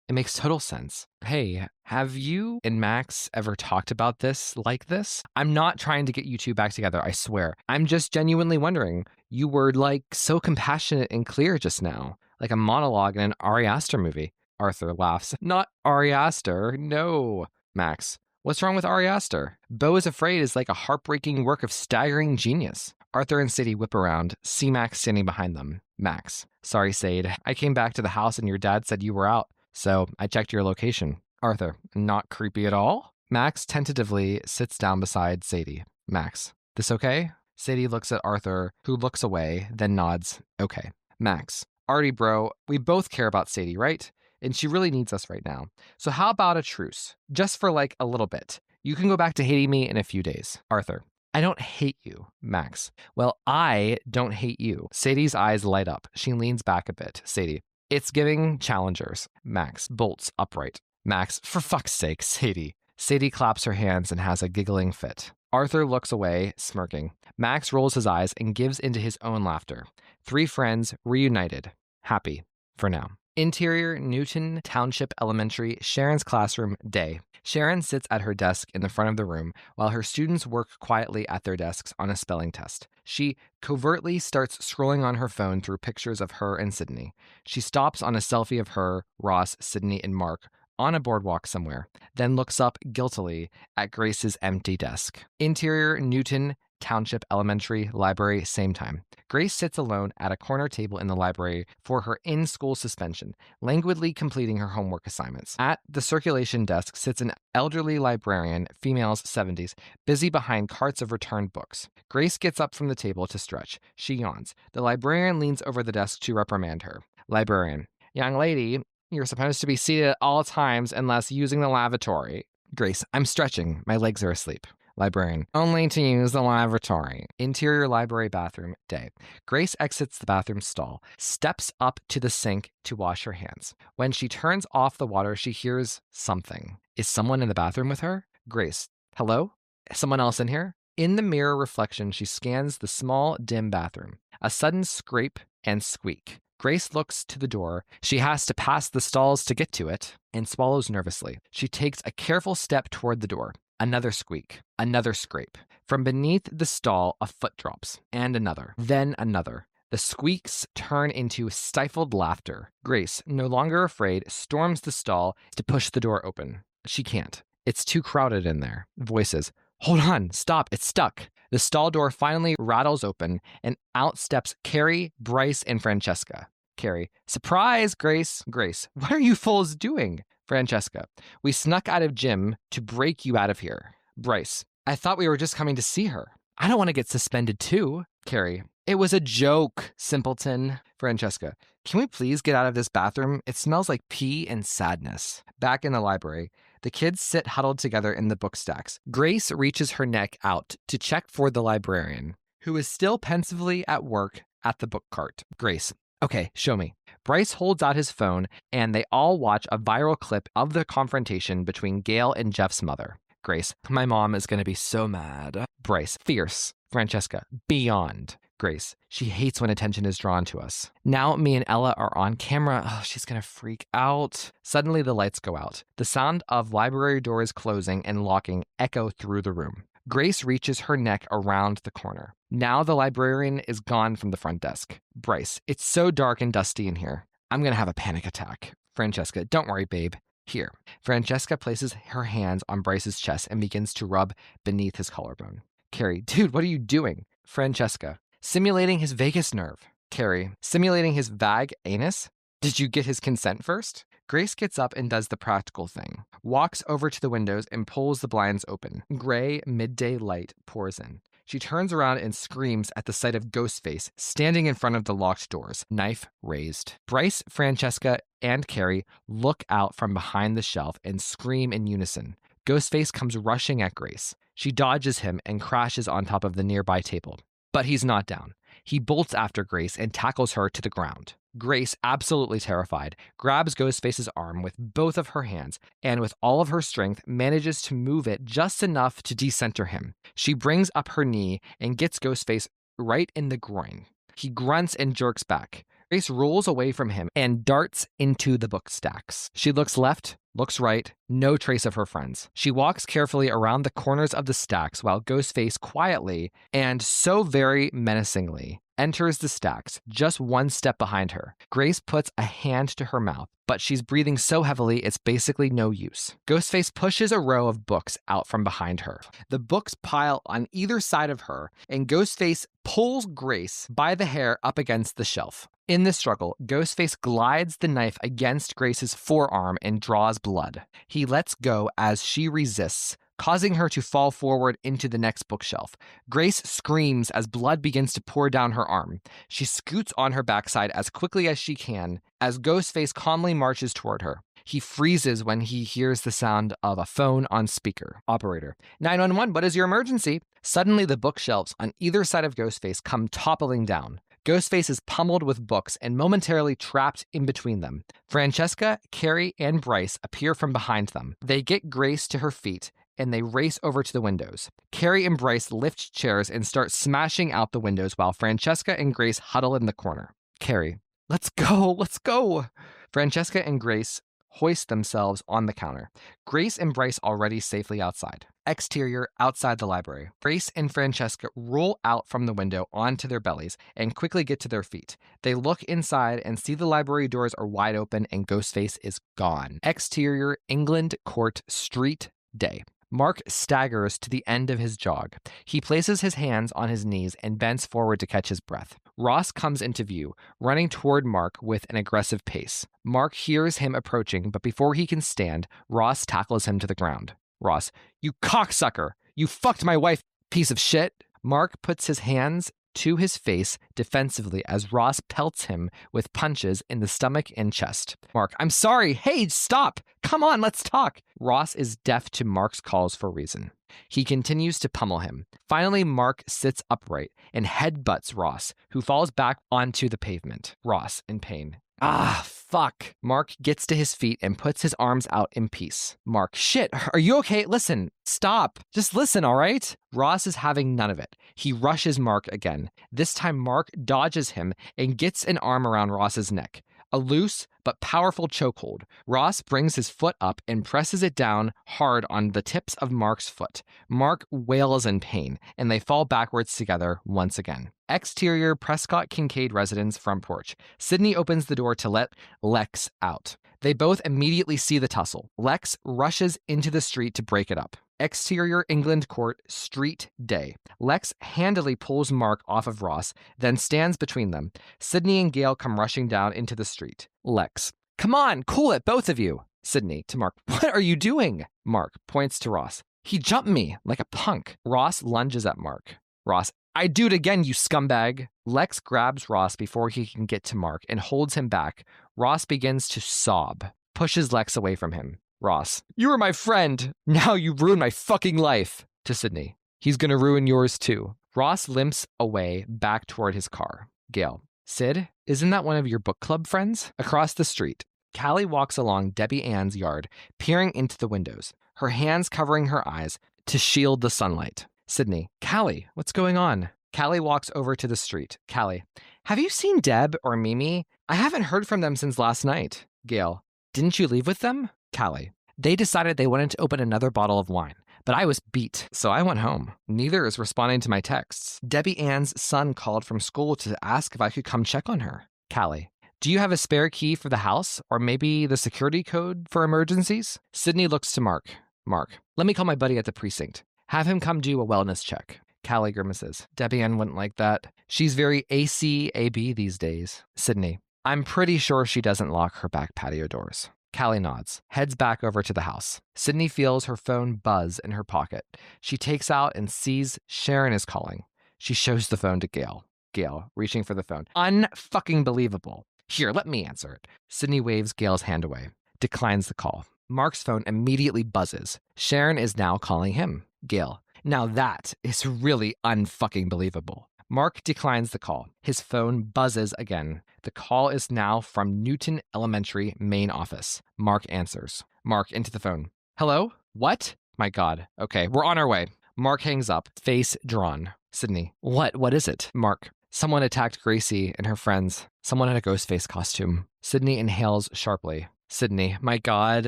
It makes total sense. Hey, have you and Max ever talked about this like this? I'm not trying to get you two back together, I swear. I'm just genuinely wondering. You were so compassionate and clear just now, like a monologue in an Ari Aster movie. Arthur laughs. Not Ari Aster, no. Max, what's wrong with Ari Aster? Beau is Afraid is like a heartbreaking work of staggering genius. Arthur and Sadie whip around, see Max standing behind them. Max, sorry, Sade. I came back to the house and your dad said you were out, so I checked your location. Arthur, not creepy at all? Max tentatively sits down beside Sadie. Max, this okay? Sadie looks at Arthur, who looks away, then nods. Okay. Max, Artie bro, we both care about Sadie, right? And she really needs us right now. So how about a truce? Just for a little bit. You can go back to hating me in a few days. Arthur, I don't hate you. Max, well, I don't hate you. Sadie's eyes light up. She leans back a bit. Sadie, it's giving challengers. Max bolts upright. Max, for fuck's sake, Sadie. Sadie claps her hands and has a giggling fit. Arthur looks away, smirking. Max rolls his eyes and gives into his own laughter. 3 friends reunited. Happy. For now. Interior Newton Township Elementary, Sharon's classroom, day. Sharon sits at her desk in the front of the room while her students work quietly at their desks on a spelling test. She covertly starts scrolling on her phone through pictures of her and Sidney. She stops on a selfie of her, Ross, Sidney, and Mark on a boardwalk somewhere, then looks up guiltily at Grace's empty desk. Interior Newton Township Elementary, library, same time. Grace sits alone at a corner table in the library for her in-school suspension, languidly completing her homework assignments. At the circulation desk sits an elderly librarian, females 70s, busy behind carts of returned books. Grace gets up from the table to stretch. She yawns. The librarian leans over the desk to reprimand her. Librarian: young lady, you're supposed to be seated at all times unless using the lavatory. Grace: I'm stretching. My legs are asleep. Librarian: only to use the lavatory. Interior library bathroom, day. Grace exits the bathroom stall, steps up to the sink to wash her hands. When she turns off the water, she hears something. Is someone in the bathroom with her? Grace: hello? Someone else in here? In the mirror reflection, she scans the small, dim bathroom. A sudden scrape and squeak. Grace looks to the door. She has to pass the stalls to get to it and swallows nervously. She takes a careful step toward the door. Another squeak, another scrape. From beneath the stall, a foot drops, and another, then another. The squeaks turn into stifled laughter. Grace, no longer afraid, storms the stall to push the door open. She can't. It's too crowded in there. Voices: hold on, stop, it's stuck. The stall door finally rattles open, and out steps Carrie, Bryce, and Francesca. Carrie: surprise, Grace. Grace: what are you fools doing? Francesca: we snuck out of gym to break you out of here. Bryce: I thought we were just coming to see her. I don't want to get suspended too. Carrie: it was a joke, simpleton. Francesca: can we please get out of this bathroom? It smells like pee and sadness. Back in the library, the kids sit huddled together in the book stacks. Grace reaches her neck out to check for the librarian, who is still pensively at work at the book cart. Grace: okay, show me. Bryce holds out his phone, and they all watch a viral clip of the confrontation between Gail and Jeff's mother. Grace: my mom is going to be so mad. Bryce: fierce. Francesca: beyond. Grace: she hates when attention is drawn to us. Now me and Ella are on camera. Oh, she's going to freak out. Suddenly the lights go out. The sound of library doors closing and locking echo through the room. Grace reaches her neck around the corner. Now the librarian is gone from the front desk. Bryce: it's so dark and dusty in here. I'm going to have a panic attack. Francesca: don't worry, babe. Here. Francesca places her hands on Bryce's chest and begins to rub beneath his collarbone. Carrie: dude, what are you doing? Francesca: simulating his vagus nerve. Carrie: simulating his vag anus? Did you get his consent first? Grace gets up and does the practical thing. Walks over to the windows and pulls the blinds open. Gray midday light pours in. She turns around and screams at the sight of Ghostface standing in front of the locked doors, knife raised. Bryce, Francesca, and Carrie look out from behind the shelf and scream in unison. Ghostface comes rushing at Grace. She dodges him and crashes on top of the nearby table. But he's not down. He bolts after Grace and tackles her to the ground. Grace, absolutely terrified, grabs Ghostface's arm with both of her hands and with all of her strength manages to move it just enough to decenter him. She brings up her knee and gets Ghostface right in the groin. He grunts and jerks back. Grace rolls away from him and darts into the book stacks. She looks left, looks right, no trace of her friends. She walks carefully around the corners of the stacks while Ghostface quietly and so very menacingly enters the stacks, just one step behind her. Grace puts a hand to her mouth, but she's breathing so heavily it's basically no use. Ghostface pushes a row of books out from behind her. The books pile on either side of her, and Ghostface pulls Grace by the hair up against the shelf. In the struggle, Ghostface glides the knife against Grace's forearm and draws blood. He lets go as she resists, causing her to fall forward into the next bookshelf. Grace screams as blood begins to pour down her arm. She scoots on her backside as quickly as she can as Ghostface calmly marches toward her. He freezes when he hears the sound of a phone on speaker. Operator: 911, what is your emergency? Suddenly, the bookshelves on either side of Ghostface come toppling down. Ghostface is pummeled with books and momentarily trapped in between them. Francesca, Carrie, and Bryce appear from behind them. They get Grace to her feet and they race over to the windows. Carrie and Bryce lift chairs and start smashing out the windows while Francesca and Grace huddle in the corner. Carrie, let's go, let's go. Francesca and Grace hoist themselves on the counter. Grace and Bryce already safely outside. Exterior, outside the library. Grace and Francesca roll out from the window onto their bellies and quickly get to their feet. They look inside and see the library doors are wide open and Ghostface is gone. Exterior, England Court Street, day. Mark staggers to the end of his jog. He places his hands on his knees and bends forward to catch his breath. Ross comes into view, running toward Mark with an aggressive pace. Mark hears him approaching, but before he can stand, Ross tackles him to the ground. Ross, you cocksucker! You fucked my wife, piece of shit! Mark puts his hands to his face defensively as Ross pelts him with punches in the stomach and chest. Mark, I'm sorry. Hey, stop. Come on, let's talk. Ross is deaf to Mark's calls for reason. He continues to pummel him. Finally, Mark sits upright and headbutts Ross, who falls back onto the pavement. Ross, in pain. Ah, fuck. Mark gets to his feet and puts his arms out in peace. Mark, shit, are you okay? Listen, stop. Just listen, all right? Ross is having none of it. He rushes Mark again. This time, Mark dodges him and gets an arm around Ross's neck. A loose but powerful chokehold. Ross brings his foot up and presses it down hard on the tips of Mark's foot. Mark wails in pain, and they fall backwards together once again. Exterior Prescott-Kincaid residence front porch. Sidney opens the door to let Lex out. They both immediately see the tussle. Lex rushes into the street to break it up. Exterior England Court Street, day. Lex handily pulls Mark off of Ross, then stands between them. Sidney and Gale come rushing down into the street. Lex, come on, cool it, both of you. Sidney to Mark, what are you doing? Mark points to Ross. He jumped me like a punk. Ross lunges at Mark. Ross, I do it again, you scumbag. Lex grabs Ross before he can get to Mark and holds him back. Ross begins to sob, pushes Lex away from him. Ross, you were my friend. Now you ruined my fucking life. To Sidney, he's gonna ruin yours too. Ross limps away back toward his car. Gale, Sid, isn't that one of your book club friends? Across the street, Callie walks along Debbie Ann's yard, peering into the windows, her hands covering her eyes to shield the sunlight. Sidney, Callie, what's going on? Callie walks over to the street. Callie, have you seen Deb or Mimi? I haven't heard from them since last night. Gale, didn't you leave with them? Callie, they decided they wanted to open another bottle of wine, but I was beat, so I went home. Neither is responding to my texts. Debbie Ann's son called from school to ask if I could come check on her. Callie, do you have a spare key for the house, or maybe the security code for emergencies? Sidney looks to Mark. Mark, let me call my buddy at the precinct. Have him come do a wellness check. Callie grimaces. Debbie Ann wouldn't like that. She's very ACAB these days. Sidney, I'm pretty sure she doesn't lock her back patio doors. Callie nods, heads back over to the house. Sidney feels her phone buzz in her pocket. She takes out and sees Sharon is calling. She shows the phone to Gale. Gale, reaching for the phone. Unfucking believable. Here, let me answer it. Sidney waves Gale's hand away, declines the call. Mark's phone immediately buzzes. Sharon is now calling him. Gale, now that is really unfucking believable. Mark declines the call. His phone buzzes again. The call is now from Newton Elementary main office. Mark answers. Mark into the phone. Hello? What? My God. Okay, we're on our way. Mark hangs up, face drawn. Sidney. What is it? Mark. Someone attacked Gracie and her friends. Someone in a ghost face costume. Sidney inhales sharply. Sidney. My God.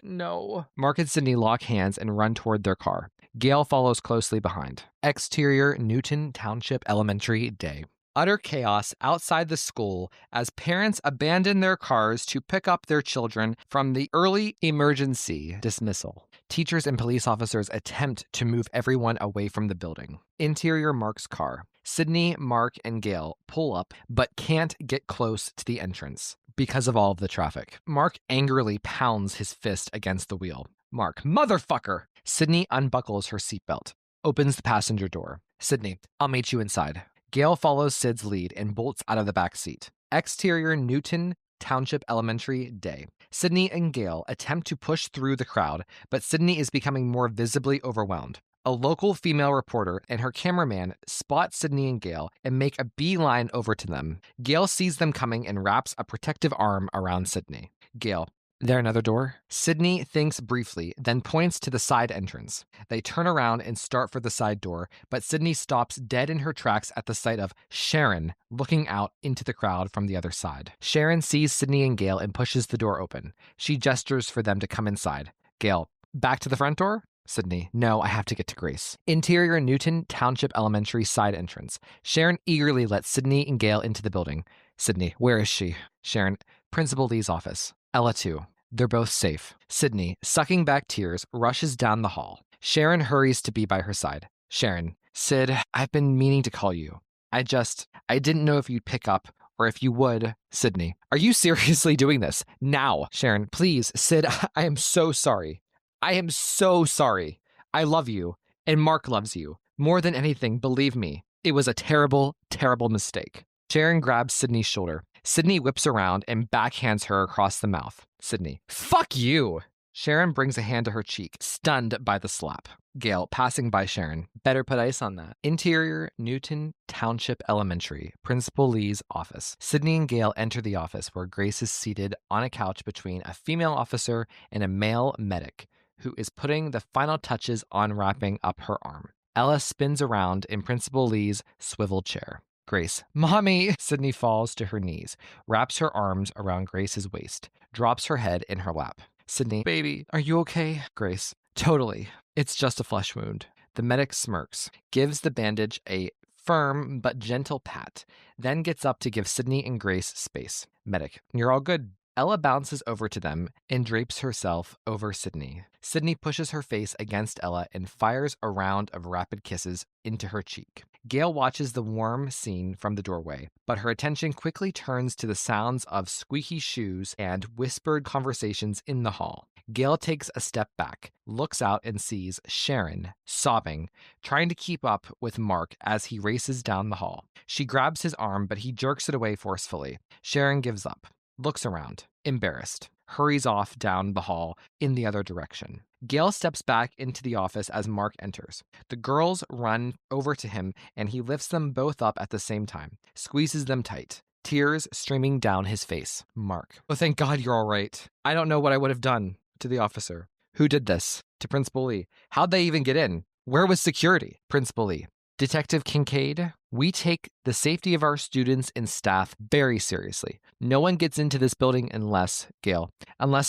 No. Mark and Sidney lock hands and run toward their car. Gale follows closely behind. Exterior Newton Township Elementary, day. Utter chaos outside the school as parents abandon their cars to pick up their children from the early emergency dismissal. Teachers and police officers attempt to move everyone away from the building. Interior Mark's car. Sidney, Mark, and Gale pull up but can't get close to the entrance because of all of the traffic. Mark angrily pounds his fist against the wheel. Mark, motherfucker! Sidney unbuckles her seatbelt, opens the passenger door. Sidney, I'll meet you inside. Gale follows Sid's lead and bolts out of the back seat. Exterior Newton Township Elementary, day. Sidney and Gale attempt to push through the crowd, but Sidney is becoming more visibly overwhelmed. A local female reporter and her cameraman spot Sidney and Gale and make a beeline over to them. Gale sees them coming and wraps a protective arm around Sidney. Gale, There another door? Sidney thinks briefly, then points to the side entrance. They turn around and start for the side door, but Sidney stops dead in her tracks at the sight of Sharon looking out into the crowd from the other side. Sharon sees Sidney and Gale and pushes the door open. She gestures for them to come inside. Gale, back to the front door? Sidney, no, I have to get to Grace. Interior Newton Township Elementary side entrance. Sharon eagerly lets Sidney and Gale into the building. Sidney, where is she? Sharon, Principal Lee's office. Ella too. They're both safe. Sidney, sucking back tears, rushes down the hall. Sharon hurries to be by her side. Sharon, Sid, I've been meaning to call you. I didn't know if you'd pick up or if you would. Sidney, are you seriously doing this? Now. Sharon, please, Sid, I am so sorry. I am so sorry. I love you, and Mark loves you. More than anything, believe me, it was a terrible, terrible mistake. Sharon grabs Sidney's shoulder. Sidney whips around and backhands her across the mouth. Sidney, fuck you! Sharon brings a hand to her cheek, stunned by the slap. Gale, passing by Sharon. Better put ice on that. Interior, Newton Township Elementary, Principal Lee's office. Sidney and Gale enter the office where Grace is seated on a couch between a female officer and a male medic, who is putting the final touches on wrapping up her arm. Ella spins around in Principal Lee's swivel chair. Grace, Mommy! Sidney falls to her knees, wraps her arms around Grace's waist, drops her head in her lap. Sidney, baby, are you okay? Grace, totally. It's just a flesh wound. The medic smirks, gives the bandage a firm but gentle pat, then gets up to give Sidney and Grace space. Medic, you're all good. Ella bounces over to them and drapes herself over Sidney. Sidney pushes her face against Ella and fires a round of rapid kisses into her cheek. Gale watches the warm scene from the doorway, but her attention quickly turns to the sounds of squeaky shoes and whispered conversations in the hall. Gale takes a step back, looks out and sees Sharon, sobbing, trying to keep up with Mark as he races down the hall. She grabs his arm, but he jerks it away forcefully. Sharon gives up, looks around, embarrassed, hurries off down the hall in the other direction. Gale steps back into the office as Mark enters. The girls run over to him and he lifts them both up at the same time, squeezes them tight, tears streaming down his face. Mark, oh, thank God you're all right. I don't know what I would have done. To the officer. Who did this? To Principal Lee. How'd they even get in? Where was security? Principal Lee. Detective Kincaid, we take the safety of our students and staff very seriously. No one gets into this building unless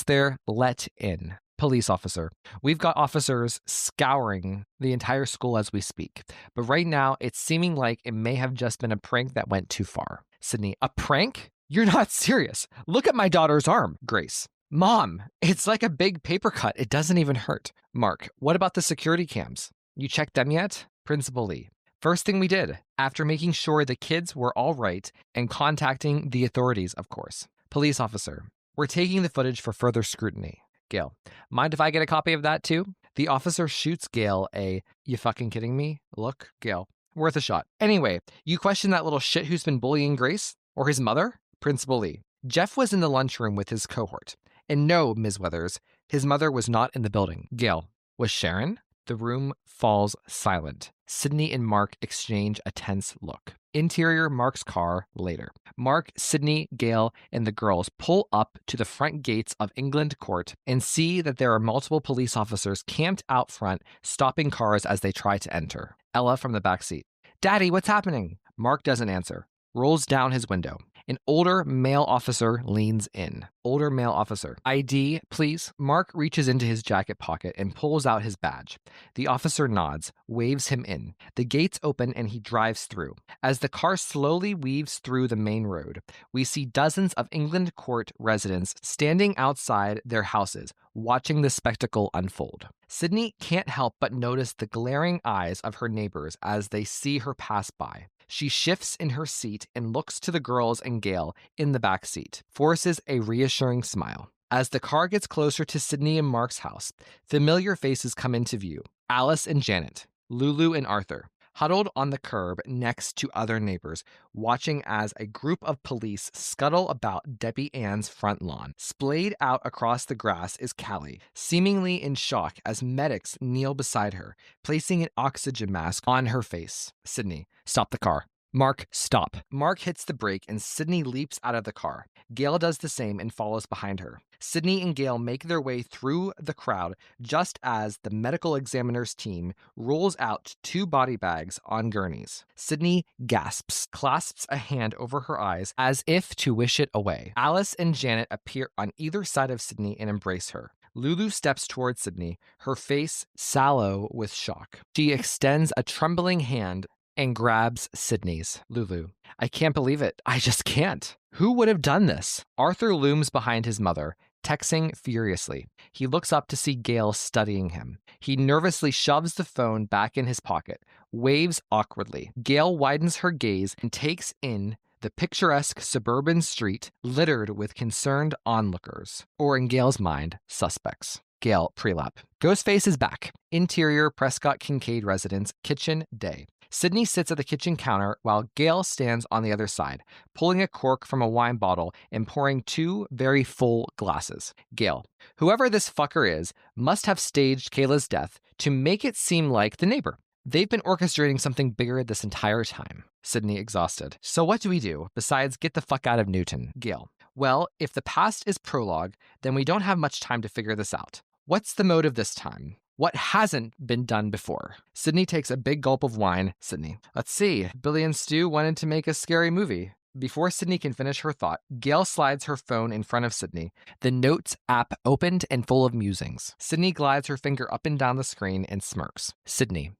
they're let in. Police officer. We've got officers scouring the entire school as we speak. But right now, it's seeming like it may have just been a prank that went too far. Sidney, a prank? You're not serious. Look at my daughter's arm. Grace. Mom, it's like a big paper cut. It doesn't even hurt. Mark, what about the security cams? You checked them yet? Principal Lee. First thing we did, after making sure the kids were all right and contacting the authorities, of course. Police officer. We're taking the footage for further scrutiny. Gale. Mind if I get a copy of that too? The officer shoots Gale a, you fucking kidding me? Look, Gale. Worth a shot. Anyway, you question that little shit who's been bullying Grace? Or his mother? Principal Lee. Jeff was in the lunchroom with his cohort. And no, Ms. Weathers, his mother was not in the building. Gale, was Sharon? The room falls silent. Sidney and Mark exchange a tense look. Interior Mark's car later. Mark, Sidney, Gale, and the girls pull up to the front gates of England Court and see that there are multiple police officers camped out front, stopping cars as they try to enter. Ella from the back seat. Daddy, what's happening? Mark doesn't answer. Rolls down his window. An older male officer leans in. Older male officer. ID, please. Mark reaches into his jacket pocket and pulls out his badge. The officer nods, waves him in. The gates open and he drives through. As the car slowly weaves through the main road, we see dozens of England Court residents standing outside their houses, watching the spectacle unfold. Sidney can't help but notice the glaring eyes of her neighbors as they see her pass by. She shifts in her seat and looks to the girls and Gale in the back seat, forces a reassuring smile. As the car gets closer to Sidney and Mark's house, familiar faces come into view. Alice and Janet, Lulu and Arthur, huddled on the curb next to other neighbors, watching as a group of police scuttle about Debbie Ann's front lawn. Splayed out across the grass is Callie, seemingly in shock as medics kneel beside her, placing an oxygen mask on her face. Sidney, stop the car. Mark, stop. Mark hits the brake and Sidney leaps out of the car. Gale does the same and follows behind her. Sidney and Gale make their way through the crowd just as the medical examiner's team rolls out 2 body bags on gurneys. Sidney gasps, clasps a hand over her eyes as if to wish it away. Alice and Janet appear on either side of Sidney and embrace her. Lulu steps towards Sidney, her face sallow with shock. She extends a trembling hand and grabs Sidney's. Lulu, I can't believe it. I just can't. Who would have done this? Arthur looms behind his mother, texting furiously. He looks up to see Gale studying him. He nervously shoves the phone back in his pocket, waves awkwardly. Gale widens her gaze and takes in the picturesque suburban street littered with concerned onlookers, or in Gale's mind, suspects. Gale, prelap. Ghostface is back. Interior Prescott-Kincaid residence, kitchen, day. Sidney sits at the kitchen counter while Gale stands on the other side, pulling a cork from a wine bottle and pouring 2 very full glasses. Gale, whoever this fucker is, must have staged Kayla's death to make it seem like the neighbor. They've been orchestrating something bigger this entire time. Sidney, exhausted. So what do we do besides get the fuck out of Newton? Gale, well, if the past is prologue, then we don't have much time to figure this out. What's the motive this time? What hasn't been done before? Sidney takes a big gulp of wine. Sidney, let's see. Billy and Stu wanted to make a scary movie. Before Sidney can finish her thought, Gale slides her phone in front of Sidney. The Notes app opened and full of musings. Sidney glides her finger up and down the screen and smirks. Sidney,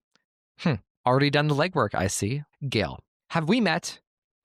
already done the legwork, I see. Gale, have we met?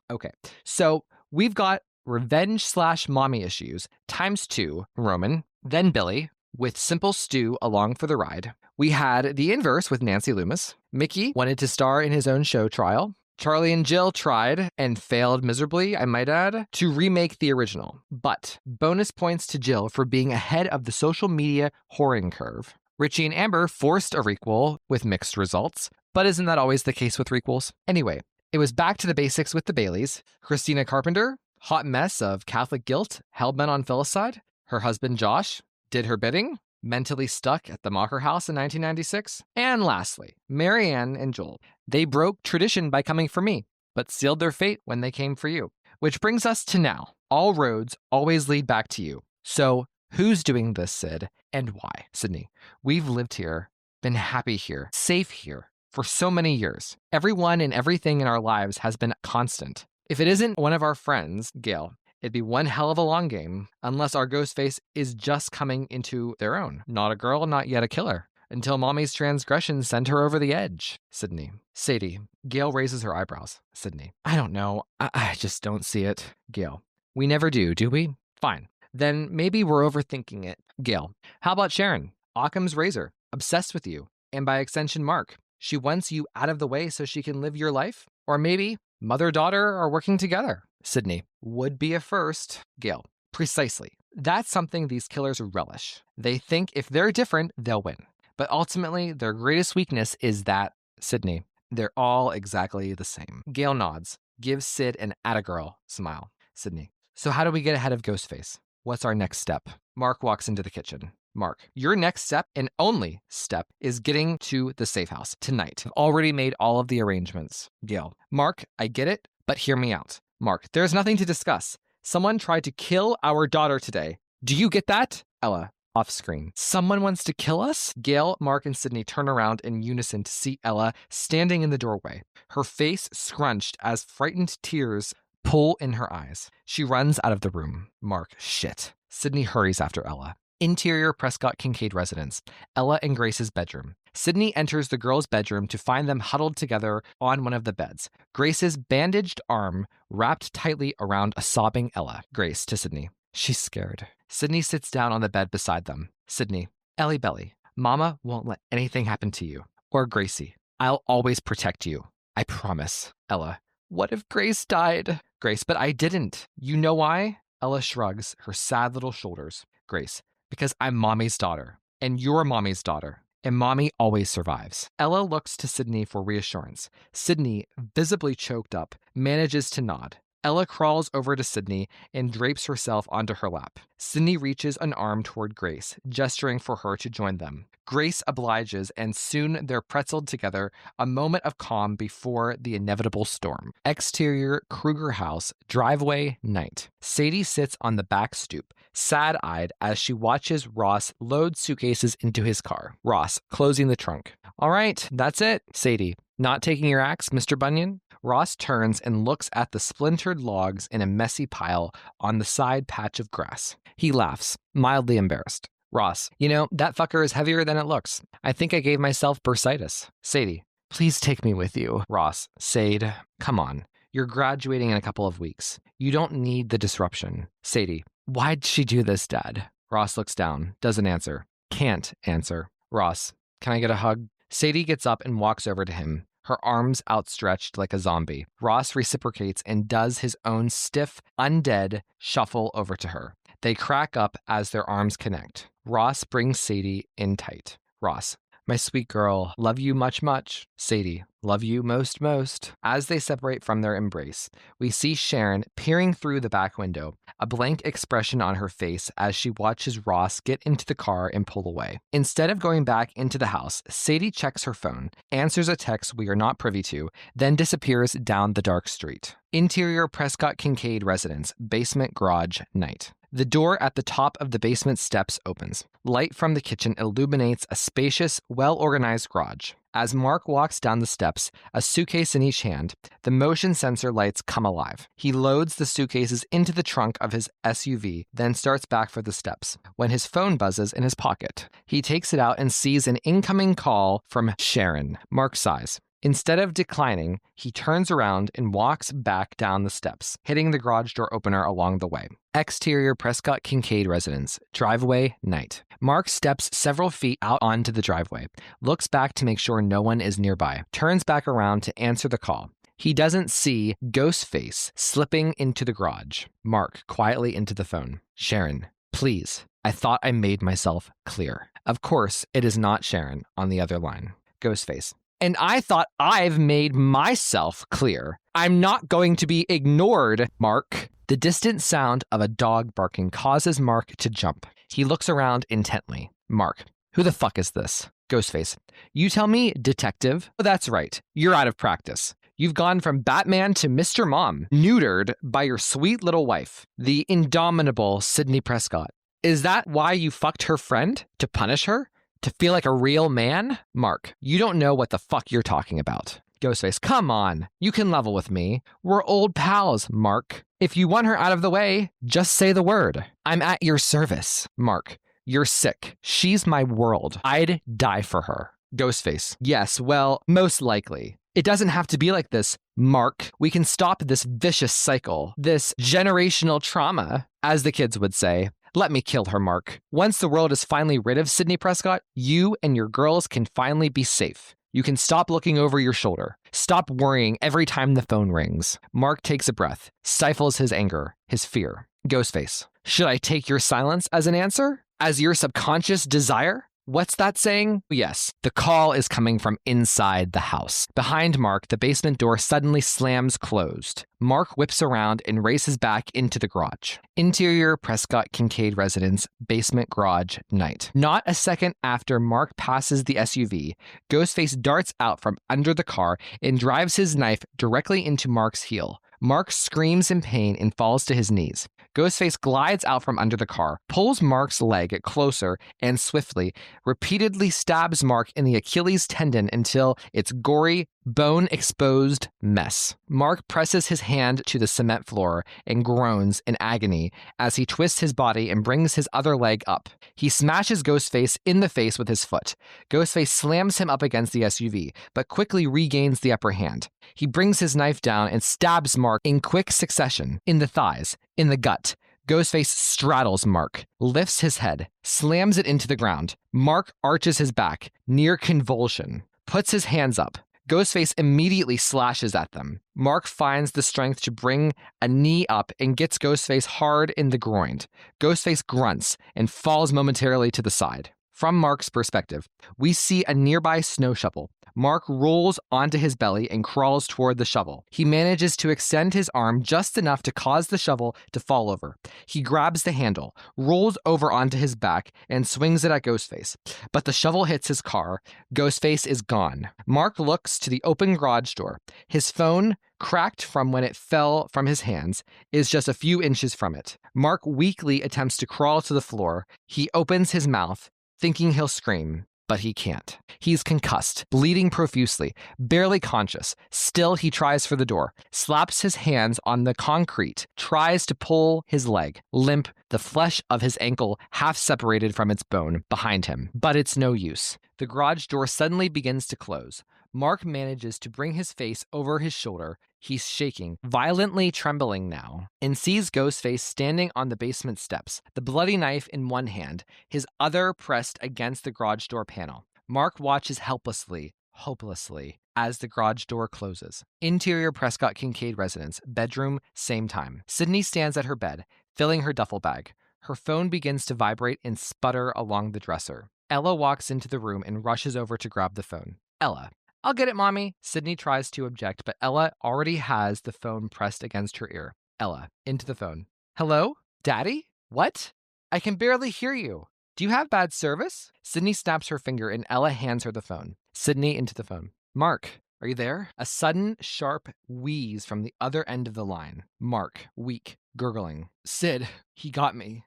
Okay, so we've got revenge/mommy issues ×2, Roman, then Billy, with simple Stu along for the ride. We had the inverse with Nancy Loomis. Mickey wanted to star in his own show trial. Charlie and Jill tried, and failed miserably, I might add, to remake the original. But bonus points to Jill for being ahead of the social media whoring curve. Richie and Amber forced a requel with mixed results, but isn't that always the case with requels? Anyway, it was back to the basics with the Baileys. Christina Carpenter, hot mess of Catholic guilt, hell-bent on filicide. Her husband Josh did her bidding, mentally stuck at the Mocker House in 1996. And lastly, Marianne and Joel. They broke tradition by coming for me, but sealed their fate when they came for you. Which brings us to now. All roads always lead back to you. So who's doing this, Sid, and why? Sidney, we've lived here, been happy here, safe here, for so many years. Everyone and everything in our lives has been constant. If it isn't one of our friends, Gale, it'd be one hell of a long game, unless our Ghostface is just coming into their own. Not a girl, not yet a killer. Until mommy's transgression sent her over the edge. Sidney. Sadie. Gale raises her eyebrows. Sidney. I don't know. I just don't see it. Gale. We never do we? Fine. Then maybe we're overthinking it. Gale. How about Sharon? Occam's razor. Obsessed with you. And by extension, Mark. She wants you out of the way so she can live your life? Or maybe mother-daughter are working together. Sidney. Would be a first. Gale. Precisely. That's something these killers relish. They think if they're different, they'll win. But ultimately, their greatest weakness is that, Sidney, they're all exactly the same. Gale nods, gives Sid an attagirl smile. Sidney. So how do we get ahead of Ghostface? What's our next step? Mark walks into the kitchen. Mark, your next step and only step is getting to the safe house tonight. I've already made all of the arrangements. Gale. Mark, I get it, but hear me out. Mark, there's nothing to discuss. Someone tried to kill our daughter today. Do you get that? Ella. Off screen. Someone wants to kill us? Gale, Mark, and Sidney turn around in unison to see Ella standing in the doorway, her face scrunched as frightened tears pull in her eyes. She runs out of the room. Mark, shit. Sidney hurries after Ella. Interior Prescott-Kincaid residence. Ella and Grace's bedroom. Sidney enters the girls' bedroom to find them huddled together on one of the beds. Grace's bandaged arm wrapped tightly around a sobbing Ella. Grace to Sidney. She's scared. Sidney sits down on the bed beside them. Sidney. Ellie Belly. Mama won't let anything happen to you. Or Gracie. I'll always protect you. I promise. Ella. What if Grace died? Grace. But I didn't. You know why? Ella shrugs her sad little shoulders. Grace. Because I'm mommy's daughter. And you're mommy's daughter. And mommy always survives. Ella looks to Sidney for reassurance. Sidney, visibly choked up, manages to nod. Ella crawls over to Sidney and drapes herself onto her lap. Sidney reaches an arm toward Grace, gesturing for her to join them. Grace obliges, and soon they're pretzeled together, a moment of calm before the inevitable storm. Exterior Kruger house, driveway, night. Sadie sits on the back stoop, sad-eyed as she watches Ross load suitcases into his car. Ross, closing the trunk. All right, that's it. Sadie, not taking your axe, Mr. Bunyan? Ross turns and looks at the splintered logs in a messy pile on the side patch of grass. He laughs, mildly embarrassed. Ross, that fucker is heavier than it looks. I think I gave myself bursitis. Sadie, please take me with you. Ross, Sade, come on. You're graduating in a couple of weeks. You don't need the disruption. Sadie, why'd she do this, Dad? Ross looks down, doesn't answer. Can't answer. Ross, can I get a hug? Sadie gets up and walks over to him, her arms outstretched like a zombie. Ross reciprocates and does his own stiff, undead shuffle over to her. They crack up as their arms connect. Ross brings Sadie in tight. Ross, my sweet girl, love you much, much. Sadie, love you most, most. As they separate from their embrace, we see Sharon peering through the back window, a blank expression on her face as she watches Ross get into the car and pull away. Instead of going back into the house, Sadie checks her phone, answers a text we are not privy to, then disappears down the dark street. Interior Prescott-Kincaid residence, basement garage, night. The door at the top of the basement steps opens. Light from the kitchen illuminates a spacious, well-organized garage. As Mark walks down the steps, a suitcase in each hand, the motion sensor lights come alive. He loads the suitcases into the trunk of his SUV, then starts back for the steps, when his phone buzzes in his pocket. He takes it out and sees an incoming call from Sharon. Mark sighs. Instead of declining, he turns around and walks back down the steps, hitting the garage door opener along the way. Exterior Prescott-Kincaid residence, driveway, night. Mark steps several feet out onto the driveway, looks back to make sure no one is nearby, turns back around to answer the call. He doesn't see Ghostface slipping into the garage. Mark quietly into the phone. Sharon, please. I thought I made myself clear. Of course, it is not Sharon on the other line. Ghostface. And I thought I've made myself clear. I'm not going to be ignored, Mark. The distant sound of a dog barking causes Mark to jump. He looks around intently. Mark, who the fuck is this? Ghostface, you tell me, detective. Oh, that's right. You're out of practice. You've gone from Batman to Mr. Mom, neutered by your sweet little wife, the indomitable Sidney Prescott. Is that why you fucked her friend? To punish her? To feel like a real man? Mark, you don't know what the fuck you're talking about. Ghostface, come on. You can level with me. We're old pals, Mark. If you want her out of the way, just say the word. I'm at your service. Mark, you're sick. She's my world. I'd die for her. Ghostface, yes, well, most likely. It doesn't have to be like this, Mark. We can stop this vicious cycle, this generational trauma, as the kids would say. Let me kill her, Mark. Once the world is finally rid of Sidney Prescott, you and your girls can finally be safe. You can stop looking over your shoulder. Stop worrying every time the phone rings. Mark takes a breath, stifles his anger, his fear. Ghostface, should I take your silence as an answer? As your subconscious desire? What's that saying? Yes, the call is coming from inside the house. Behind Mark, the basement door suddenly slams closed. Mark whips around and races back into the garage. Interior Prescott-Kincaid residence, basement garage, night. Not a second after Mark passes the SUV, Ghostface darts out from under the car and drives his knife directly into Mark's heel. Mark screams in pain and falls to his knees. Ghostface glides out from under the car, pulls Mark's leg closer, and swiftly, repeatedly stabs Mark in the Achilles tendon until it's gory, bone-exposed mess. Mark presses his hand to the cement floor and groans in agony as he twists his body and brings his other leg up. He smashes Ghostface in the face with his foot. Ghostface slams him up against the SUV, but quickly regains the upper hand. He brings his knife down and stabs Mark in quick succession, in the thighs, in the gut. Ghostface straddles Mark, lifts his head, slams it into the ground. Mark arches his back, near convulsion, puts his hands up. Ghostface immediately slashes at them. Mark finds the strength to bring a knee up and gets Ghostface hard in the groin. Ghostface grunts and falls momentarily to the side. From Mark's perspective, we see a nearby snow shovel, Mark rolls onto his belly and crawls toward the shovel. He manages to extend his arm just enough to cause the shovel to fall over. He grabs the handle, rolls over onto his back, and swings it at Ghostface. But the shovel hits his car. Ghostface is gone. Mark looks to the open garage door. His phone, cracked from when it fell from his hands, is just a few inches from it. Mark weakly attempts to crawl to the floor. He opens his mouth, thinking he'll scream, but he can't. He's concussed, bleeding profusely, barely conscious. Still, he tries for the door, slaps his hands on the concrete, tries to pull his leg, limp, the flesh of his ankle half separated from its bone behind him. But it's no use. The garage door suddenly begins to close. Mark manages to bring his face over his shoulder. He's shaking, violently trembling now, and sees Ghostface standing on the basement steps, the bloody knife in one hand, his other pressed against the garage door panel. Mark watches helplessly, hopelessly, as the garage door closes. Interior Prescott-Kincaid residence, bedroom, same time. Sidney stands at her bed, filling her duffel bag. Her phone begins to vibrate and sputter along the dresser. Ella walks into the room and rushes over to grab the phone. Ella. I'll get it, Mommy. Sidney tries to object, but Ella already has the phone pressed against her ear. Ella, into the phone. Hello? Daddy? What? I can barely hear you. Do you have bad service? Sidney snaps her finger and Ella hands her the phone. Sidney into the phone. Mark, are you there? A sudden, sharp wheeze from the other end of the line. Mark, weak, gurgling. Sid, he got me.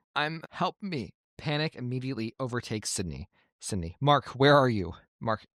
Help me. Panic immediately overtakes Sidney. Sidney, Mark, where are you? Mark,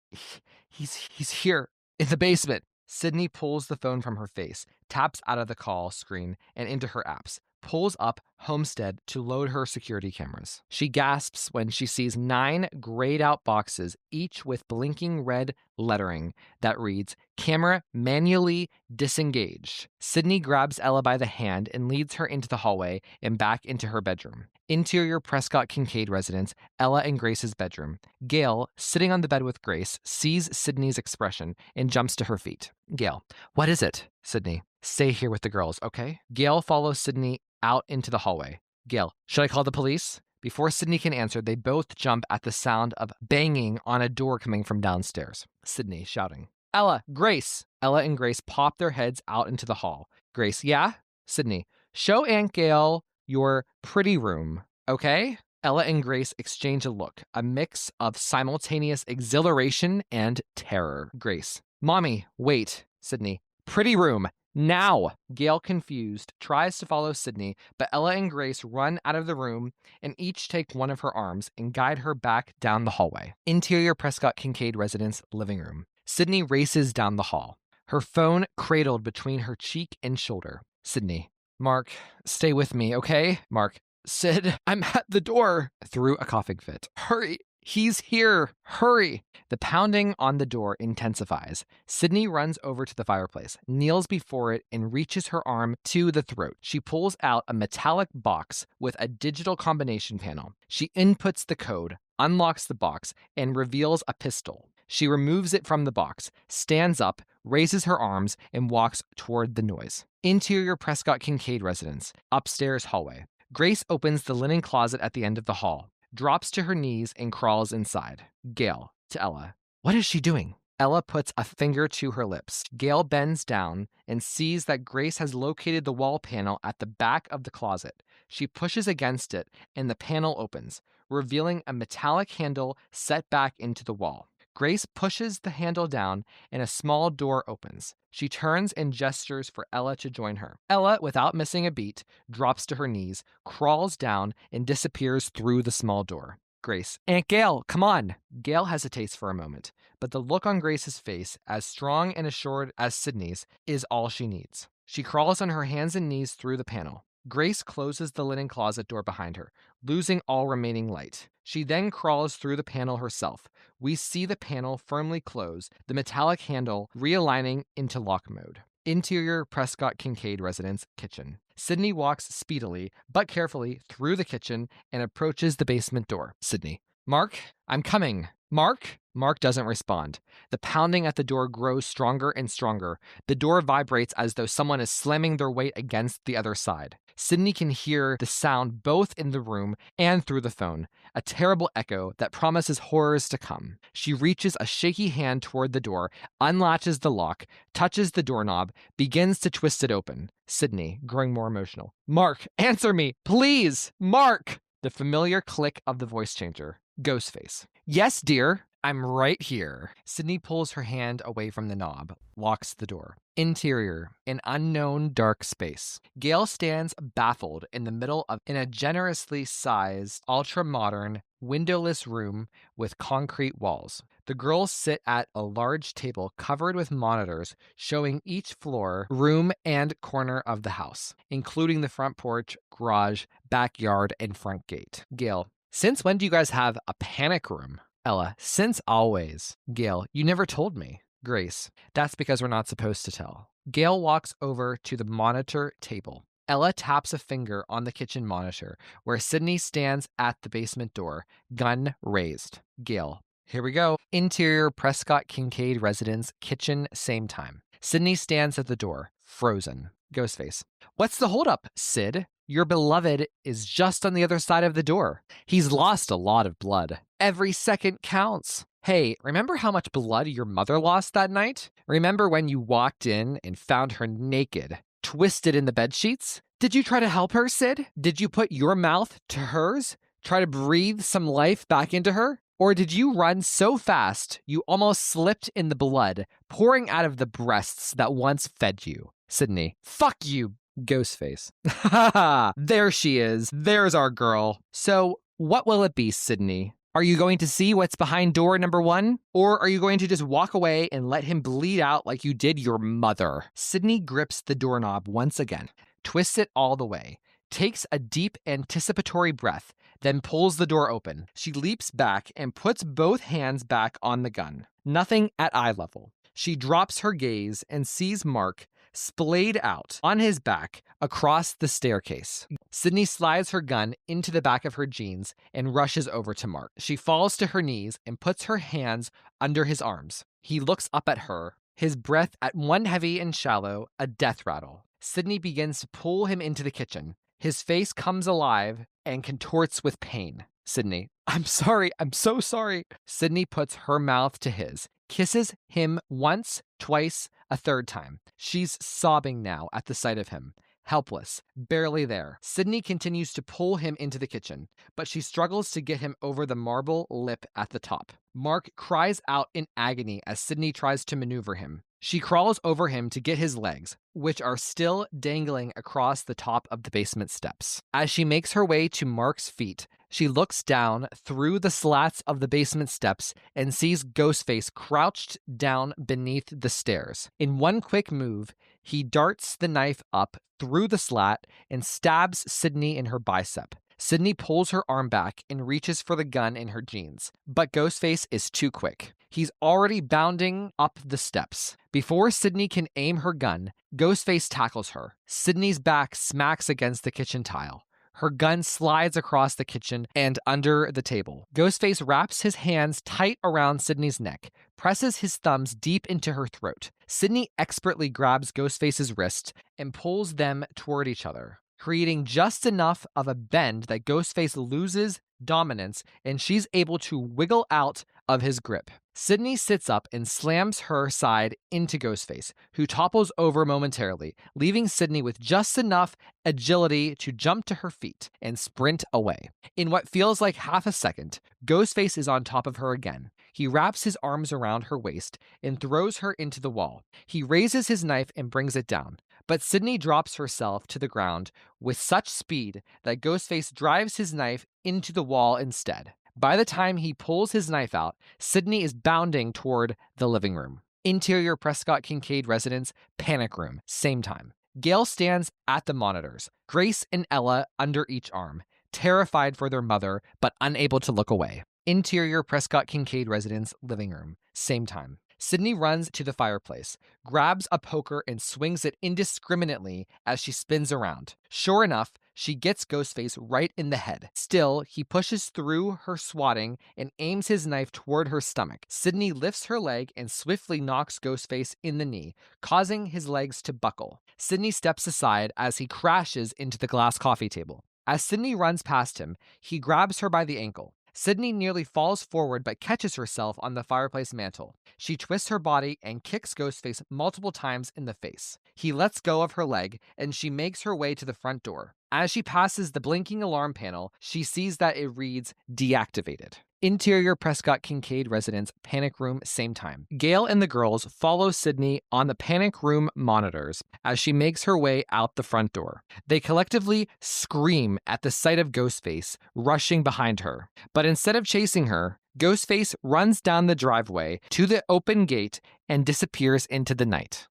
he's here, in the basement. Sidney pulls the phone from her face, taps out of the call screen and into her apps, pulls up Homestead to load her security cameras. She gasps when she sees 9 grayed out boxes, each with blinking red lettering that reads, Camera manually disengaged. Sidney grabs Ella by the hand and leads her into the hallway and back into her bedroom. Interior Prescott-Kincaid residence, Ella and Grace's bedroom. Gail, sitting on the bed with Grace, sees Sidney's expression and jumps to her feet. Gail, what is it? Sidney, stay here with the girls, okay? Gail follows Sidney out into the hallway. Gail, should I call the police? Before Sidney can answer, they both jump at the sound of banging on a door coming from downstairs. Sidney shouting, Ella, Grace! Ella and Grace pop their heads out into the hall. Grace, yeah? Sidney, show Aunt Gail your pretty room, okay? Ella and Grace exchange a look, a mix of simultaneous exhilaration and terror. Grace, Mommy, wait. Sidney, pretty room, now! Gail, confused, tries to follow Sidney, but Ella and Grace run out of the room and each take one of her arms and guide her back down the hallway. Interior Prescott-Kincaid residence living room. Sidney races down the hall, her phone cradled between her cheek and shoulder. Sidney, Mark, stay with me, okay? Mark, Sid, I'm at the door. Through a coughing fit. Hurry, he's here, hurry. The pounding on the door intensifies. Sidney runs over to the fireplace, kneels before it, and reaches her arm to the throat. She pulls out a metallic box with a digital combination panel. She inputs the code, unlocks the box, and reveals a pistol. She removes it from the box, stands up, raises her arms, and walks toward the noise. Interior Prescott-Kincaid residence, upstairs hallway. Grace opens the linen closet at the end of the hall, drops to her knees, and crawls inside. Gail, to Ella, what is she doing? Ella puts a finger to her lips. Gail bends down and sees that Grace has located the wall panel at the back of the closet. She pushes against it, and the panel opens, revealing a metallic handle set back into the wall. Grace pushes the handle down and a small door opens. She turns and gestures for Ella to join her. Ella, without missing a beat, drops to her knees, crawls down, and disappears through the small door. Grace, Aunt Gail, come on! Gail hesitates for a moment, but the look on Grace's face, as strong and assured as Sidney's, is all she needs. She crawls on her hands and knees through the panel. Grace closes the linen closet door behind her, losing all remaining light. She then crawls through the panel herself. We see the panel firmly close, the metallic handle realigning into lock mode. Interior Prescott-Kincaid residence kitchen. Sidney walks speedily, but carefully, through the kitchen and approaches the basement door. Sidney, Mark, I'm coming. Mark? Mark doesn't respond. The pounding at the door grows stronger and stronger. The door vibrates as though someone is slamming their weight against the other side. Sidney can hear the sound both in the room and through the phone, a terrible echo that promises horrors to come. She reaches a shaky hand toward the door, unlatches the lock, touches the doorknob, begins to twist it open. Sidney, growing more emotional. Mark, answer me, please! Mark! The familiar click of the voice changer. Ghostface. Yes, dear. I'm right here. Sidney pulls her hand away from the knob, locks the door. Interior, an unknown dark space. Gale stands baffled in the middle of a generously sized, ultra-modern, windowless room with concrete walls. The girls sit at a large table covered with monitors showing each floor, room, and corner of the house, including the front porch, garage, backyard, and front gate. Gale, since when do you guys have a panic room? Ella, since always. Gale, you never told me. Grace, that's because we're not supposed to tell. Gale walks over to the monitor table. Ella taps a finger on the kitchen monitor, where Sidney stands at the basement door, gun raised. Gale, here we go. Interior Prescott-Kincaid residence, kitchen, same time. Sidney stands at the door, frozen. Ghostface, what's the holdup, Sid? Your beloved is just on the other side of the door. He's lost a lot of blood. Every second counts. Hey, remember how much blood your mother lost that night? Remember when you walked in and found her naked, twisted in the bedsheets? Did you try to help her, Sid? Did you put your mouth to hers? Try to breathe some life back into her? Or did you run so fast you almost slipped in the blood pouring out of the breasts that once fed you? Sidney, fuck you, Ghostface. Ha ha! There she is. There's our girl. So, what will it be, Sidney? Are you going to see what's behind door number 1? Or are you going to just walk away and let him bleed out like you did your mother? Sidney grips the doorknob once again, twists it all the way, takes a deep anticipatory breath, then pulls the door open. She leaps back and puts both hands back on the gun. Nothing at eye level. She drops her gaze and sees Mark splayed out on his back across the staircase. Sidney slides her gun into the back of her jeans and rushes over to Mark. She falls to her knees and puts her hands under his arms. He looks up at her, his breath at one heavy and shallow, a death rattle. Sidney begins to pull him into the kitchen. His face comes alive and contorts with pain. Sidney, I'm sorry, I'm so sorry. Sidney puts her mouth to his, kisses him once, twice, a third time. She's sobbing now at the sight of him, helpless, barely there. Sidney continues to pull him into the kitchen, but she struggles to get him over the marble lip at the top. Mark cries out in agony as Sidney tries to maneuver him. She crawls over him to get his legs, which are still dangling across the top of the basement steps. As she makes her way to Mark's feet, she looks down through the slats of the basement steps and sees Ghostface crouched down beneath the stairs. In one quick move, he darts the knife up through the slat and stabs Sidney in her bicep. Sidney pulls her arm back and reaches for the gun in her jeans, but Ghostface is too quick. He's already bounding up the steps. Before Sidney can aim her gun, Ghostface tackles her. Sidney's back smacks against the kitchen tile. Her gun slides across the kitchen and under the table. Ghostface wraps his hands tight around Sidney's neck, presses his thumbs deep into her throat. Sidney expertly grabs Ghostface's wrist and pulls them toward each other, creating just enough of a bend that Ghostface loses dominance and she's able to wiggle out of his grip. Sidney sits up and slams her side into Ghostface, who topples over momentarily, leaving Sidney with just enough agility to jump to her feet and sprint away. In what feels like half a second, Ghostface is on top of her again. He wraps his arms around her waist and throws her into the wall. He raises his knife and brings it down, but Sidney drops herself to the ground with such speed that Ghostface drives his knife into the wall instead. By the time he pulls his knife out, Sidney is bounding toward the living room. Interior Prescott-Kincaid residence, panic room, same time. Gale stands at the monitors, Grace and Ella under each arm, terrified for their mother, but unable to look away. Interior Prescott-Kincaid residence, living room, same time. Sidney runs to the fireplace, grabs a poker and swings it indiscriminately as she spins around. Sure enough, She gets Ghostface right in the head. Still, he pushes through her swatting and aims his knife toward her stomach. Sidney lifts her leg and swiftly knocks Ghostface in the knee, causing his legs to buckle. Sidney steps aside as he crashes into the glass coffee table. As Sidney runs past him, he grabs her by the ankle. Sidney nearly falls forward but catches herself on the fireplace mantel. She twists her body and kicks Ghostface multiple times in the face. He lets go of her leg and she makes her way to the front door. As she passes the blinking alarm panel, she sees that it reads deactivated. Interior Prescott-Kincaid residence, panic room, same time. Gale and the girls follow Sidney on the panic room monitors as she makes her way out the front door. They collectively scream at the sight of Ghostface rushing behind her. But instead of chasing her, Ghostface runs down the driveway to the open gate and disappears into the night.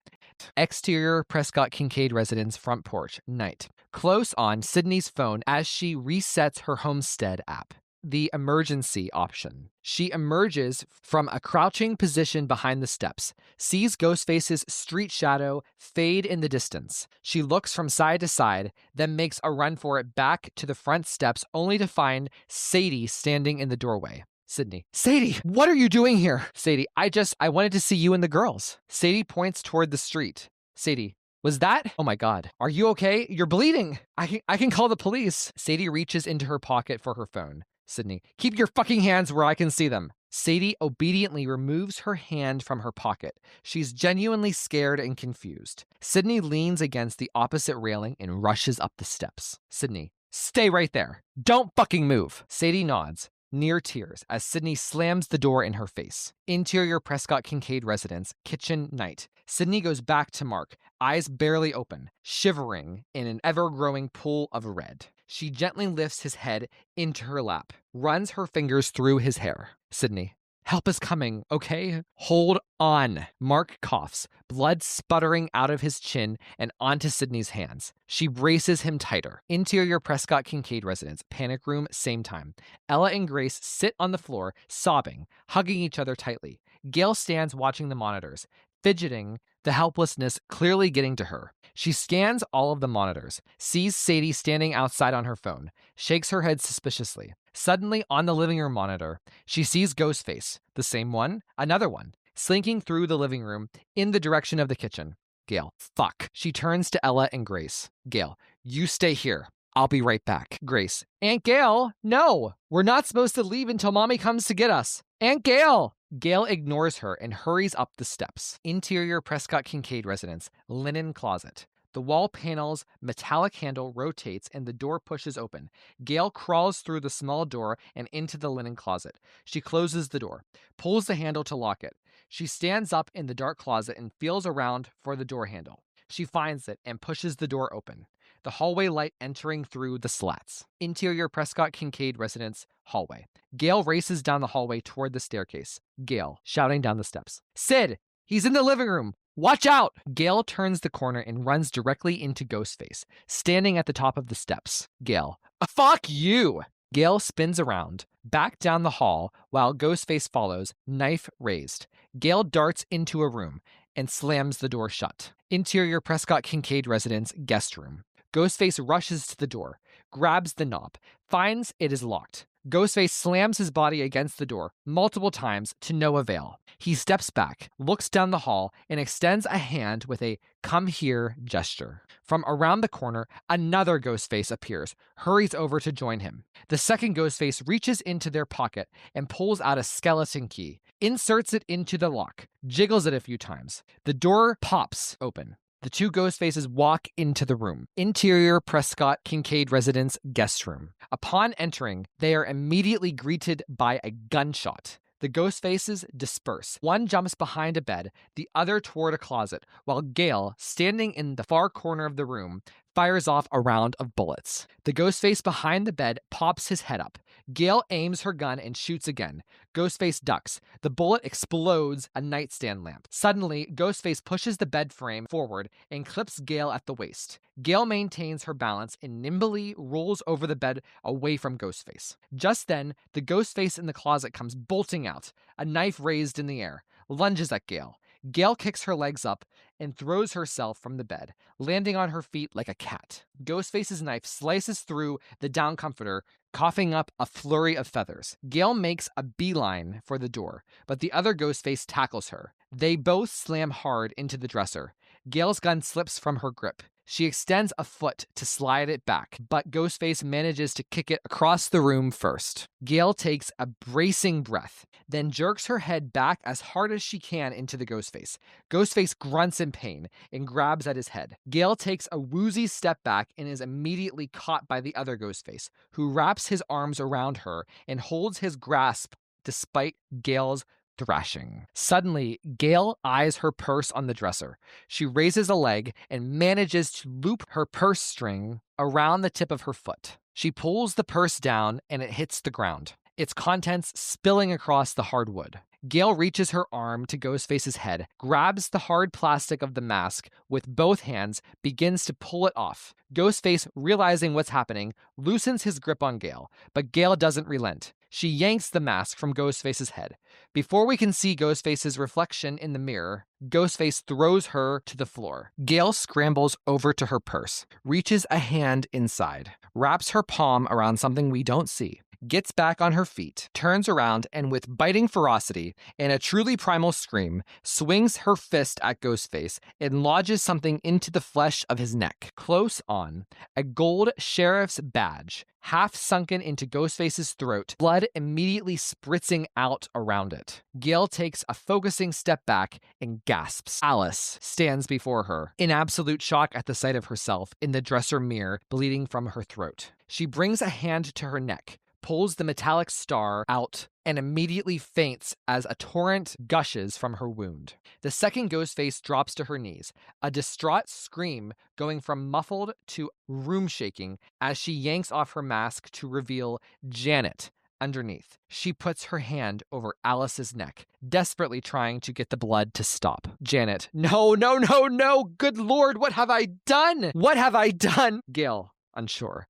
Exterior Prescott-Kincaid residence, front porch, night. Close on Sidney's phone as she resets her Homestead app. The emergency option. She emerges from a crouching position behind the steps, sees Ghostface's street shadow fade in the distance. She looks from side to side, then makes a run for it back to the front steps, only to find Sadie standing in the doorway. Sidney. Sadie, what are you doing here? Sadie, I wanted to see you and the girls. Sadie points toward the street. Sadie. Was that? Oh my God. Are you okay? You're bleeding. I can call the police. Sadie reaches into her pocket for her phone. Sidney, keep your fucking hands where I can see them. Sadie obediently removes her hand from her pocket. She's genuinely scared and confused. Sidney leans against the opposite railing and rushes up the steps. Sidney, stay right there. Don't fucking move. Sadie nods, near tears, as Sidney slams the door in her face. Interior Prescott-Kincaid residence, kitchen, night. Sidney goes back to Mark, eyes barely open, shivering in an ever-growing pool of red. She gently lifts his head into her lap, runs her fingers through his hair. Sidney, help is coming, okay? Hold on. Mark coughs, blood sputtering out of his chin and onto Sidney's hands. She braces him tighter. Interior Prescott-Kincaid residence, panic room, same time. Ella and Grace sit on the floor, sobbing, hugging each other tightly. Gale stands watching the monitors, fidgeting, the helplessness clearly getting to her. She scans all of the monitors, sees Sadie standing outside on her phone, shakes her head suspiciously. Suddenly, on the living room monitor, she sees Ghostface, the same one, another one, slinking through the living room in the direction of the kitchen. Gale, fuck. She turns to Ella and Grace. Gale, you stay here. I'll be right back. Grace, Aunt Gale, no. We're not supposed to leave until Mommy comes to get us. Aunt Gale! Gale ignores her and hurries up the steps. Interior Prescott-Kincaid residence, linen closet. The wall panel's metallic handle rotates and the door pushes open. Gale crawls through the small door and into the linen closet. She closes the door, pulls the handle to lock it. She stands up in the dark closet and feels around for the door handle. She finds it and pushes the door open, the hallway light entering through the slats. Interior Prescott-Kincaid residence, hallway. Gale races down the hallway toward the staircase. Gale, shouting down the steps. Sid! He's in the living room! Watch out! Gale turns the corner and runs directly into Ghostface, standing at the top of the steps. Gale, fuck you! Gale spins around, back down the hall, while Ghostface follows, knife raised. Gale darts into a room and slams the door shut. Interior Prescott-Kincaid residence, guest room. Ghostface rushes to the door, grabs the knob, finds it is locked. Ghostface slams his body against the door multiple times to no avail. He steps back, looks down the hall, and extends a hand with a "come here" gesture. From around the corner, another Ghostface appears, hurries over to join him. The second Ghostface reaches into their pocket and pulls out a skeleton key, inserts it into the lock, jiggles it a few times. The door pops open. The two Ghostfaces walk into the room. Interior Prescott-Kincaid residence, guest room. Upon entering, they are immediately greeted by a gunshot. The Ghostfaces disperse. One jumps behind a bed, the other toward a closet, while Gale, standing in the far corner of the room, fires off a round of bullets. The Ghostface behind the bed pops his head up. Gale aims her gun and shoots again. Ghostface ducks. The bullet explodes a nightstand lamp. Suddenly, Ghostface pushes the bed frame forward and clips Gale at the waist. Gale maintains her balance and nimbly rolls over the bed away from Ghostface. Just then, the Ghostface in the closet comes bolting out, a knife raised in the air, lunges at Gale. Gale kicks her legs up and throws herself from the bed, landing on her feet like a cat. Ghostface's knife slices through the down comforter, coughing up a flurry of feathers. Gale makes a beeline for the door, but the other Ghostface tackles her. They both slam hard into the dresser. Gale's gun slips from her grip. She extends a foot to slide it back, but Ghostface manages to kick it across the room first. Gale takes a bracing breath, then jerks her head back as hard as she can into the Ghostface. Ghostface grunts in pain and grabs at his head. Gale takes a woozy step back and is immediately caught by the other Ghostface, who wraps his arms around her and holds his grasp despite Gale's thrashing. Suddenly, Gale eyes her purse on the dresser. She raises a leg and manages to loop her purse string around the tip of her foot. She pulls the purse down and it hits the ground, its contents spilling across the hardwood. Gale reaches her arm to Ghostface's head, grabs the hard plastic of the mask with both hands, begins to pull it off. Ghostface, realizing what's happening, loosens his grip on Gale, but Gale doesn't relent. She yanks the mask from Ghostface's head. Before we can see Ghostface's reflection in the mirror, Ghostface throws her to the floor. Gale scrambles over to her purse, reaches a hand inside, wraps her palm around something we don't see, gets back on her feet, turns around, and with biting ferocity and a truly primal scream, swings her fist at Ghostface and lodges something into the flesh of his neck. Close on, a gold sheriff's badge, half sunken into Ghostface's throat, blood immediately spritzing out around it. Gale takes a focusing step back and gasps. Alice stands before her, in absolute shock at the sight of herself in the dresser mirror, bleeding from her throat. She brings a hand to her neck, pulls the metallic star out, and immediately faints as a torrent gushes from her wound. The second Ghostface drops to her knees, a distraught scream going from muffled to room-shaking as she yanks off her mask to reveal Janet underneath. She puts her hand over Alice's neck, desperately trying to get the blood to stop. Janet, no, no, no, no! Good Lord, what have I done? What have I done? Gale, unsure.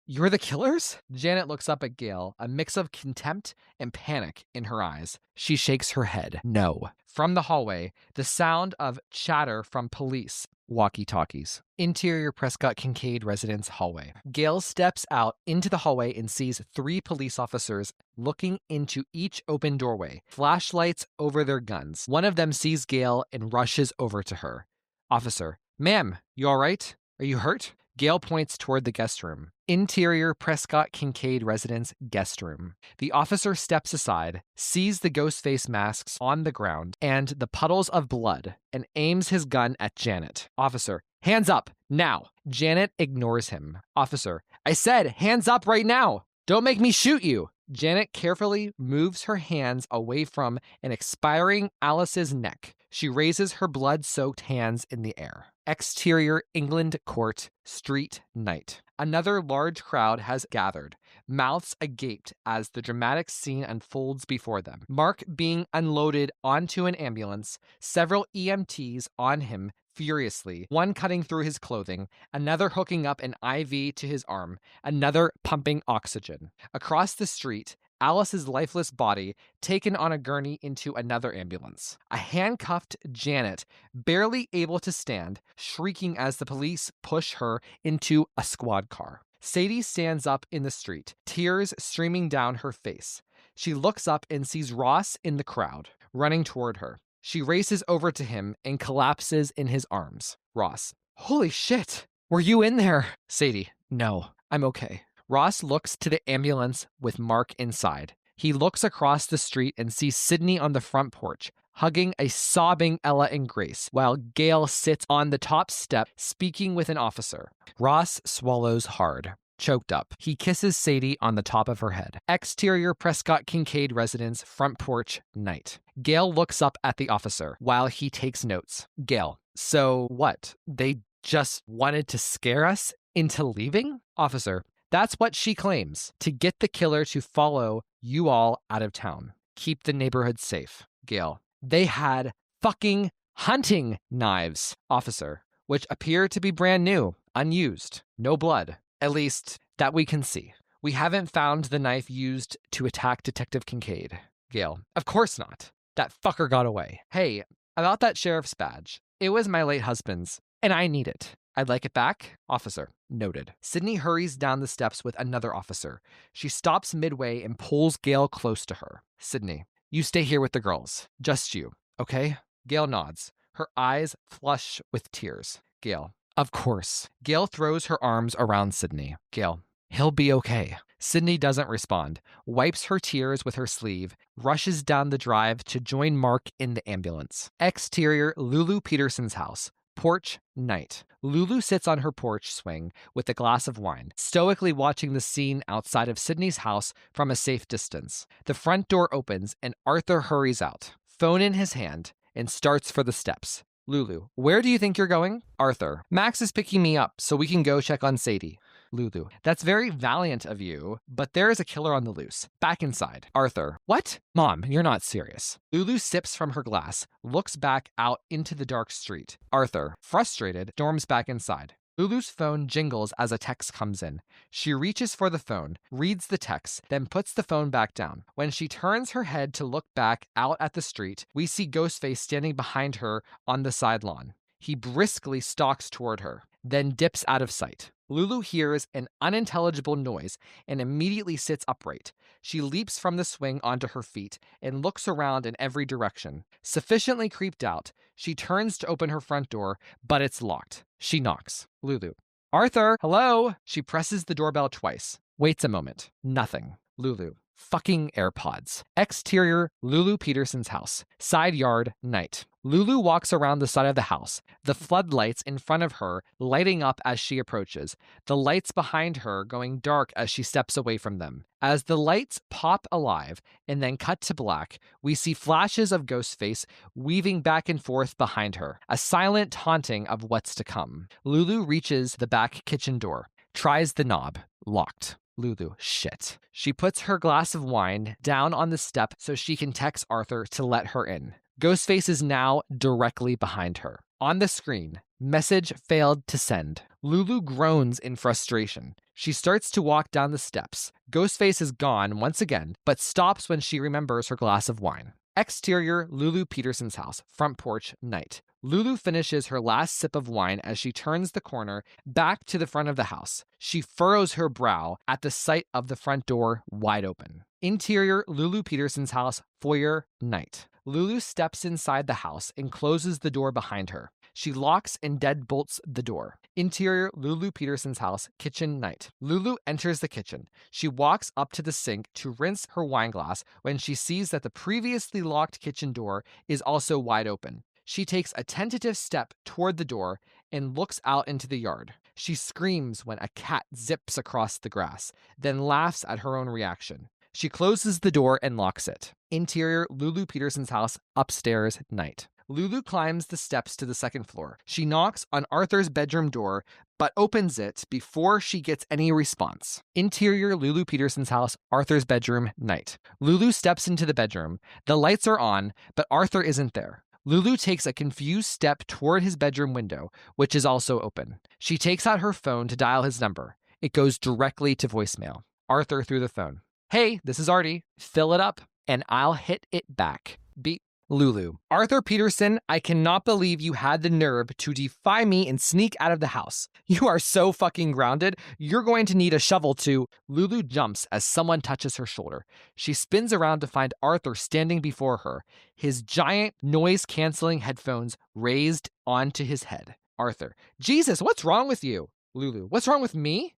You're the killers? Janet looks up at Gale, a mix of contempt and panic in her eyes. She shakes her head. No. From the hallway, the sound of chatter from police walkie-talkies. Interior Prescott-Kincaid residence hallway. Gale steps out into the hallway and sees 3 police officers looking into each open doorway, flashlights over their guns. One of them sees Gale and rushes over to her. Officer, ma'am, you all right? Are you hurt? Gale points toward the guest room. Interior Prescott-Kincaid residence guest room. The officer steps aside, sees the Ghostface masks on the ground and the puddles of blood, and aims his gun at Janet. Officer, hands up, now. Janet ignores him. Officer, I said hands up right now. Don't make me shoot you. Janet carefully moves her hands away from an expiring Alice's neck. She raises her blood-soaked hands in the air. Exterior England Court, street night. Another large crowd has gathered, mouths agape as the dramatic scene unfolds before them. Mark being unloaded onto an ambulance, several EMTs on him furiously, one cutting through his clothing, another hooking up an IV to his arm, another pumping oxygen. Across the street, Alice's lifeless body taken on a gurney into another ambulance. A handcuffed Janet, barely able to stand, shrieking as the police push her into a squad car. Sadie stands up in the street, tears streaming down her face. She looks up and sees Ross in the crowd, running toward her. She races over to him and collapses in his arms. Ross, holy shit, were you in there? Sadie, no, I'm okay. Ross looks to the ambulance with Mark inside. He looks across the street and sees Sidney on the front porch, hugging a sobbing Ella and Grace, while Gale sits on the top step speaking with an officer. Ross swallows hard, choked up. He kisses Sadie on the top of her head. Exterior Prescott-Kincaid residence, front porch, night. Gale looks up at the officer while he takes notes. Gale, so what? They just wanted to scare us into leaving? Officer, that's what she claims, to get the killer to follow you all out of town. Keep the neighborhood safe. Gale, they had fucking hunting knives. Officer, which appear to be brand new, unused, no blood, at least that we can see. We haven't found the knife used to attack Detective Kincaid. Gale, of course not. That fucker got away. Hey, About that sheriff's badge. It was my late husband's, and I need it. I'd like it back. Officer. Noted. Sidney hurries down the steps with another officer. She stops midway and pulls Gale close to her. Sidney. You stay here with the girls. Just you. Okay? Gale nods. Her eyes flush with tears. Gale. Of course. Gale throws her arms around Sidney. Gale. He'll be okay. Sidney doesn't respond, wipes her tears with her sleeve, rushes down the drive to join Mark in the ambulance. Exterior Lulu Peterson's house. Porch, night. Lulu sits on her porch swing with a glass of wine, stoically watching the scene outside of Sidney's house from a safe distance. The front door opens and Arthur hurries out, phone in his hand, and starts for the steps. Lulu, where do you think you're going? Arthur, Max is picking me up so we can go check on Sadie. Lulu, that's very valiant of you, but there is a killer on the loose. Back inside. Arthur, what? Mom, you're not serious. Lulu sips from her glass, looks back out into the dark street. Arthur, frustrated, storms back inside. Lulu's phone jingles as a text comes in. She reaches for the phone, reads the text, then puts the phone back down. When she turns her head to look back out at the street, we see Ghostface standing behind her on the side lawn. He briskly stalks toward her, then dips out of sight. Lulu hears an unintelligible noise and immediately sits upright. She leaps from the swing onto her feet and looks around in every direction. Sufficiently creeped out, she turns to open her front door, but it's locked. She knocks. Lulu. Arthur, hello? She presses the doorbell twice. Waits a moment. Nothing. Lulu. Fucking AirPods. Exterior Lulu Peterson's house. Side yard, night. Lulu walks around the side of the house, the floodlights in front of her lighting up as she approaches, the lights behind her going dark as she steps away from them. As the lights pop alive and then cut to black, we see flashes of Ghostface weaving back and forth behind her, a silent taunting of what's to come. Lulu reaches the back kitchen door, tries the knob, locked. Lulu, shit. She puts her glass of wine down on the step so she can text Arthur to let her in. Ghostface is now directly behind her. On the screen, message failed to send. Lulu groans in frustration. She starts to walk down the steps. Ghostface is gone once again, but stops when she remembers her glass of wine. Exterior Lulu Peterson's house, front porch, night. Lulu finishes her last sip of wine as she turns the corner back to the front of the house. She furrows her brow at the sight of the front door wide open. Interior Lulu Peterson's house, foyer, night. Lulu steps inside the house and closes the door behind her. She locks and deadbolts the door. Interior Lulu Peterson's house, kitchen, night. Lulu enters the kitchen. She walks up to the sink to rinse her wine glass when she sees that the previously locked kitchen door is also wide open. She takes a tentative step toward the door and looks out into the yard. She screams when a cat zips across the grass, then laughs at her own reaction. She closes the door and locks it. Interior Lulu Peterson's house, upstairs, night. Lulu climbs the steps to the second floor. She knocks on Arthur's bedroom door, but opens it before she gets any response. Interior Lulu Peterson's house, Arthur's bedroom, night. Lulu steps into the bedroom. The lights are on, but Arthur isn't there. Lulu takes a confused step toward his bedroom window, which is also open. She takes out her phone to dial his number. It goes directly to voicemail. Arthur through the phone. Hey, this is Artie. Fill it up, and I'll hit it back. Beep. Lulu. Arthur Peterson, I cannot believe you had the nerve to defy me and sneak out of the house. You are so fucking grounded. You're going to need a shovel to... Lulu jumps as someone touches her shoulder. She spins around to find Arthur standing before her, his giant noise-canceling headphones raised onto his head. Arthur. Jesus, what's wrong with you? Lulu. What's wrong with me?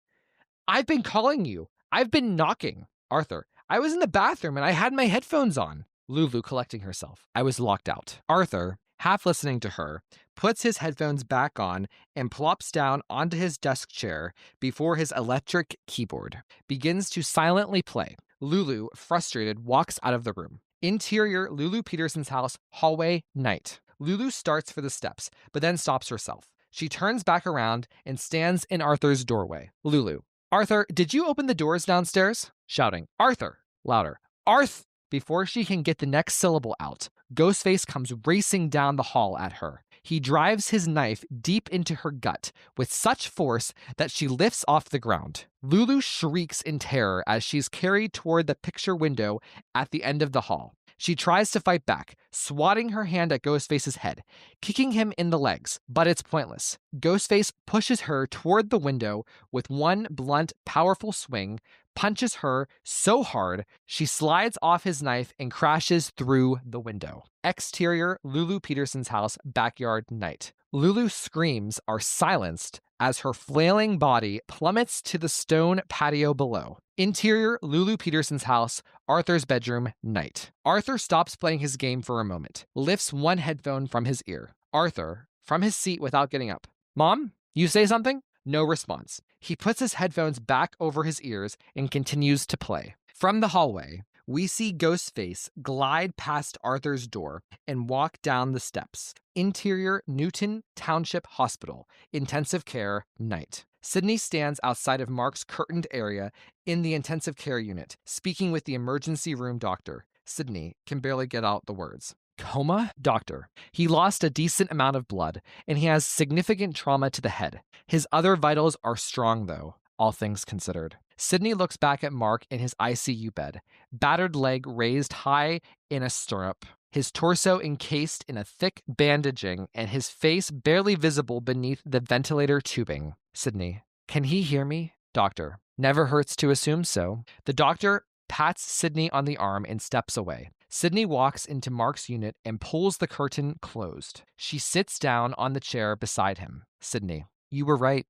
I've been calling you. I've been knocking. Arthur. I was in the bathroom and I had my headphones on. Lulu collecting herself. I was locked out. Arthur, half listening to her, puts his headphones back on and plops down onto his desk chair before his electric keyboard. Begins to silently play. Lulu, frustrated, walks out of the room. Interior Lulu Peterson's house, hallway, night. Lulu starts for the steps, but then stops herself. She turns back around and stands in Arthur's doorway. Lulu. Arthur, did you open the doors downstairs? Shouting. Arthur. Louder. Arth. Before she can get the next syllable out, Ghostface comes racing down the hall at her. He drives his knife deep into her gut with such force that she lifts off the ground. Lulu shrieks in terror as she's carried toward the picture window at the end of the hall. She tries to fight back, swatting her hand at Ghostface's head, kicking him in the legs, but it's pointless. Ghostface pushes her toward the window with one blunt, powerful swing, punches her so hard she slides off his knife and crashes through the window. Exterior, Lulu Peterson's house, backyard, night. Lulu's screams are silenced as her flailing body plummets to the stone patio below. Interior, Lulu Peterson's house, Arthur's bedroom, night. Arthur stops playing his game for a moment, lifts one headphone from his ear. Arthur, from his seat without getting up. Mom, you say something? No response. He puts his headphones back over his ears and continues to play. From the hallway, we see Ghostface glide past Arthur's door and walk down the steps. Interior, Newton Township Hospital, intensive care, night. Sidney stands outside of Mark's curtained area in the intensive care unit, speaking with the emergency room doctor. Sidney can barely get out the words. Coma? Doctor. He lost a decent amount of blood, and he has significant trauma to the head. His other vitals are strong, though, all things considered. Sidney looks back at Mark in his ICU bed, battered leg raised high in a stirrup, his torso encased in a thick bandaging, and his face barely visible beneath the ventilator tubing. Sidney. Can he hear me? Doctor. Never hurts to assume so. The doctor pats Sidney on the arm and steps away. Sidney walks into Mark's unit and pulls the curtain closed. She sits down on the chair beside him. Sidney. You were right.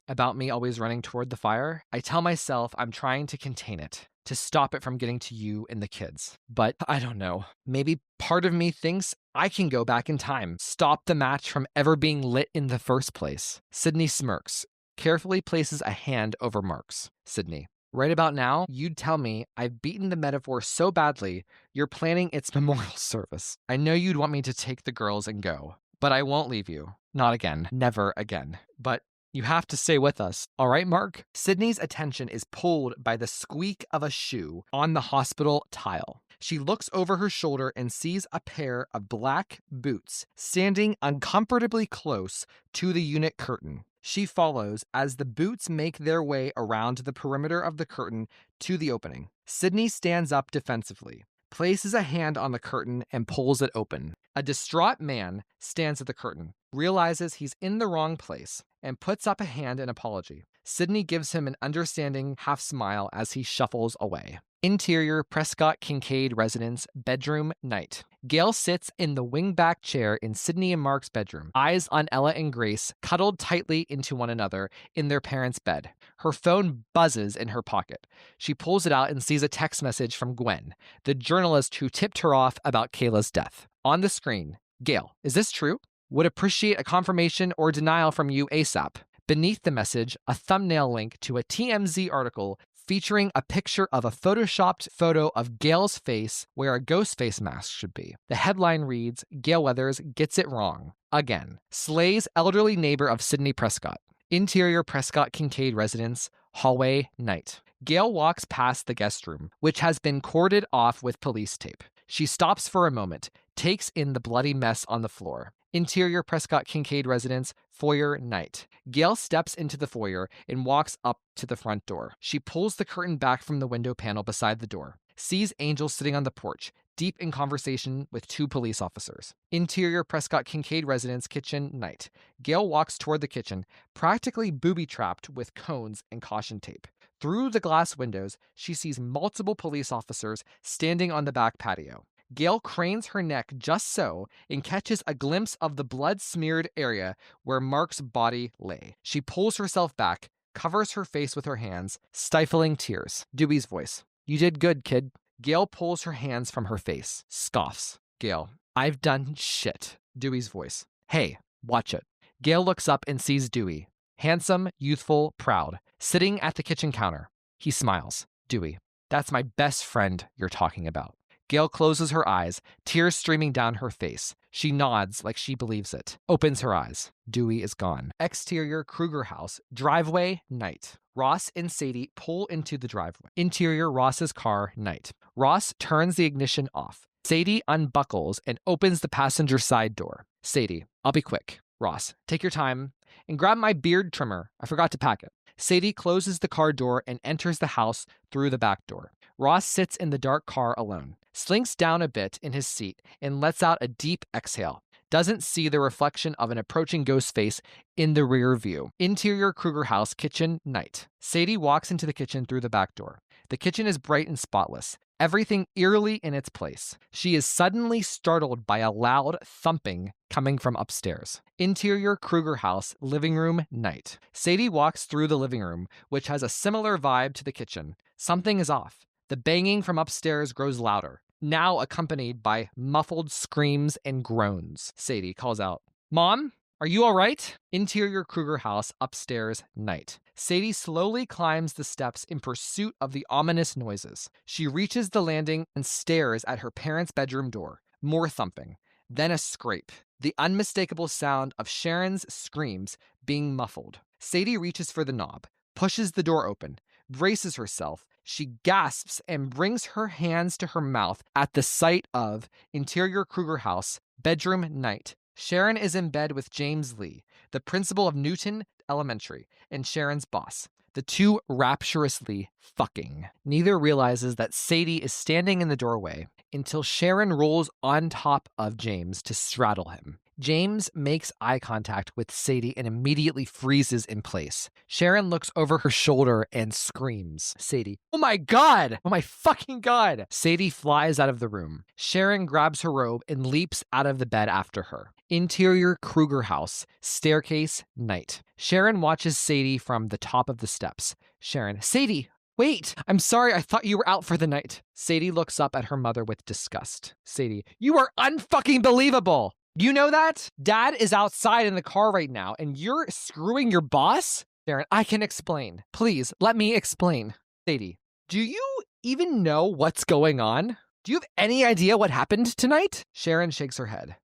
About me always running toward the fire. I tell myself I'm trying to contain it, to stop it from getting to you and the kids. But I don't know. Maybe part of me thinks I can go back in time, stop the match from ever being lit in the first place. Sidney smirks, carefully places a hand over Mark's. Sidney. Right about now, you'd tell me I've beaten the metaphor so badly, you're planning its memorial service. I know you'd want me to take the girls and go, but I won't leave you. Not again. Never again. But you have to stay with us. All right, Mark? Sidney's attention is pulled by the squeak of a shoe on the hospital tile. She looks over her shoulder and sees a pair of black boots standing uncomfortably close to the unit curtain. She follows as the boots make their way around the perimeter of the curtain to the opening. Sidney stands up defensively, places a hand on the curtain, and pulls it open. A distraught man stands at the curtain, realizes he's in the wrong place, and puts up a hand in apology. Sidney gives him an understanding half smile as he shuffles away. Interior, Prescott-Kincaid residence, bedroom, night. Gail sits in the wingback chair in Sidney and Mark's bedroom, eyes on Ella and Grace, cuddled tightly into one another in their parents' bed. Her phone buzzes in her pocket. She pulls it out and sees a text message from Gwen, the journalist who tipped her off about Kayla's death. On the screen, Gail, is this true? Would appreciate a confirmation or denial from you ASAP. Beneath the message, a thumbnail link to a TMZ article featuring a picture of a photoshopped photo of Gail's face where a ghost face mask should be. The headline reads, Gale Weathers gets it wrong. Again. Slays elderly neighbor of Sidney Prescott. Interior Prescott-Kincaid residence, hallway, night. Gail walks past the guest room, which has been corded off with police tape. She stops for a moment, takes in the bloody mess on the floor. Interior Prescott-Kincaid residence, foyer, night. Gail steps into the foyer and walks up to the front door. She pulls the curtain back from the window panel beside the door, sees Angel sitting on the porch, deep in conversation with two police officers. Interior Prescott-Kincaid residence, kitchen, night. Gail walks toward the kitchen, practically booby-trapped with cones and caution tape. Through the glass windows, she sees multiple police officers standing on the back patio. Gail cranes her neck just so and catches a glimpse of the blood-smeared area where Mark's body lay. She pulls herself back, covers her face with her hands, stifling tears. Dewey's voice. You did good, kid. Gail pulls her hands from her face, scoffs. Gail. I've done shit. Dewey's voice. Hey, watch it. Gail looks up and sees Dewey. Handsome, youthful, proud, sitting at the kitchen counter. He smiles. Dewey. That's my best friend you're talking about. Gail closes her eyes, tears streaming down her face. She nods like she believes it. Opens her eyes. Dewey is gone. Exterior Kruger house. Driveway, night. Ross and Sadie pull into the driveway. Interior Ross's car, night. Ross turns the ignition off. Sadie unbuckles and opens the passenger side door. Sadie, I'll be quick. Ross, take your time and grab my beard trimmer. I forgot to pack it. Sadie closes the car door and enters the house through the back door. Ross sits in the dark car alone. slinks down a bit in his seat and lets out a deep exhale. Doesn't see the reflection of an approaching ghost face in the rear view. Interior Kruger house, kitchen, night. Sadie walks into the kitchen through the back door. The kitchen is bright and spotless, everything eerily in its place. She is suddenly startled by a loud thumping coming from upstairs. Interior Kruger house, living room, night. Sadie walks through the living room, which has a similar vibe to the kitchen. Something is off. The banging from upstairs grows louder, now accompanied by muffled screams and groans. Sadie calls out, "Mom? Are you all right?" Interior Kruger house, upstairs, night. Sadie slowly climbs the steps in pursuit of the ominous noises. She reaches the landing and stares at her parents' bedroom door. More thumping. Then a scrape. The unmistakable sound of Sharon's screams being muffled. Sadie reaches for the knob, pushes the door open, braces herself. She gasps and brings her hands to her mouth at the sight of Interior Kruger house, bedroom, night. Sharon is in bed with James Lee, the principal of Newton Elementary, and Sharon's boss. The two rapturously fucking. Neither realizes that Sadie is standing in the doorway until Sharon rolls on top of James to straddle him. James makes eye contact with Sadie and immediately freezes in place. Sharon looks over her shoulder and screams. Sadie, "Oh my God! Oh my fucking God!" Sadie flies out of the room. Sharon grabs her robe and leaps out of the bed after her. Interior Kruger house, staircase, night. Sharon watches Sadie from the top of the steps. Sharon, "Sadie, wait! I'm sorry, I thought you were out for the night." Sadie looks up at her mother with disgust. Sadie, "You are unfucking believable! You know that? Dad is outside in the car right now, and you're screwing your boss?" Sharon, "I can explain. Please, let me explain." Sadie, "Do you even know what's going on? Do you have any idea what happened tonight?" Sharon shakes her head.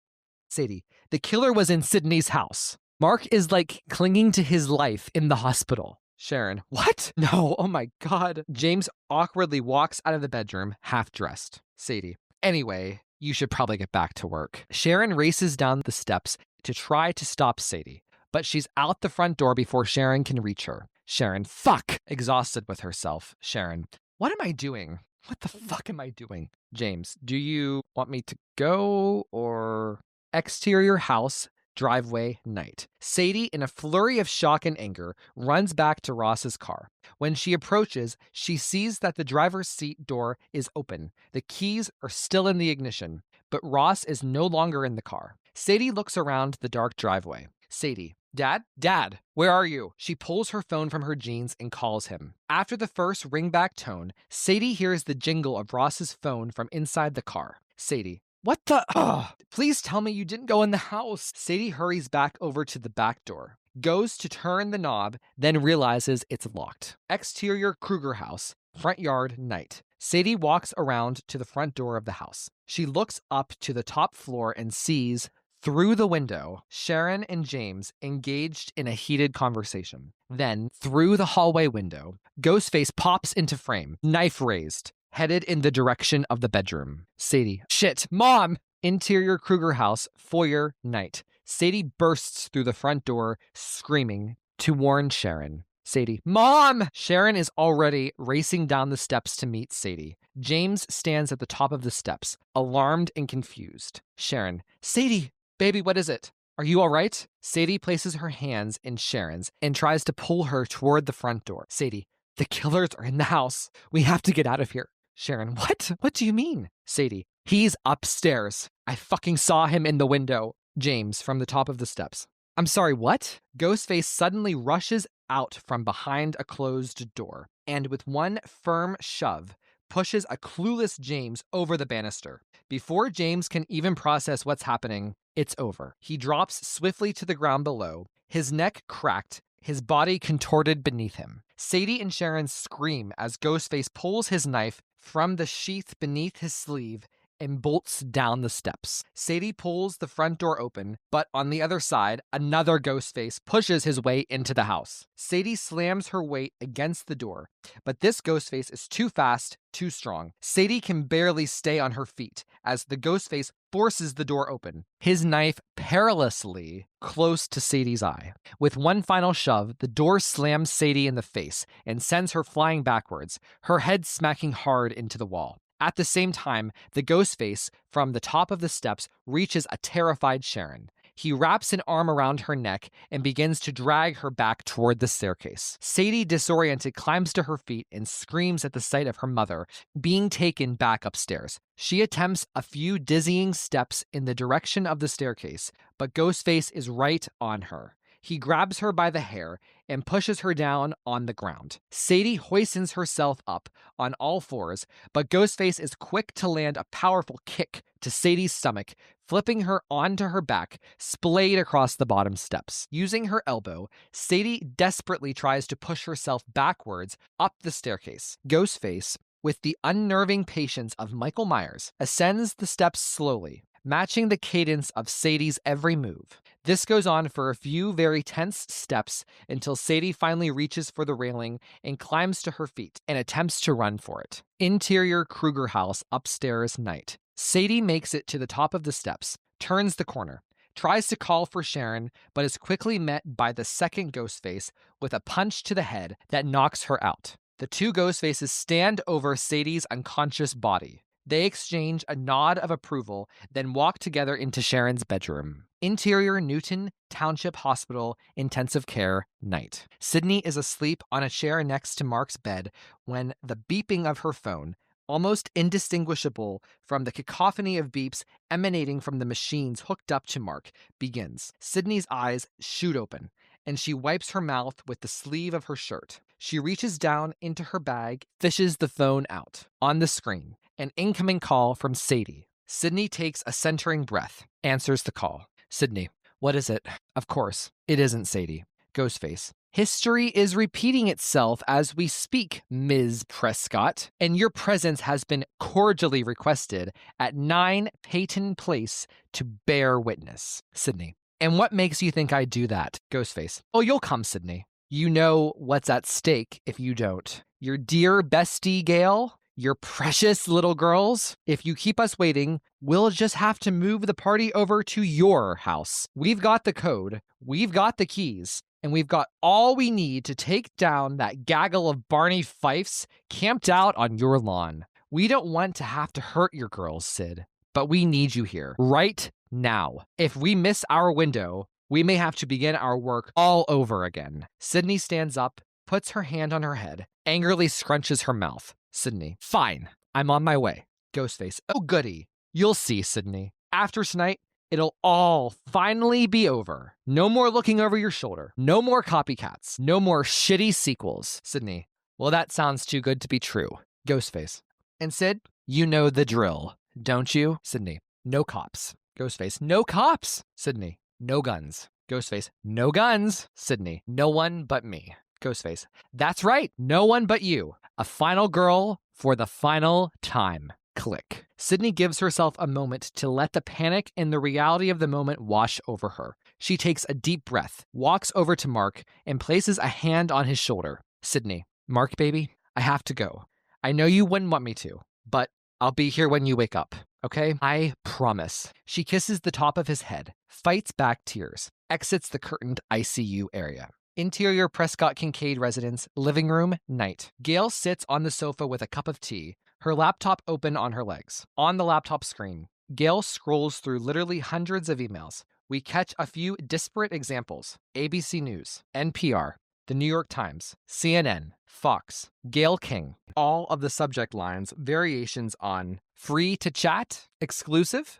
Sadie, "The killer was in Sidney's house. Mark is like clinging to his life in the hospital." Sharon, "What? No, oh my God." James awkwardly walks out of the bedroom, half dressed. Sadie, "Anyway, you should probably get back to work." Sharon races down the steps to try to stop Sadie, but she's out the front door before Sharon can reach her. Sharon, "Fuck!" Exhausted with herself. Sharon, "What am I doing? What the fuck am I doing?" James, "Do you want me to go or..." Exterior house, driveway, night. Sadie, in a flurry of shock and anger, runs back to Ross's car. When she approaches, she sees that the driver's seat door is open. The keys are still in the ignition, but Ross is no longer in the car. Sadie looks around the dark driveway. Sadie, Dad, where are you?" She pulls her phone from her jeans and calls him. After the first ringback tone, Sadie hears the jingle of Ross's phone from inside the car. Sadie, "What the? Please tell me you didn't go in the house." Sadie hurries back over to the back door, goes to turn the knob, then realizes it's locked. Exterior Kruger house, front yard, night. Sadie walks around to the front door of the house. She looks up to the top floor and sees, through the window, Sharon and James engaged in a heated conversation. Then, through the hallway window, Ghostface pops into frame, knife raised, headed in the direction of the bedroom. Sadie, "Shit, Mom!" Interior Kruger house, foyer, night. Sadie bursts through the front door, screaming, to warn Sharon. Sadie, "Mom!" Sharon is already racing down the steps to meet Sadie. James stands at the top of the steps, alarmed and confused. Sharon, "Sadie, baby, what is it? Are you all right?" Sadie places her hands in Sharon's and tries to pull her toward the front door. Sadie, "The killers are in the house. We have to get out of here." Sharon, "What? What do you mean?" Sadie, "He's upstairs. I fucking saw him in the window." James, from the top of the steps. "I'm sorry, what?" Ghostface suddenly rushes out from behind a closed door and with one firm shove pushes a clueless James over the banister. Before James can even process what's happening, it's over. He drops swiftly to the ground below, his neck cracked, his body contorted beneath him. Sadie and Sharon scream as Ghostface pulls his knife from the sheath beneath his sleeve and bolts down the steps. Sadie pulls the front door open, but on the other side, another Ghostface pushes his way into the house. Sadie slams her weight against the door, but this Ghostface is too fast, too strong. Sadie can barely stay on her feet as the Ghostface forces the door open, his knife perilously close to Sadie's eye. With one final shove, the door slams Sadie in the face and sends her flying backwards, her head smacking hard into the wall. At the same time, the ghost face from the top of the steps reaches a terrified Sharon. He wraps an arm around her neck and begins to drag her back toward the staircase. Sadie, disoriented, climbs to her feet and screams at the sight of her mother being taken back upstairs. She attempts a few dizzying steps in the direction of the staircase, but Ghostface is right on her. He grabs her by the hair and pushes her down on the ground. Sadie hoists herself up on all fours, but Ghostface is quick to land a powerful kick to Sadie's stomach, flipping her onto her back, splayed across the bottom steps. Using her elbow, Sadie desperately tries to push herself backwards up the staircase. Ghostface, with the unnerving patience of Michael Myers, ascends the steps slowly, matching the cadence of Sadie's every move. This goes on for a few very tense steps until Sadie finally reaches for the railing and climbs to her feet and attempts to run for it. Interior Kruger House, upstairs, night. Sadie makes it to the top of the steps, turns the corner, tries to call for Sharon, but is quickly met by the second Ghostface with a punch to the head that knocks her out. The two Ghostfaces stand over Sadie's unconscious body. They exchange a nod of approval, then walk together into Sharon's bedroom. Interior Newton Township Hospital, intensive care, night. Sidney is asleep on a chair next to Mark's bed when the beeping of her phone, almost indistinguishable from the cacophony of beeps emanating from the machines hooked up to Mark, begins. Sidney's eyes shoot open, and she wipes her mouth with the sleeve of her shirt. She reaches down into her bag, fishes the phone out. On the screen, an incoming call from Sadie. Sidney takes a centering breath, answers the call. Sidney, what is it? Of course, it isn't Sadie. Ghostface. History is repeating itself as we speak, Ms. Prescott, and your presence has been cordially requested at 9 Peyton Place to bear witness. Sidney. And what makes you think I'd do that? Ghostface. Oh, you'll come, Sidney. You know what's at stake if you don't. Your dear bestie, Gale? Your precious little girls? If you keep us waiting, we'll just have to move the party over to your house. We've got the code, we've got the keys, and we've got all we need to take down that gaggle of Barney Fifes camped out on your lawn. We don't want to have to hurt your girls, Sid, but we need you here right now. If we miss our window, we may have to begin our work all over again. Sidney stands up, puts her hand on her head, angrily scrunches her mouth. Sidney. Fine. I'm on my way. Ghostface. Oh, goody. You'll see, Sidney. After tonight, it'll all finally be over. No more looking over your shoulder. No more copycats. No more shitty sequels. Sidney. Well, that sounds too good to be true. Ghostface. And Sid, you know the drill, don't you? Sidney. No cops. Ghostface. No cops. Sidney. No guns. Ghostface. No guns. Sidney. No one but me. Ghostface. That's right. No one but you. A final girl for the final time. Click. Sidney gives herself a moment to let the panic and the reality of the moment wash over her. She takes a deep breath, walks over to Mark, and places a hand on his shoulder. Sidney. Mark, baby, I have to go. I know you wouldn't want me to, but I'll be here when you wake up, okay? I promise. She kisses the top of his head, fights back tears, exits the curtained ICU area. Interior Prescott-Kincaid residence, living room, night. Gale sits on the sofa with a cup of tea, her laptop open on her legs. On the laptop screen, Gale scrolls through literally hundreds of emails. We catch a few disparate examples. ABC News, NPR, The New York Times, CNN, Fox, Gayle King. All of the subject lines, variations on free to chat, exclusive, ?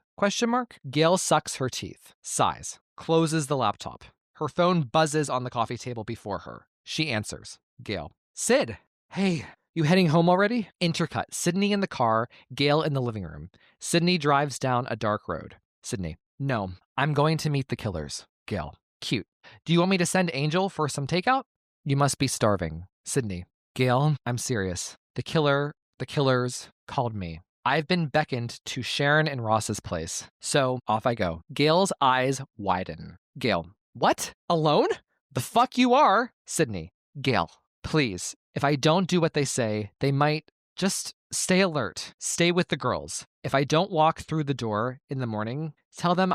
Gale sucks her teeth, sighs, closes the laptop. Her phone buzzes on the coffee table before her. She answers. Gale. Sid. Hey, you heading home already? Intercut. Sidney in the car, Gale in the living room. Sidney drives down a dark road. Sidney. No, I'm going to meet the killers. Gale. Cute. Do you want me to send Angel for some takeout? You must be starving. Sidney. Gale, I'm serious. The killers called me. I've been beckoned to Sharon and Ross's place. So off I go. Gale's eyes widen. Gale. What? Alone? The fuck you are? Sidney. Gale, please. If I don't do what they say, they might just stay alert. Stay with the girls. If I don't walk through the door in the morning, tell them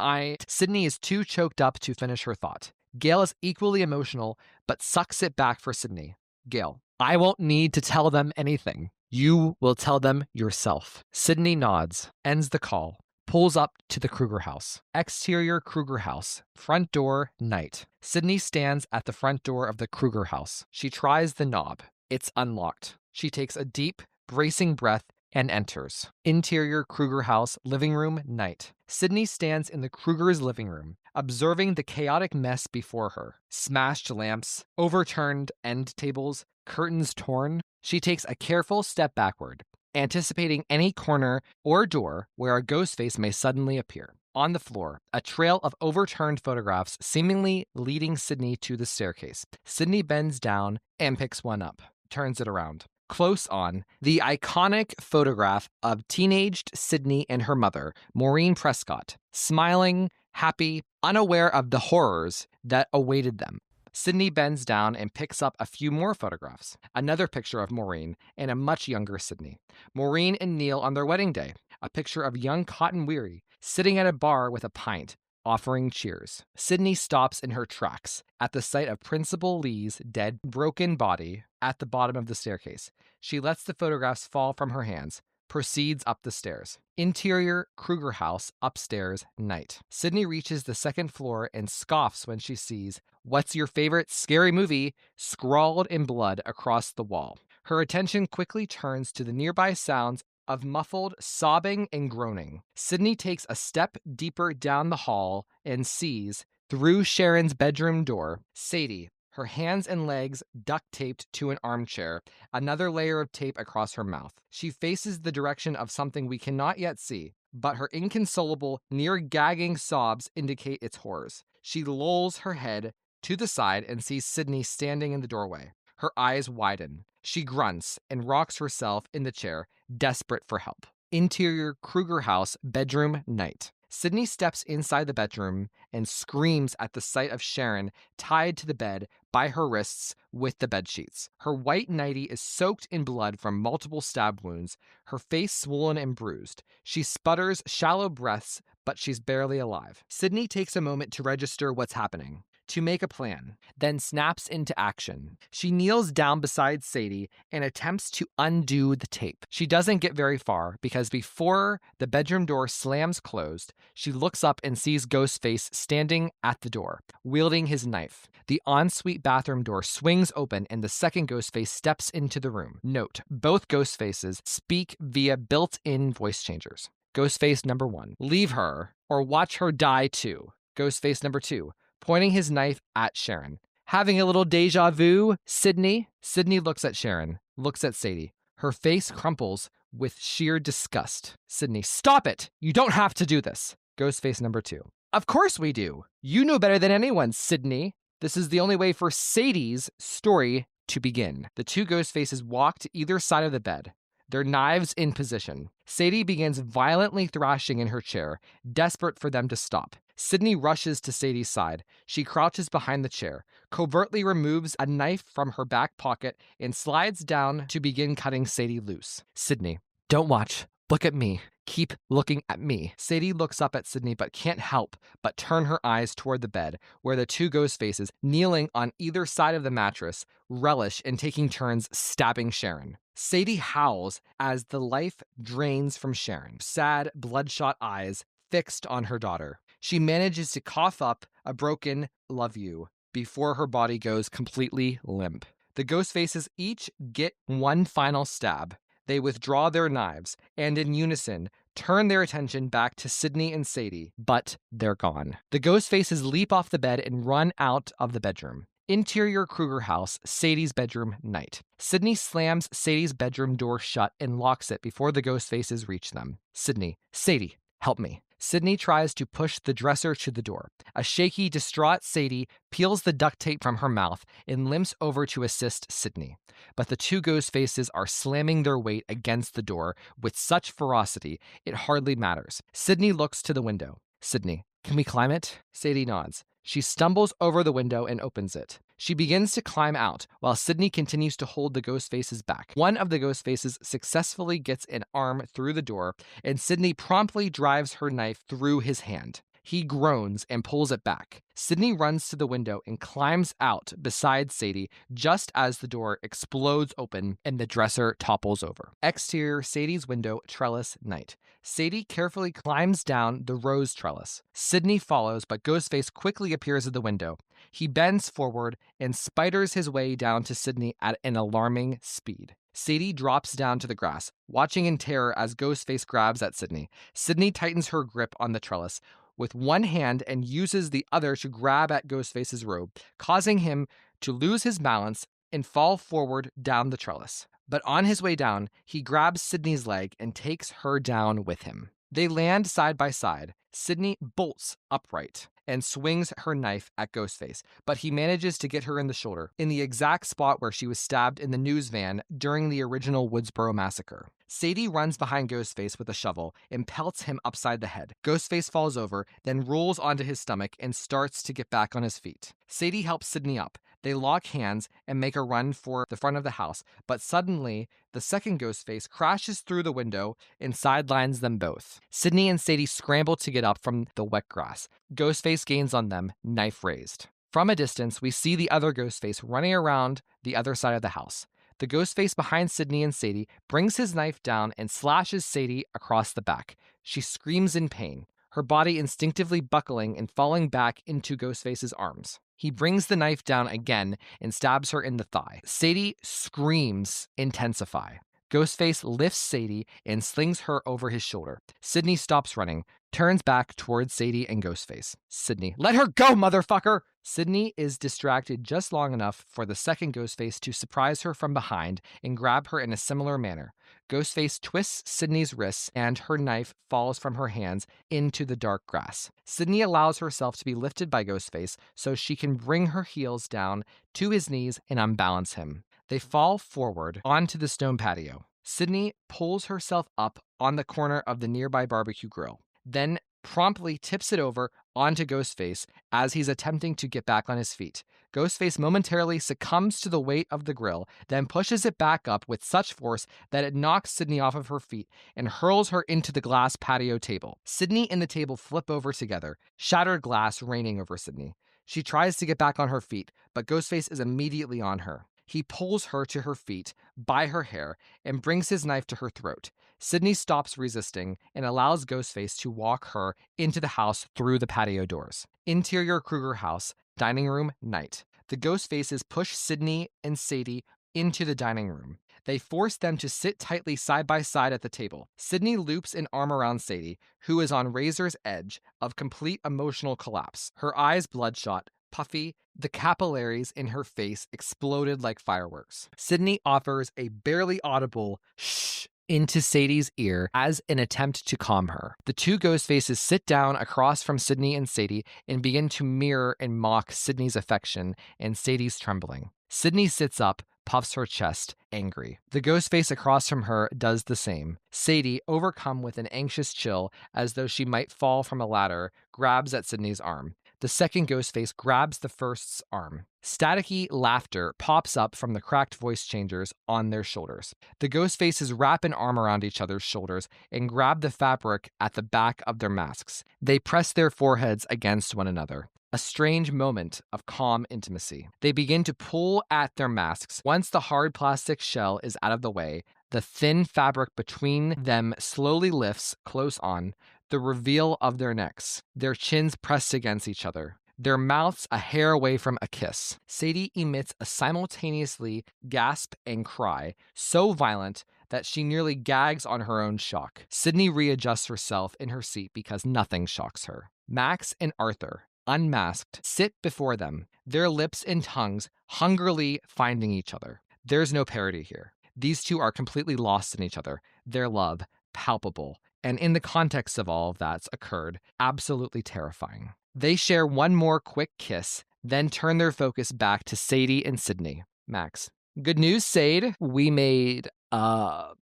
Sidney is too choked up to finish her thought. Gale is equally emotional, but sucks it back for Sidney. Gale. I won't need to tell them anything. You will tell them yourself. Sidney nods, ends the call, pulls up to the Kruger house. Exterior Kruger house. Front door, night. Sidney stands at the front door of the Kruger house. She tries the knob. It's unlocked. She takes a deep, bracing breath and enters. Interior Kruger house, living room, night. Sidney stands in the Krugers' living room, observing the chaotic mess before her. Smashed lamps, overturned end tables, curtains torn. She takes a careful step backward, anticipating any corner or door where a ghost face may suddenly appear. On the floor, a trail of overturned photographs seemingly leading Sidney to the staircase. Sidney bends down and picks one up, turns it around. Close on, the iconic photograph of teenaged Sidney and her mother, Maureen Prescott, smiling, happy, unaware of the horrors that awaited them. Sidney bends down and picks up a few more photographs. Another picture of Maureen and a much younger Sidney. Maureen and Neil on their wedding day. A picture of young Cotton Weary sitting at a bar with a pint, offering cheers. Sidney stops in her tracks at the sight of Principal Lee's dead, broken body at the bottom of the staircase. She lets the photographs fall from her hands, proceeds up the stairs. Interior Kruger house, upstairs, night. Sidney reaches the second floor and scoffs when she sees "What's your favorite scary movie?" scrawled in blood across the wall. Her attention quickly turns to the nearby sounds of muffled sobbing and groaning. Sidney takes a step deeper down the hall and sees, through Sharon's bedroom door, Sadie, her hands and legs duct taped to an armchair, another layer of tape across her mouth. She faces the direction of something we cannot yet see, but her inconsolable, near-gagging sobs indicate its horrors. She lolls her head to the side and sees Sidney standing in the doorway. Her eyes widen. She grunts and rocks herself in the chair, desperate for help. Interior Kruger house, bedroom, night. Sidney steps inside the bedroom and screams at the sight of Sharon tied to the bed by her wrists with the bedsheets. Her white nightie is soaked in blood from multiple stab wounds, her face swollen and bruised. She sputters shallow breaths, but she's barely alive. Sidney takes a moment to register what's happening, to make a plan, then snaps into action. She kneels down beside Sadie and attempts to undo the tape. She doesn't get very far because before the bedroom door slams closed, she looks up and sees Ghostface standing at the door, wielding his knife. The ensuite bathroom door swings open and the second Ghostface steps into the room. Note, both Ghostfaces speak via built-in voice changers. Ghostface number 1, leave her or watch her die too. Ghostface number 2, pointing his knife at Sharon. Having a little deja vu, Sidney? Sidney looks at Sharon, looks at Sadie. Her face crumples with sheer disgust. Sidney, stop it! You don't have to do this. Ghostface number 2. Of course we do. You know better than anyone, Sidney. This is the only way for Sadie's story to begin. The two Ghostfaces walk to either side of the bed, their knives in position. Sadie begins violently thrashing in her chair, desperate for them to stop. Sidney rushes to Sadie's side. She crouches behind the chair, covertly removes a knife from her back pocket, and slides down to begin cutting Sadie loose. Sidney, don't watch. Look at me. Keep looking at me. Sadie looks up at Sidney but can't help but turn her eyes toward the bed, where the two Ghostfaces, kneeling on either side of the mattress, relish in taking turns stabbing Sharon. Sadie howls as the life drains from Sharon, sad, bloodshot eyes fixed on her daughter. She manages to cough up a broken "love you" before her body goes completely limp. The Ghostfaces each get one final stab. They withdraw their knives and in unison turn their attention back to Sidney and Sadie, but they're gone. The Ghostfaces leap off the bed and run out of the bedroom. Interior Kruger house, Sadie's bedroom, night. Sidney slams Sadie's bedroom door shut and locks it before the Ghostfaces reach them. Sidney, Sadie, help me. Sidney tries to push the dresser to the door. A shaky, distraught Sadie peels the duct tape from her mouth and limps over to assist Sidney. But the two Ghostfaces are slamming their weight against the door with such ferocity, it hardly matters. Sidney looks to the window. Sidney, can we climb it? Sadie nods. She stumbles over the window and opens it. She begins to climb out, while Sidney continues to hold the Ghostfaces back. One of the Ghostfaces successfully gets an arm through the door, and Sidney promptly drives her knife through his hand. He groans and pulls it back. Sidney runs to the window and climbs out beside Sadie just as the door explodes open and the dresser topples over. Exterior Sadie's window, trellis, night. Sadie carefully climbs down the rose trellis. Sidney follows, but Ghostface quickly appears at the window. He bends forward and spiders his way down to Sidney at an alarming speed. Sadie drops down to the grass, watching in terror as Ghostface grabs at Sidney. Sidney tightens her grip on the trellis with one hand and uses the other to grab at Ghostface's robe, causing him to lose his balance and fall forward down the trellis. But on his way down, he grabs Sidney's leg and takes her down with him. They land side by side. Sidney bolts upright and swings her knife at Ghostface, but he manages to get her in the shoulder, in the exact spot where she was stabbed in the news van during the original Woodsboro massacre. Sadie runs behind Ghostface with a shovel and pelts him upside the head. Ghostface falls over, then rolls onto his stomach and starts to get back on his feet. Sadie helps Sidney up. They lock hands and make a run for the front of the house, but suddenly, the second Ghostface crashes through the window and sidelines them both. Sidney and Sadie scramble to get up from the wet grass. Ghostface gains on them, knife raised. From a distance, we see the other Ghostface running around the other side of the house. The Ghostface behind Sidney and Sadie brings his knife down and slashes Sadie across the back. She screams in pain, her body instinctively buckling and falling back into Ghostface's arms. He brings the knife down again and stabs her in the thigh. Sadie screams intensify. Ghostface lifts Sadie and slings her over his shoulder. Sidney stops running, turns back towards Sadie and Ghostface. Sidney, let her go, motherfucker! Sidney is distracted just long enough for the second Ghostface to surprise her from behind and grab her in a similar manner. Ghostface twists Sidney's wrists and her knife falls from her hands into the dark grass. Sidney allows herself to be lifted by Ghostface so she can bring her heels down to his knees and unbalance him. They fall forward onto the stone patio. Sidney pulls herself up on the corner of the nearby barbecue grill, then promptly tips it over onto Ghostface as he's attempting to get back on his feet. Ghostface momentarily succumbs to the weight of the grill, then pushes it back up with such force that it knocks Sidney off of her feet and hurls her into the glass patio table. Sidney and the table flip over together, shattered glass raining over Sidney. She tries to get back on her feet, but Ghostface is immediately on her. He pulls her to her feet by her hair and brings his knife to her throat. Sidney stops resisting and allows Ghostface to walk her into the house through the patio doors. Interior Kruger house, dining room, night. The Ghostfaces push Sidney and Sadie into the dining room. They force them to sit tightly side by side at the table. Sidney loops an arm around Sadie, who is on razor's edge of complete emotional collapse. Her eyes bloodshot, puffy, the capillaries in her face exploded like fireworks. Sidney offers a barely audible shh into Sadie's ear as an attempt to calm her. The two Ghostfaces sit down across from Sidney and Sadie and begin to mirror and mock Sidney's affection and Sadie's trembling. Sidney sits up, puffs her chest, angry. The Ghostface across from her does the same. Sadie, overcome with an anxious chill as though she might fall from a ladder, grabs at Sidney's arm. The second Ghostface grabs the first's arm. Staticky laughter pops up from the cracked voice changers on their shoulders. The Ghostfaces wrap an arm around each other's shoulders and grab the fabric at the back of their masks. They press their foreheads against one another. A strange moment of calm intimacy. They begin to pull at their masks. Once the hard plastic shell is out of the way, the thin fabric between them slowly lifts close on, the reveal of their necks, their chins pressed against each other, their mouths a hair away from a kiss. Sadie emits a simultaneously gasp and cry, so violent that she nearly gags on her own shock. Sidney readjusts herself in her seat because nothing shocks her. Max and Arthur, unmasked, sit before them, their lips and tongues hungrily finding each other. There's no parody here. These two are completely lost in each other, their love palpable, and in the context of all of that's occurred, absolutely terrifying. They share one more quick kiss, then turn their focus back to Sadie and Sidney. Max, good news, Sade. We made up.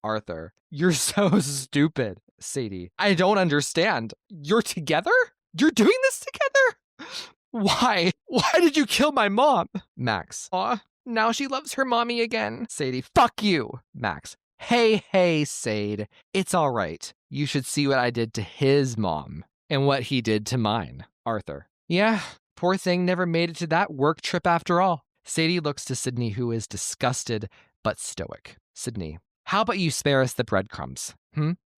Arthur, you're so stupid. Sadie, I don't understand. You're together? You're doing this together? Why? Why did you kill my mom? Max, aw, now she loves her mommy again. Sadie, fuck you. Max, hey, Sade. It's all right. You should see what I did to his mom. and what he did to mine. Arthur. Yeah, poor thing never made it to that work trip after all. Sadie looks to Sidney, who is disgusted but stoic. Sidney. How about you spare us the breadcrumbs?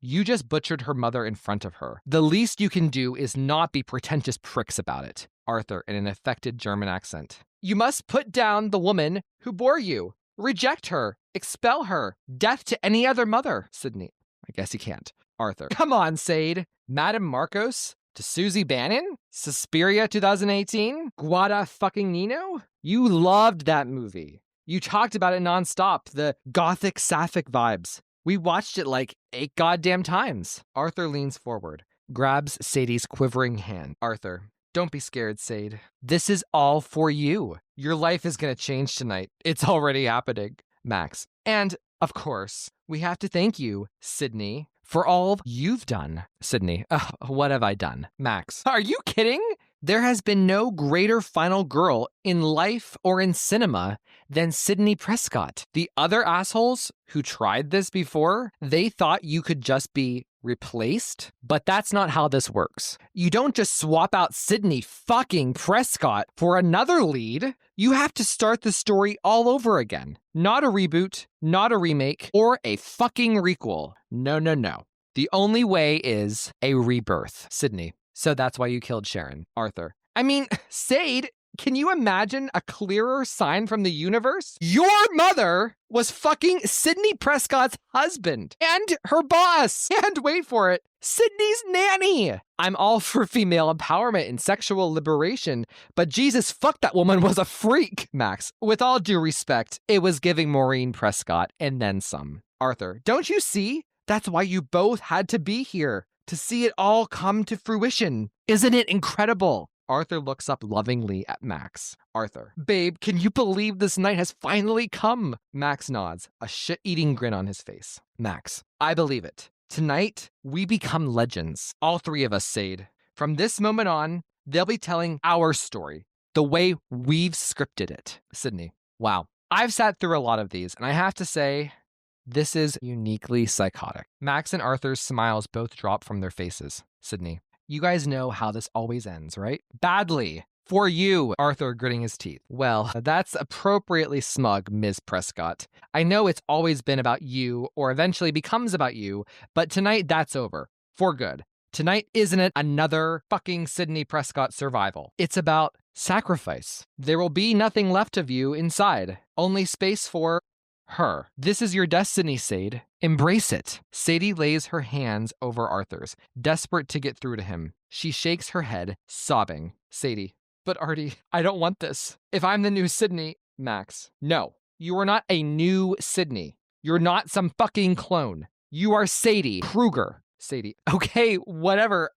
You just butchered her mother in front of her. The least you can do is not be pretentious pricks about it. Arthur, in an affected German accent. You must put down the woman who bore you. Reject her. Expel her. Death to any other mother. Sidney. I guess he can't. Arthur. Come on, Sade. Madame Marcos? To Susie Bannon? Suspiria 2018? Guada fucking Nino? You loved that movie. You talked about it nonstop, the gothic sapphic vibes. We watched it like 8 goddamn times. Arthur leans forward, grabs Sadie's quivering hand. Arthur, don't be scared, Sade. This is all for you. Your life is going to change tonight. It's already happening. Max. And, of course, we have to thank you, Sidney, for all you've done. Sidney. What have I done? Max. Are you kidding? There has been no greater final girl in life or in cinema than Sidney Prescott. The other assholes who tried this before, they thought you could just be replaced, but that's not how this works. You don't just swap out Sidney fucking Prescott for another lead. You have to start the story all over again. Not a reboot, not a remake, or a fucking requel. No, no, no. The only way is a rebirth. Sidney. So that's why you killed Sharon. Arthur. I mean, Sade, can you imagine a clearer sign from the universe? Your mother was fucking Sidney Prescott's husband and her boss. And wait for it, Sidney's nanny. I'm all for female empowerment and sexual liberation, but Jesus, fuck, that woman was a freak. Max, with all due respect, it was giving Maureen Prescott and then some. Arthur, don't you see? That's why you both had to be here. To see it all come to fruition. Isn't it incredible? Arthur looks up lovingly at Max. Arthur. Babe, can you believe this night has finally come? Max nods, a shit-eating grin on his face. Max. I believe it. Tonight, we become legends. All 3 of us, Sade. From this moment on, they'll be telling our story. The way we've scripted it. Sidney. Wow. I've sat through a lot of these, and I have to say, this is uniquely psychotic. Max and Arthur's smiles both drop from their faces. Sidney. You guys know how this always ends, right? Badly. For you, Arthur gritting his teeth. Well, that's appropriately smug, Ms. Prescott. I know it's always been about you, or eventually becomes about you, but tonight that's over. For good. Tonight isn't it another fucking Sidney Prescott survival. It's about sacrifice. There will be nothing left of you inside. Only space for her. This is your destiny, Sade. Embrace it. Sadie lays her hands over Arthur's, desperate to get through to him. She shakes her head, sobbing. Sadie. But Artie, I don't want this. If I'm the new Sidney... Max. No. You are not a new Sidney. You're not some fucking clone. You are Sadie Kruger. Sadie. Okay, whatever.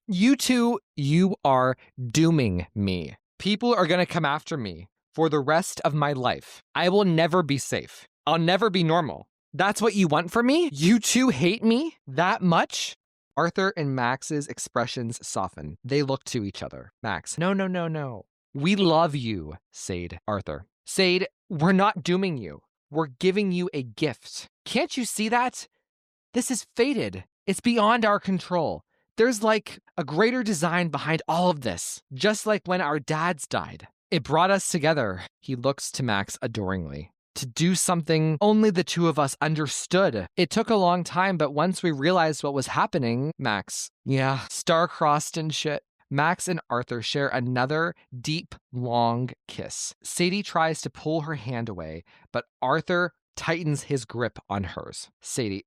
You two, you are dooming me. People are gonna come after me for the rest of my life. I will never be safe. I'll never be normal. That's what you want from me? You two hate me that much? Arthur and Max's expressions soften. They look to each other. Max. No. We love you, Sade. Arthur. Sade, we're not dooming you. We're giving you a gift. Can't you see that? This is fated. It's beyond our control. There's like a greater design behind all of this. Just like when our dads died. It brought us together. He looks to Max adoringly. To do something only the 2 of us understood. It took a long time, but once we realized what was happening, Max, yeah, star-crossed and shit. Max and Arthur share another deep, long kiss. Sadie tries to pull her hand away, but Arthur tightens his grip on hers. Sadie,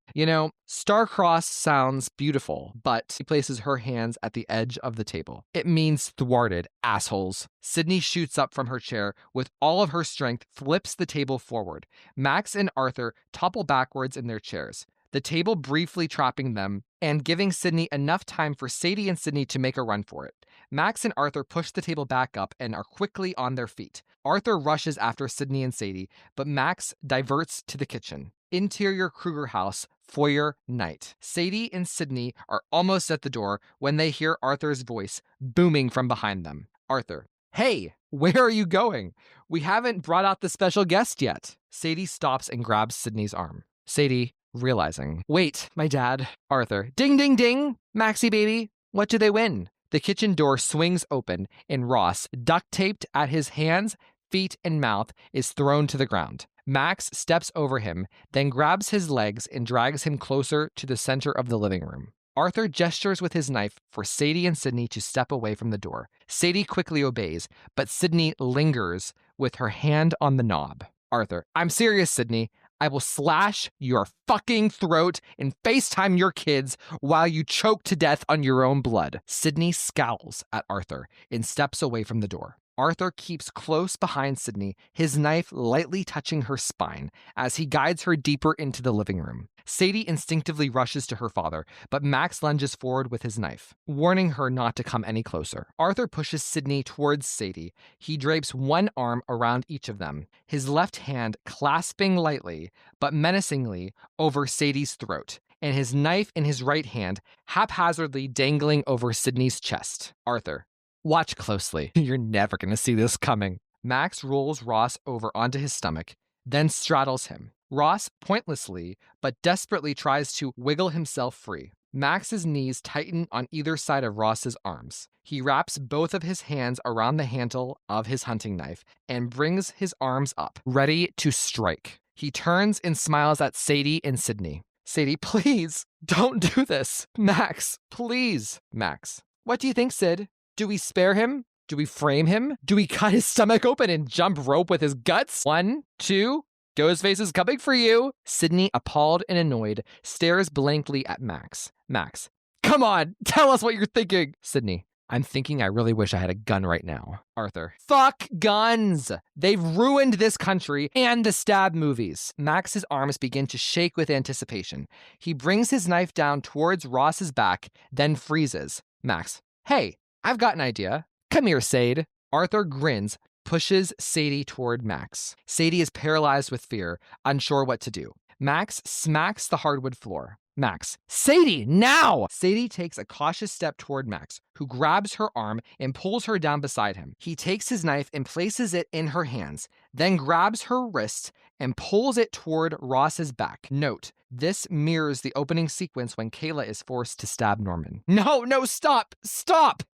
star-crossed sounds beautiful, but she places her hands at the edge of the table. It means thwarted, assholes. Sidney shoots up from her chair with all of her strength, flips the table forward. Max and Arthur topple backwards in their chairs, the table briefly trapping them and giving Sidney enough time for Sadie and Sidney to make a run for it. Max and Arthur push the table back up and are quickly on their feet. Arthur rushes after Sidney and Sadie, but Max diverts to the kitchen. Interior Kruger house, foyer night. Sadie and Sidney are almost at the door when they hear Arthur's voice booming from behind them. Arthur. Hey, where are you going? We haven't brought out the special guest yet. Sadie stops and grabs Sidney's arm. Sadie, realizing. Wait, my dad. Arthur. Ding, ding, ding. Maxie, baby. What do they win? The kitchen door swings open, and Ross, duct taped at his hands, feet, and mouth, is thrown to the ground. Max steps over him, then grabs his legs and drags him closer to the center of the living room. Arthur gestures with his knife for Sadie and Sidney to step away from the door. Sadie quickly obeys, but Sidney lingers with her hand on the knob. Arthur, I'm serious, Sidney. I will slash your fucking throat and FaceTime your kids while you choke to death on your own blood. Sidney scowls at Arthur and steps away from the door. Arthur keeps close behind Sidney, his knife lightly touching her spine as he guides her deeper into the living room. Sadie instinctively rushes to her father, but Max lunges forward with his knife, warning her not to come any closer. Arthur pushes Sidney towards Sadie. He drapes one arm around each of them, his left hand clasping lightly, but menacingly, over Sadie's throat, and his knife in his right hand haphazardly dangling over Sidney's chest. Arthur, watch closely. You're never going to see this coming. Max rolls Ross over onto his stomach, then straddles him. Ross pointlessly but desperately tries to wiggle himself free. Max's knees tighten on either side of Ross's arms. He wraps both of his hands around the handle of his hunting knife and brings his arms up, ready to strike. He turns and smiles at Sadie and Sidney. Sadie, please, don't do this. Max, please. Max, what do you think, Sid? Do we spare him? Do we frame him? Do we cut his stomach open and jump rope with his guts? 1, 2... Ghostface is coming for you. Sidney, appalled and annoyed, stares blankly at Max. Max, come on, tell us what you're thinking. Sidney, I'm thinking I really wish I had a gun right now. Arthur, fuck guns. They've ruined this country and the stab movies. Max's arms begin to shake with anticipation. He brings his knife down towards Ross's back, then freezes. Max, hey, I've got an idea. Come here, Sade. Arthur grins, pushes Sadie toward Max. Sadie is paralyzed with fear, unsure what to do. Max smacks the hardwood floor. Max, Sadie, now! Sadie takes a cautious step toward Max, who grabs her arm and pulls her down beside him. He takes his knife and places it in her hands, then grabs her wrist and pulls it toward Ross's back. Note, this mirrors the opening sequence when Kayla is forced to stab Norman. No, stop!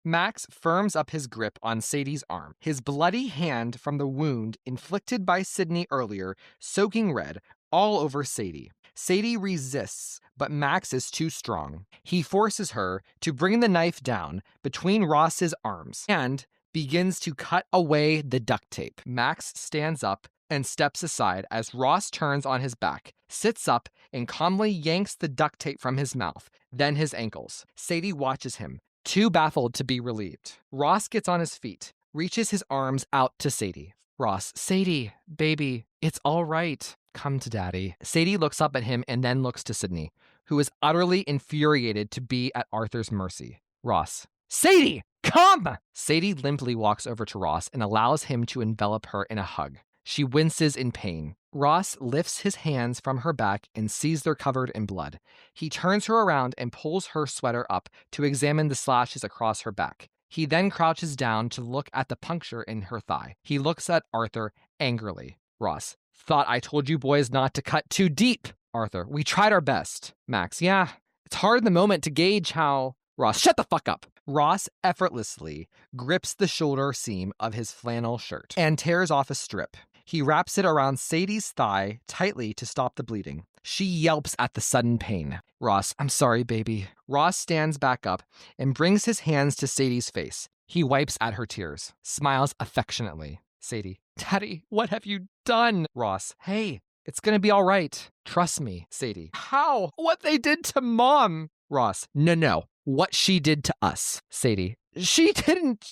Max firms up his grip on Sadie's arm, his bloody hand from the wound inflicted by Sidney earlier, soaking red, all over Sadie. Sadie resists, but Max is too strong. He forces her to bring the knife down between Ross's arms and begins to cut away the duct tape. Max stands up and steps aside as Ross turns on his back, sits up, and calmly yanks the duct tape from his mouth, then his ankles. Sadie watches him, too baffled to be relieved. Ross gets on his feet, reaches his arms out to Sadie. Ross, Sadie, baby, it's all right. Come to daddy. Sadie looks up at him and then looks to Sidney, who is utterly infuriated to be at Arthur's mercy. Ross, Sadie, come! Sadie limply walks over to Ross and allows him to envelop her in a hug. She winces in pain. Ross lifts his hands from her back and sees they're covered in blood. He turns her around and pulls her sweater up to examine the slashes across her back. He then crouches down to look at the puncture in her thigh. He looks at Arthur angrily. Ross, thought I told you boys not to cut too deep. Arthur, we tried our best. Max, yeah, it's hard in the moment to gauge how... Ross, shut the fuck up. Ross effortlessly grips the shoulder seam of his flannel shirt and tears off a strip. He wraps it around Sadie's thigh tightly to stop the bleeding. She yelps at the sudden pain. Ross, I'm sorry, baby. Ross stands back up and brings his hands to Sadie's face. He wipes at her tears, smiles affectionately. Sadie, Daddy, what have you done? Ross, hey, it's gonna be all right. Trust me. Sadie, how? What they did to Mom? Ross, no. What she did to us. Sadie, she didn't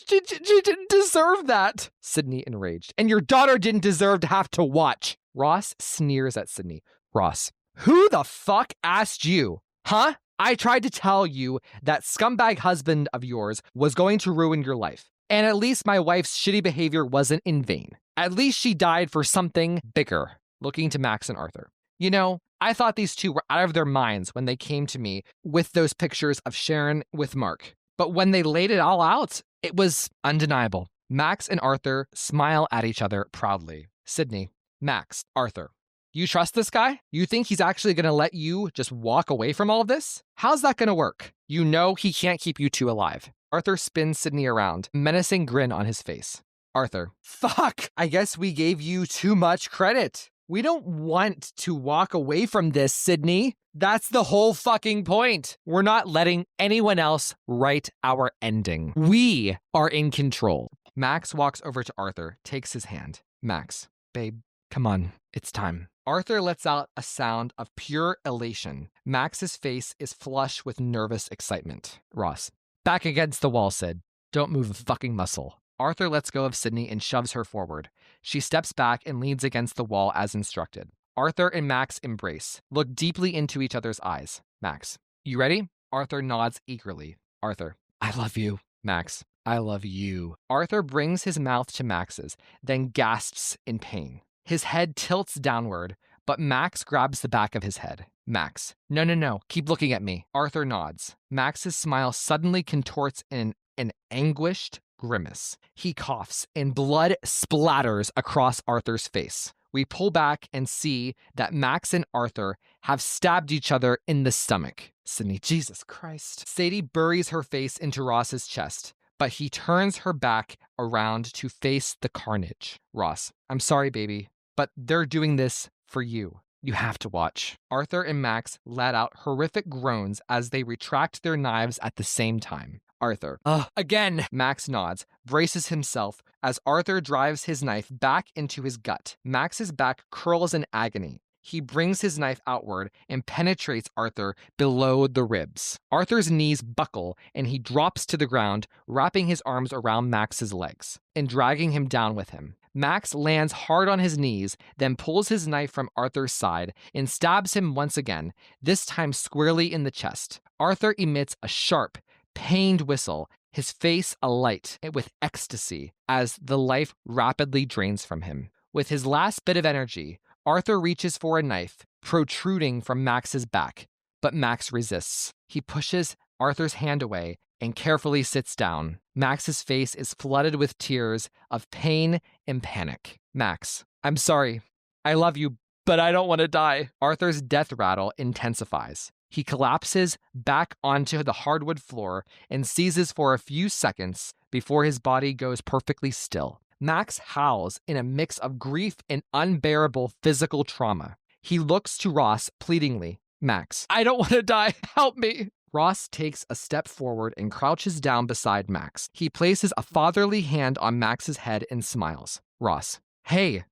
deserve that. Sidney, enraged. And your daughter didn't deserve to have to watch. Ross sneers at Sidney. Ross, who the fuck asked you? Huh? I tried to tell you that scumbag husband of yours was going to ruin your life. And at least my wife's shitty behavior wasn't in vain. At least she died for something bigger. Looking to Max and Arthur. You know, I thought these two were out of their minds when they came to me with those pictures of Sharon with Mark. But when they laid it all out, it was undeniable. Max and Arthur smile at each other proudly. Sidney, Max, Arthur. You trust this guy? You think he's actually going to let you just walk away from all of this? How's that going to work? You know he can't keep you two alive. Arthur spins Sidney around, menacing grin on his face. Arthur, fuck! I guess we gave you too much credit. We don't want to walk away from this, Sidney. That's the whole fucking point. We're not letting anyone else write our ending. We are in control. Max walks over to Arthur, takes his hand. Max, babe, come on, it's time. Arthur lets out a sound of pure elation. Max's face is flush with nervous excitement. Ross, back against the wall, Sid. Don't move a fucking muscle. Arthur lets go of Sidney and shoves her forward. She steps back and leans against the wall as instructed. Arthur and Max embrace, look deeply into each other's eyes. Max, you ready? Arthur nods eagerly. Arthur, I love you. Max, I love you. Arthur brings his mouth to Max's, then gasps in pain. His head tilts downward, but Max grabs the back of his head. Max, no, keep looking at me. Arthur nods. Max's smile suddenly contorts in an anguished grimace. He coughs, and blood splatters across Arthur's face. We pull back and see that Max and Arthur have stabbed each other in the stomach. Sidney, Jesus Christ. Sadie buries her face into Ross's chest, but he turns her back around to face the carnage. Ross, I'm sorry, baby, but they're doing this for you. You have to watch. Arthur and Max let out horrific groans as they retract their knives at the same time. Arthur, again! Max nods, braces himself as Arthur drives his knife back into his gut. Max's back curls in agony. He brings his knife outward and penetrates Arthur below the ribs. Arthur's knees buckle and he drops to the ground, wrapping his arms around Max's legs and dragging him down with him. Max lands hard on his knees, then pulls his knife from Arthur's side and stabs him once again, this time squarely in the chest. Arthur emits a sharp, pained whistle, his face alight with ecstasy as the life rapidly drains from him. With his last bit of energy, Arthur reaches for a knife protruding from Max's back, but Max resists. He pushes Arthur's hand away and carefully sits down. Max's face is flooded with tears of pain and panic. Max, I'm sorry. I love you, but I don't want to die. Arthur's death rattle intensifies. He collapses back onto the hardwood floor and seizes for a few seconds before his body goes perfectly still. Max howls in a mix of grief and unbearable physical trauma. He looks to Ross pleadingly. Max, I don't want to die. Help me. Ross takes a step forward and crouches down beside Max. He places a fatherly hand on Max's head and smiles. Ross, hey,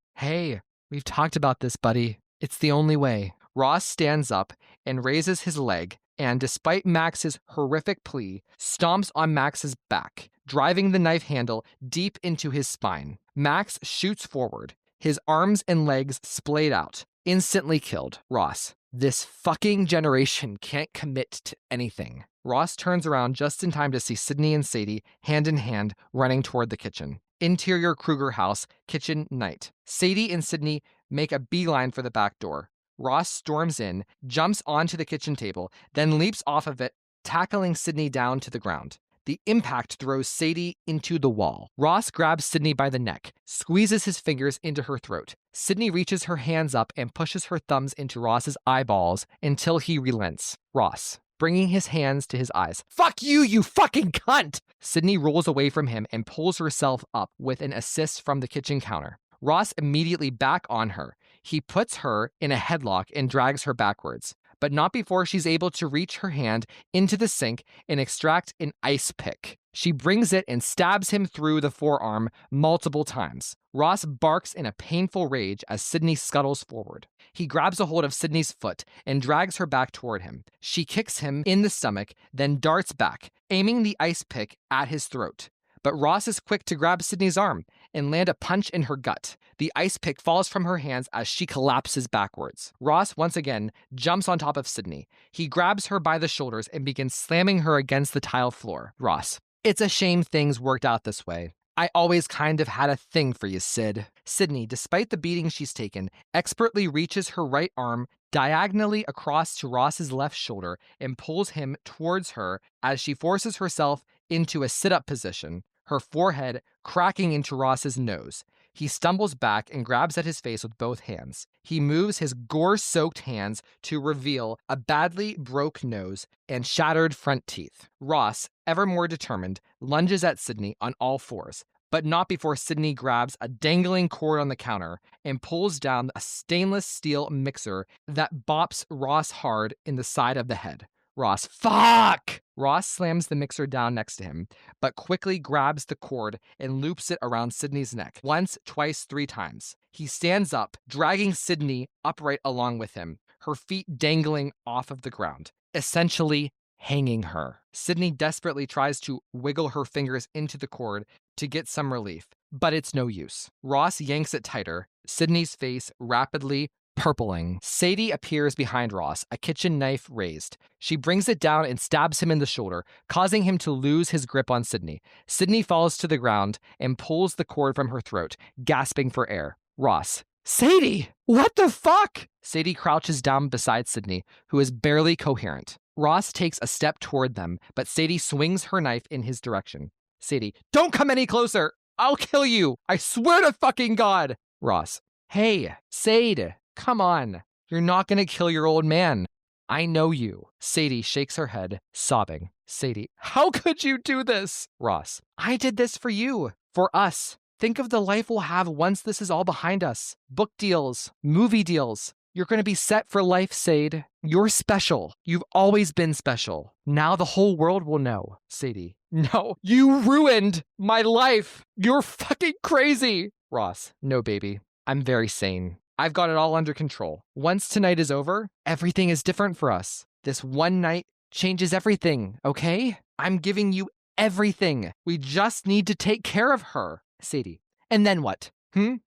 we've talked about this, buddy. It's the only way. Ross stands up and raises his leg, and despite Max's horrific plea, stomps on Max's back, driving the knife handle deep into his spine. Max shoots forward, his arms and legs splayed out, instantly killed. Ross, this fucking generation can't commit to anything. Ross turns around just in time to see Sidney and Sadie, hand in hand, running toward the kitchen. Interior Kruger house, kitchen, night. Sadie and Sidney make a beeline for the back door. Ross storms in, jumps onto the kitchen table, then leaps off of it, tackling Sidney down to the ground. The impact throws Sadie into the wall. Ross grabs Sidney by the neck, squeezes his fingers into her throat. Sidney reaches her hands up and pushes her thumbs into Ross's eyeballs until he relents. Ross, bringing his hands to his eyes. Fuck you, you fucking cunt! Sidney rolls away from him and pulls herself up with an assist from the kitchen counter. Ross immediately back on her. He puts her in a headlock and drags her backwards, but not before she's able to reach her hand into the sink and extract an ice pick. She brings it and stabs him through the forearm multiple times. Ross barks in a painful rage as Sidney scuttles forward. He grabs a hold of Sidney's foot and drags her back toward him. She kicks him in the stomach, then darts back, aiming the ice pick at his throat. But Ross is quick to grab Sidney's arm and land a punch in her gut. The ice pick falls from her hands as she collapses backwards. Ross once again jumps on top of Sidney. He grabs her by the shoulders and begins slamming her against the tile floor. Ross, it's a shame things worked out this way. I always kind of had a thing for you, Sid. Sidney, despite the beating she's taken, expertly reaches her right arm diagonally across to Ross's left shoulder and pulls him towards her as she forces herself into a sit-up position, her forehead cracking into Ross's nose. He stumbles back and grabs at his face with both hands. He moves his gore-soaked hands to reveal a badly broke nose and shattered front teeth. Ross, ever more determined, lunges at Sidney on all fours, but not before Sidney grabs a dangling cord on the counter and pulls down a stainless steel mixer that bops Ross hard in the side of the head. Ross, fuck! Ross slams the mixer down next to him, but quickly grabs the cord and loops it around Sidney's neck. Once, twice, 3 times. He stands up, dragging Sidney upright along with him, her feet dangling off of the ground, essentially hanging her. Sidney desperately tries to wiggle her fingers into the cord to get some relief, but it's no use. Ross yanks it tighter, Sidney's face rapidly purpling. Sadie appears behind Ross, a kitchen knife raised. She brings it down and stabs him in the shoulder, causing him to lose his grip on Sidney. Sidney falls to the ground and pulls the cord from her throat, gasping for air. Ross, Sadie! What the fuck? Sadie crouches down beside Sidney, who is barely coherent. Ross takes a step toward them, but Sadie swings her knife in his direction. Sadie, don't come any closer! I'll kill you! I swear to fucking God! Ross, hey, Sade, come on. You're not gonna kill your old man. I know you. Sadie shakes her head, sobbing. Sadie, how could you do this? Ross, I did this for you. For us. Think of the life we'll have once this is all behind us. Book deals, movie deals. You're going to be set for life, Sade. You're special. You've always been special. Now the whole world will know. Sadie, no, you ruined my life. You're fucking crazy. Ross, no, baby. I'm very sane. I've got it all under control. Once tonight is over, everything is different for us. This one night changes everything, okay? I'm giving you everything. We just need to take care of her. Sadie, and then what?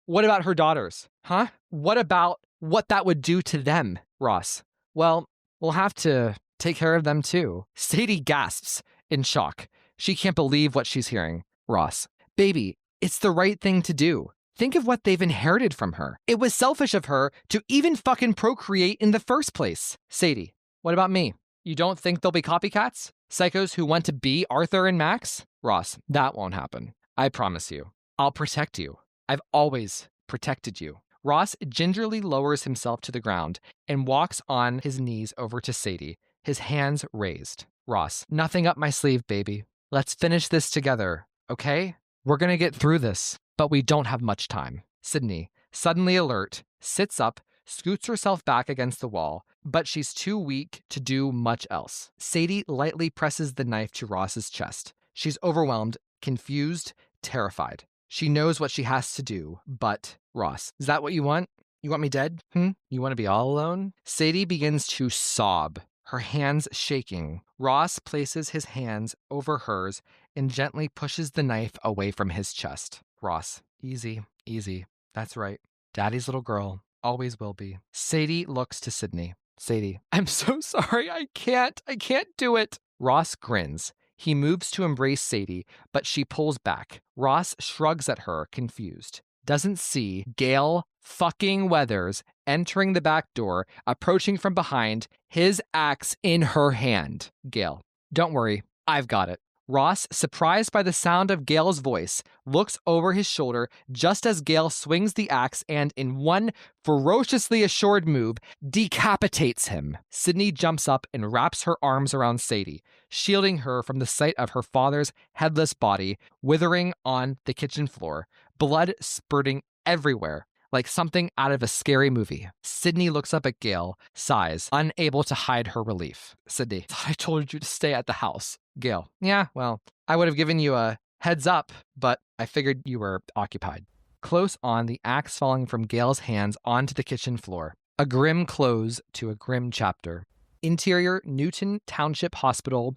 What about her daughters? Huh? What about what that would do to them? Ross, well, we'll have to take care of them too. Sadie gasps in shock. She can't believe what she's hearing. Ross, baby, it's the right thing to do. Think of what they've inherited from her. It was selfish of her to even fucking procreate in the first place. Sadie, what about me? You don't think there'll be copycats? Psychos who want to be Arthur and Max? Ross, that won't happen. I promise you. I'll protect you. I've always protected you. Ross gingerly lowers himself to the ground and walks on his knees over to Sadie, his hands raised. Ross, nothing up my sleeve, baby. Let's finish this together, okay? We're gonna get through this, but we don't have much time. Sidney, suddenly alert, sits up, scoots herself back against the wall, but she's too weak to do much else. Sadie lightly presses the knife to Ross's chest. She's overwhelmed, confused, terrified. She knows what she has to do, but Ross, is that what you want? You want me dead? You want to be all alone? Sadie begins to sob, her hands shaking. Ross places his hands over hers and gently pushes the knife away from his chest. Ross, easy, easy. That's right. Daddy's little girl, always will be. Sadie looks to Sidney. Sadie, I'm so sorry. I can't do it. Ross grins. He moves to embrace Sadie, but she pulls back. Ross shrugs at her, confused. Doesn't see Gale fucking Weathers entering the back door, approaching from behind, his axe in her hand. Gale, don't worry, I've got it. Ross, surprised by the sound of Gale's voice, looks over his shoulder just as Gale swings the axe and, in one ferociously assured move, decapitates him. Sidney jumps up and wraps her arms around Sadie, shielding her from the sight of her father's headless body withering on the kitchen floor, blood spurting everywhere, like something out of a scary movie. Sidney looks up at Gale, sighs, unable to hide her relief. Sidney, I told you to stay at the house. Gale, yeah, well, I would have given you a heads up, but I figured you were occupied. Close on, the axe falling from Gale's hands onto the kitchen floor. A grim close to a grim chapter. Interior Newton Township Hospital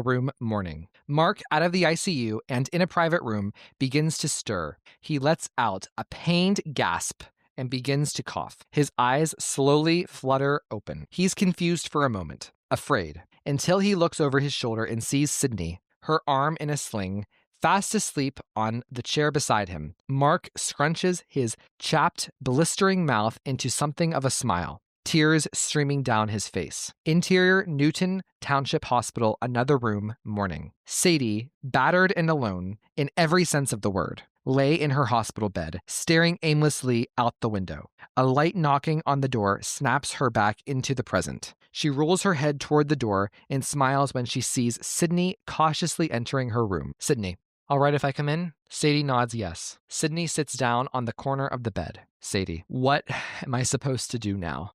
room morning. Mark, out of the ICU and in a private room, begins to stir. He lets out a pained gasp and begins to cough. His eyes slowly flutter open. He's confused for a moment, afraid, until he looks over his shoulder and sees Sidney, her arm in a sling, fast asleep on the chair beside him. Mark scrunches his chapped, blistering mouth into something of a smile. Tears streaming down his face. Interior Newton Township Hospital, another room, morning. Sadie, battered and alone, in every sense of the word, lay in her hospital bed, staring aimlessly out the window. A light knocking on the door snaps her back into the present. She rolls her head toward the door and smiles when she sees Sidney cautiously entering her room. Sidney, all right if I come in? Sadie nods yes. Sidney sits down on the corner of the bed. Sadie, what am I supposed to do now?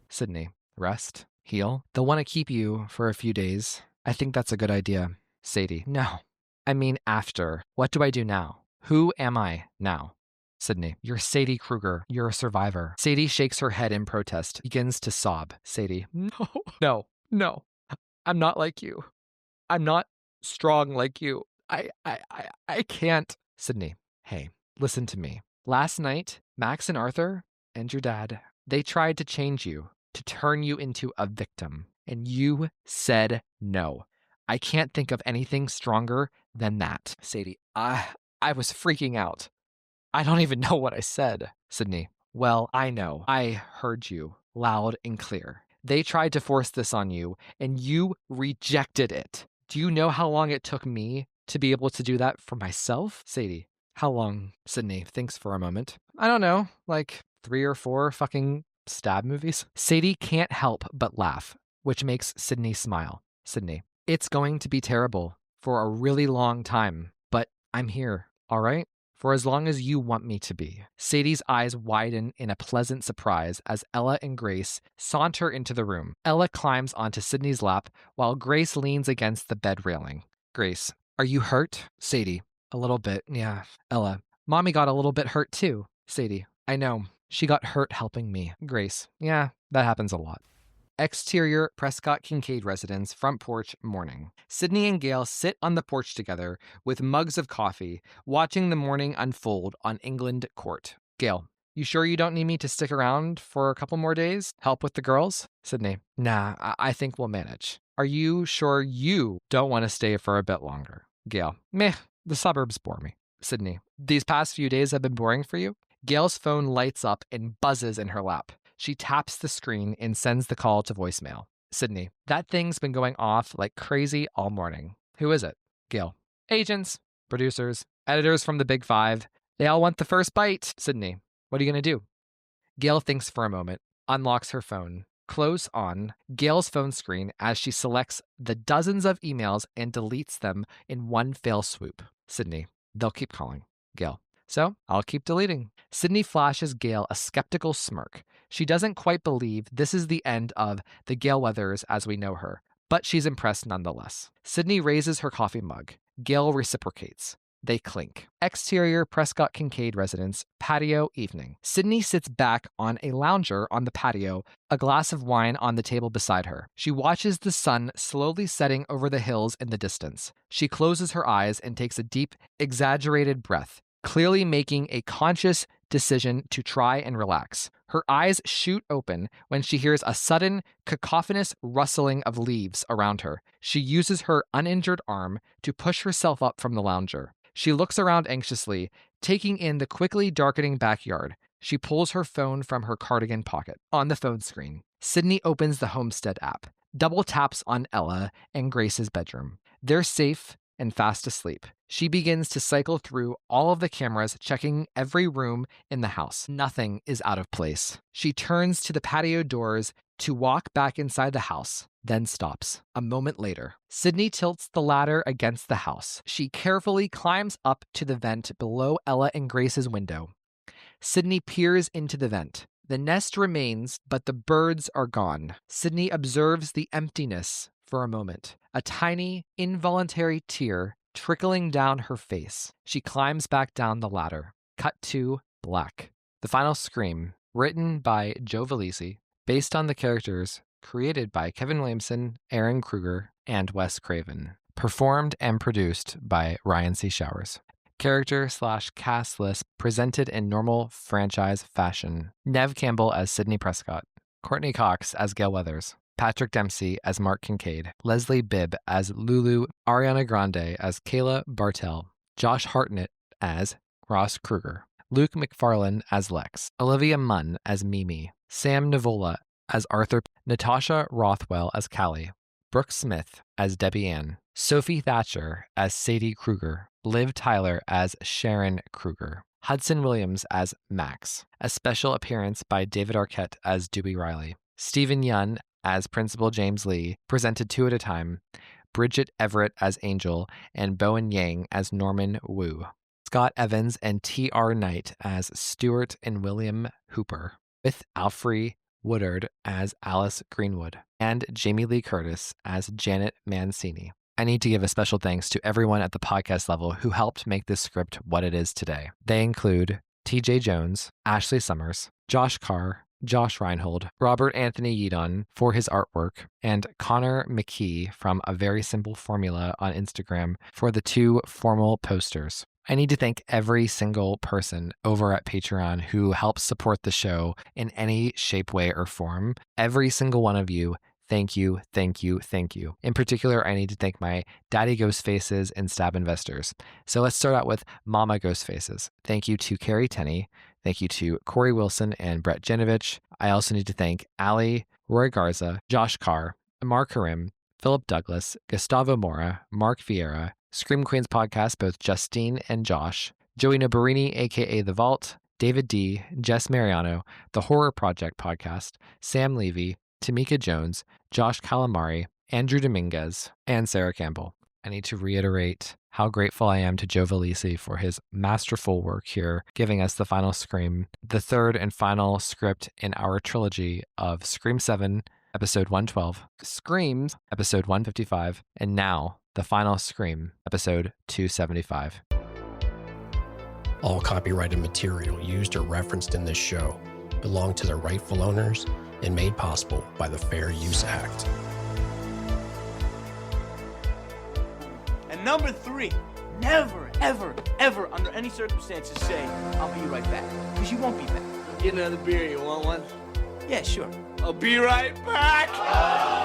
Sidney, rest, heal. They'll want to keep you for a few days. I think that's a good idea. Sadie, no. I mean after. What do I do now? Who am I now? Sidney, you're Sadie Kruger. You're a survivor. Sadie shakes her head in protest, begins to sob. Sadie, no. I'm not like you. I'm not strong like you. I can't. Sidney, hey, listen to me. Last night, Max and Arthur and your dad, they tried to change you, to turn you into a victim, and you said no. I can't think of anything stronger than that. Sadie, I was freaking out. I don't even know what I said. Sidney, well, I know. I heard you loud and clear. They tried to force this on you, and you rejected it. Do you know how long it took me to be able to do that for myself? Sadie, how long? Sidney thinks for a moment. I don't know, like 3 or 4 fucking stab movies. Sadie can't help but laugh, which makes Sidney smile. Sidney, it's going to be terrible for a really long time, but I'm here, all right? For as long as you want me to be. Sadie's eyes widen in a pleasant surprise as Ella and Grace saunter into the room. Ella climbs onto Sidney's lap while Grace leans against the bed railing. Grace, are you hurt? Sadie, a little bit, yeah. Ella, Mommy got a little bit hurt too. Sadie, I know. She got hurt helping me. Grace, yeah, that happens a lot. Exterior Prescott-Kincaid residence, front porch, morning. Sidney and Gale sit on the porch together with mugs of coffee, watching the morning unfold on England Court. Gale, you sure you don't need me to stick around for a couple more days? Help with the girls? Sidney, nah, I think we'll manage. Are you sure you don't want to stay for a bit longer? Gale, meh, the suburbs bore me. Sidney, these past few days have been boring for you? Gale's phone lights up and buzzes in her lap. She taps the screen and sends the call to voicemail. Sidney, that thing's been going off like crazy all morning. Who is it? Gale, agents, producers, editors from the Big Five. They all want the first bite. Sidney, what are you going to do? Gale thinks for a moment, unlocks her phone. Close on Gale's phone screen as she selects the dozens of emails and deletes them in one fell swoop. Sidney, they'll keep calling. Gale, so I'll keep deleting. Sidney flashes Gale a skeptical smirk. She doesn't quite believe this is the end of the Gale Weathers as we know her, but she's impressed nonetheless. Sidney raises her coffee mug. Gale reciprocates. They clink. Exterior Prescott-Kincaid residence, patio, evening. Sidney sits back on a lounger on the patio, a glass of wine on the table beside her. She watches the sun slowly setting over the hills in the distance. She closes her eyes and takes a deep, exaggerated breath, clearly making a conscious decision to try and relax. Her eyes shoot open when she hears a sudden, cacophonous rustling of leaves around her. She uses her uninjured arm to push herself up from the lounger. She looks around anxiously, taking in the quickly darkening backyard. She pulls her phone from her cardigan pocket. On the phone screen, Sidney opens the Homestead app, double taps on Ella and Grace's bedroom. They're safe and fast asleep. She begins to cycle through all of the cameras, checking every room in the house. Nothing is out of place. She turns to the patio doors to walk back inside the house, then stops. A moment later, Sidney tilts the ladder against the house. She carefully climbs up to the vent below Ella and Grace's window. Sidney peers into the vent. The nest remains, but the birds are gone. Sidney observes the emptiness for a moment. A tiny, involuntary tear trickling down her face. She climbs back down the ladder. Cut to black. The final scream, written by Joe Vallese, based on the characters created by Kevin Williamson, Aaron Kruger, and Wes Craven. Performed and produced by Ryan C. Showers. Character/cast list presented in normal franchise fashion. Nev Campbell as Sidney Prescott. Courtney Cox as Gale Weathers. Patrick Dempsey as Mark Kincaid, Leslie Bibb as Lulu, Ariana Grande as Kayla Bartell, Josh Hartnett as Ross Kruger, Luke McFarlane as Lex, Olivia Munn as Mimi, Sam Nivola as Arthur, Natasha Rothwell as Callie, Brooke Smith as Debbie Ann, Sophie Thatcher as Sadie Kruger, Liv Tyler as Sharon Kruger, Hudson Williams as Max, a special appearance by David Arquette as Dewey Riley, Stephen Yun as Principal James Lee, presented 2 at a time, Bridget Everett as Angel, and Bowen Yang as Norman Wu, Scott Evans and T.R. Knight as Stuart and William Hooper, with Alfre Woodard as Alice Greenwood, and Jamie Lee Curtis as Janet Mancini. I need to give a special thanks to everyone at the podcast level who helped make this script what it is today. They include TJ Jones, Ashley Summers, Josh Carr, Josh Reinhold, Robert Anthony Yedon for his artwork, and Connor McKee from A Very Simple Formula on Instagram for the 2 formal posters. I need to thank every single person over at Patreon who helps support the show in any shape, way, or form. Every single one of you. Thank you, thank you, thank you. In particular, I need to thank my Daddy Ghostfaces and Stab Investors. So let's start out with Mama Ghostfaces. Thank you to Carrie Tenney. Thank you to Corey Wilson and Brett Genovich. I also need to thank Allie, Roy Garza, Josh Carr, Mark Karim, Philip Douglas, Gustavo Mora, Mark Vieira, Scream Queens podcast, both Justine and Josh, Joey Nobarini, aka The Vault, David D., Jess Mariano, The Horror Project podcast, Sam Levy, Tamika Jones, Josh Calamari, Andrew Dominguez, and Sarah Campbell. I need to reiterate how grateful I am to Joe Vallese for his masterful work here, giving us the final Scream, the 3rd and final script in our trilogy of Scream 7, episode 112, Screams, episode 155, and now the final Scream, episode 275. All copyrighted material used or referenced in this show belong to their rightful owners and made possible by the Fair Use Act. And number 3, never, ever, ever, under any circumstances say, I'll be right back. Because you won't be back. Get another beer, you want one? Yeah, sure. I'll be right back!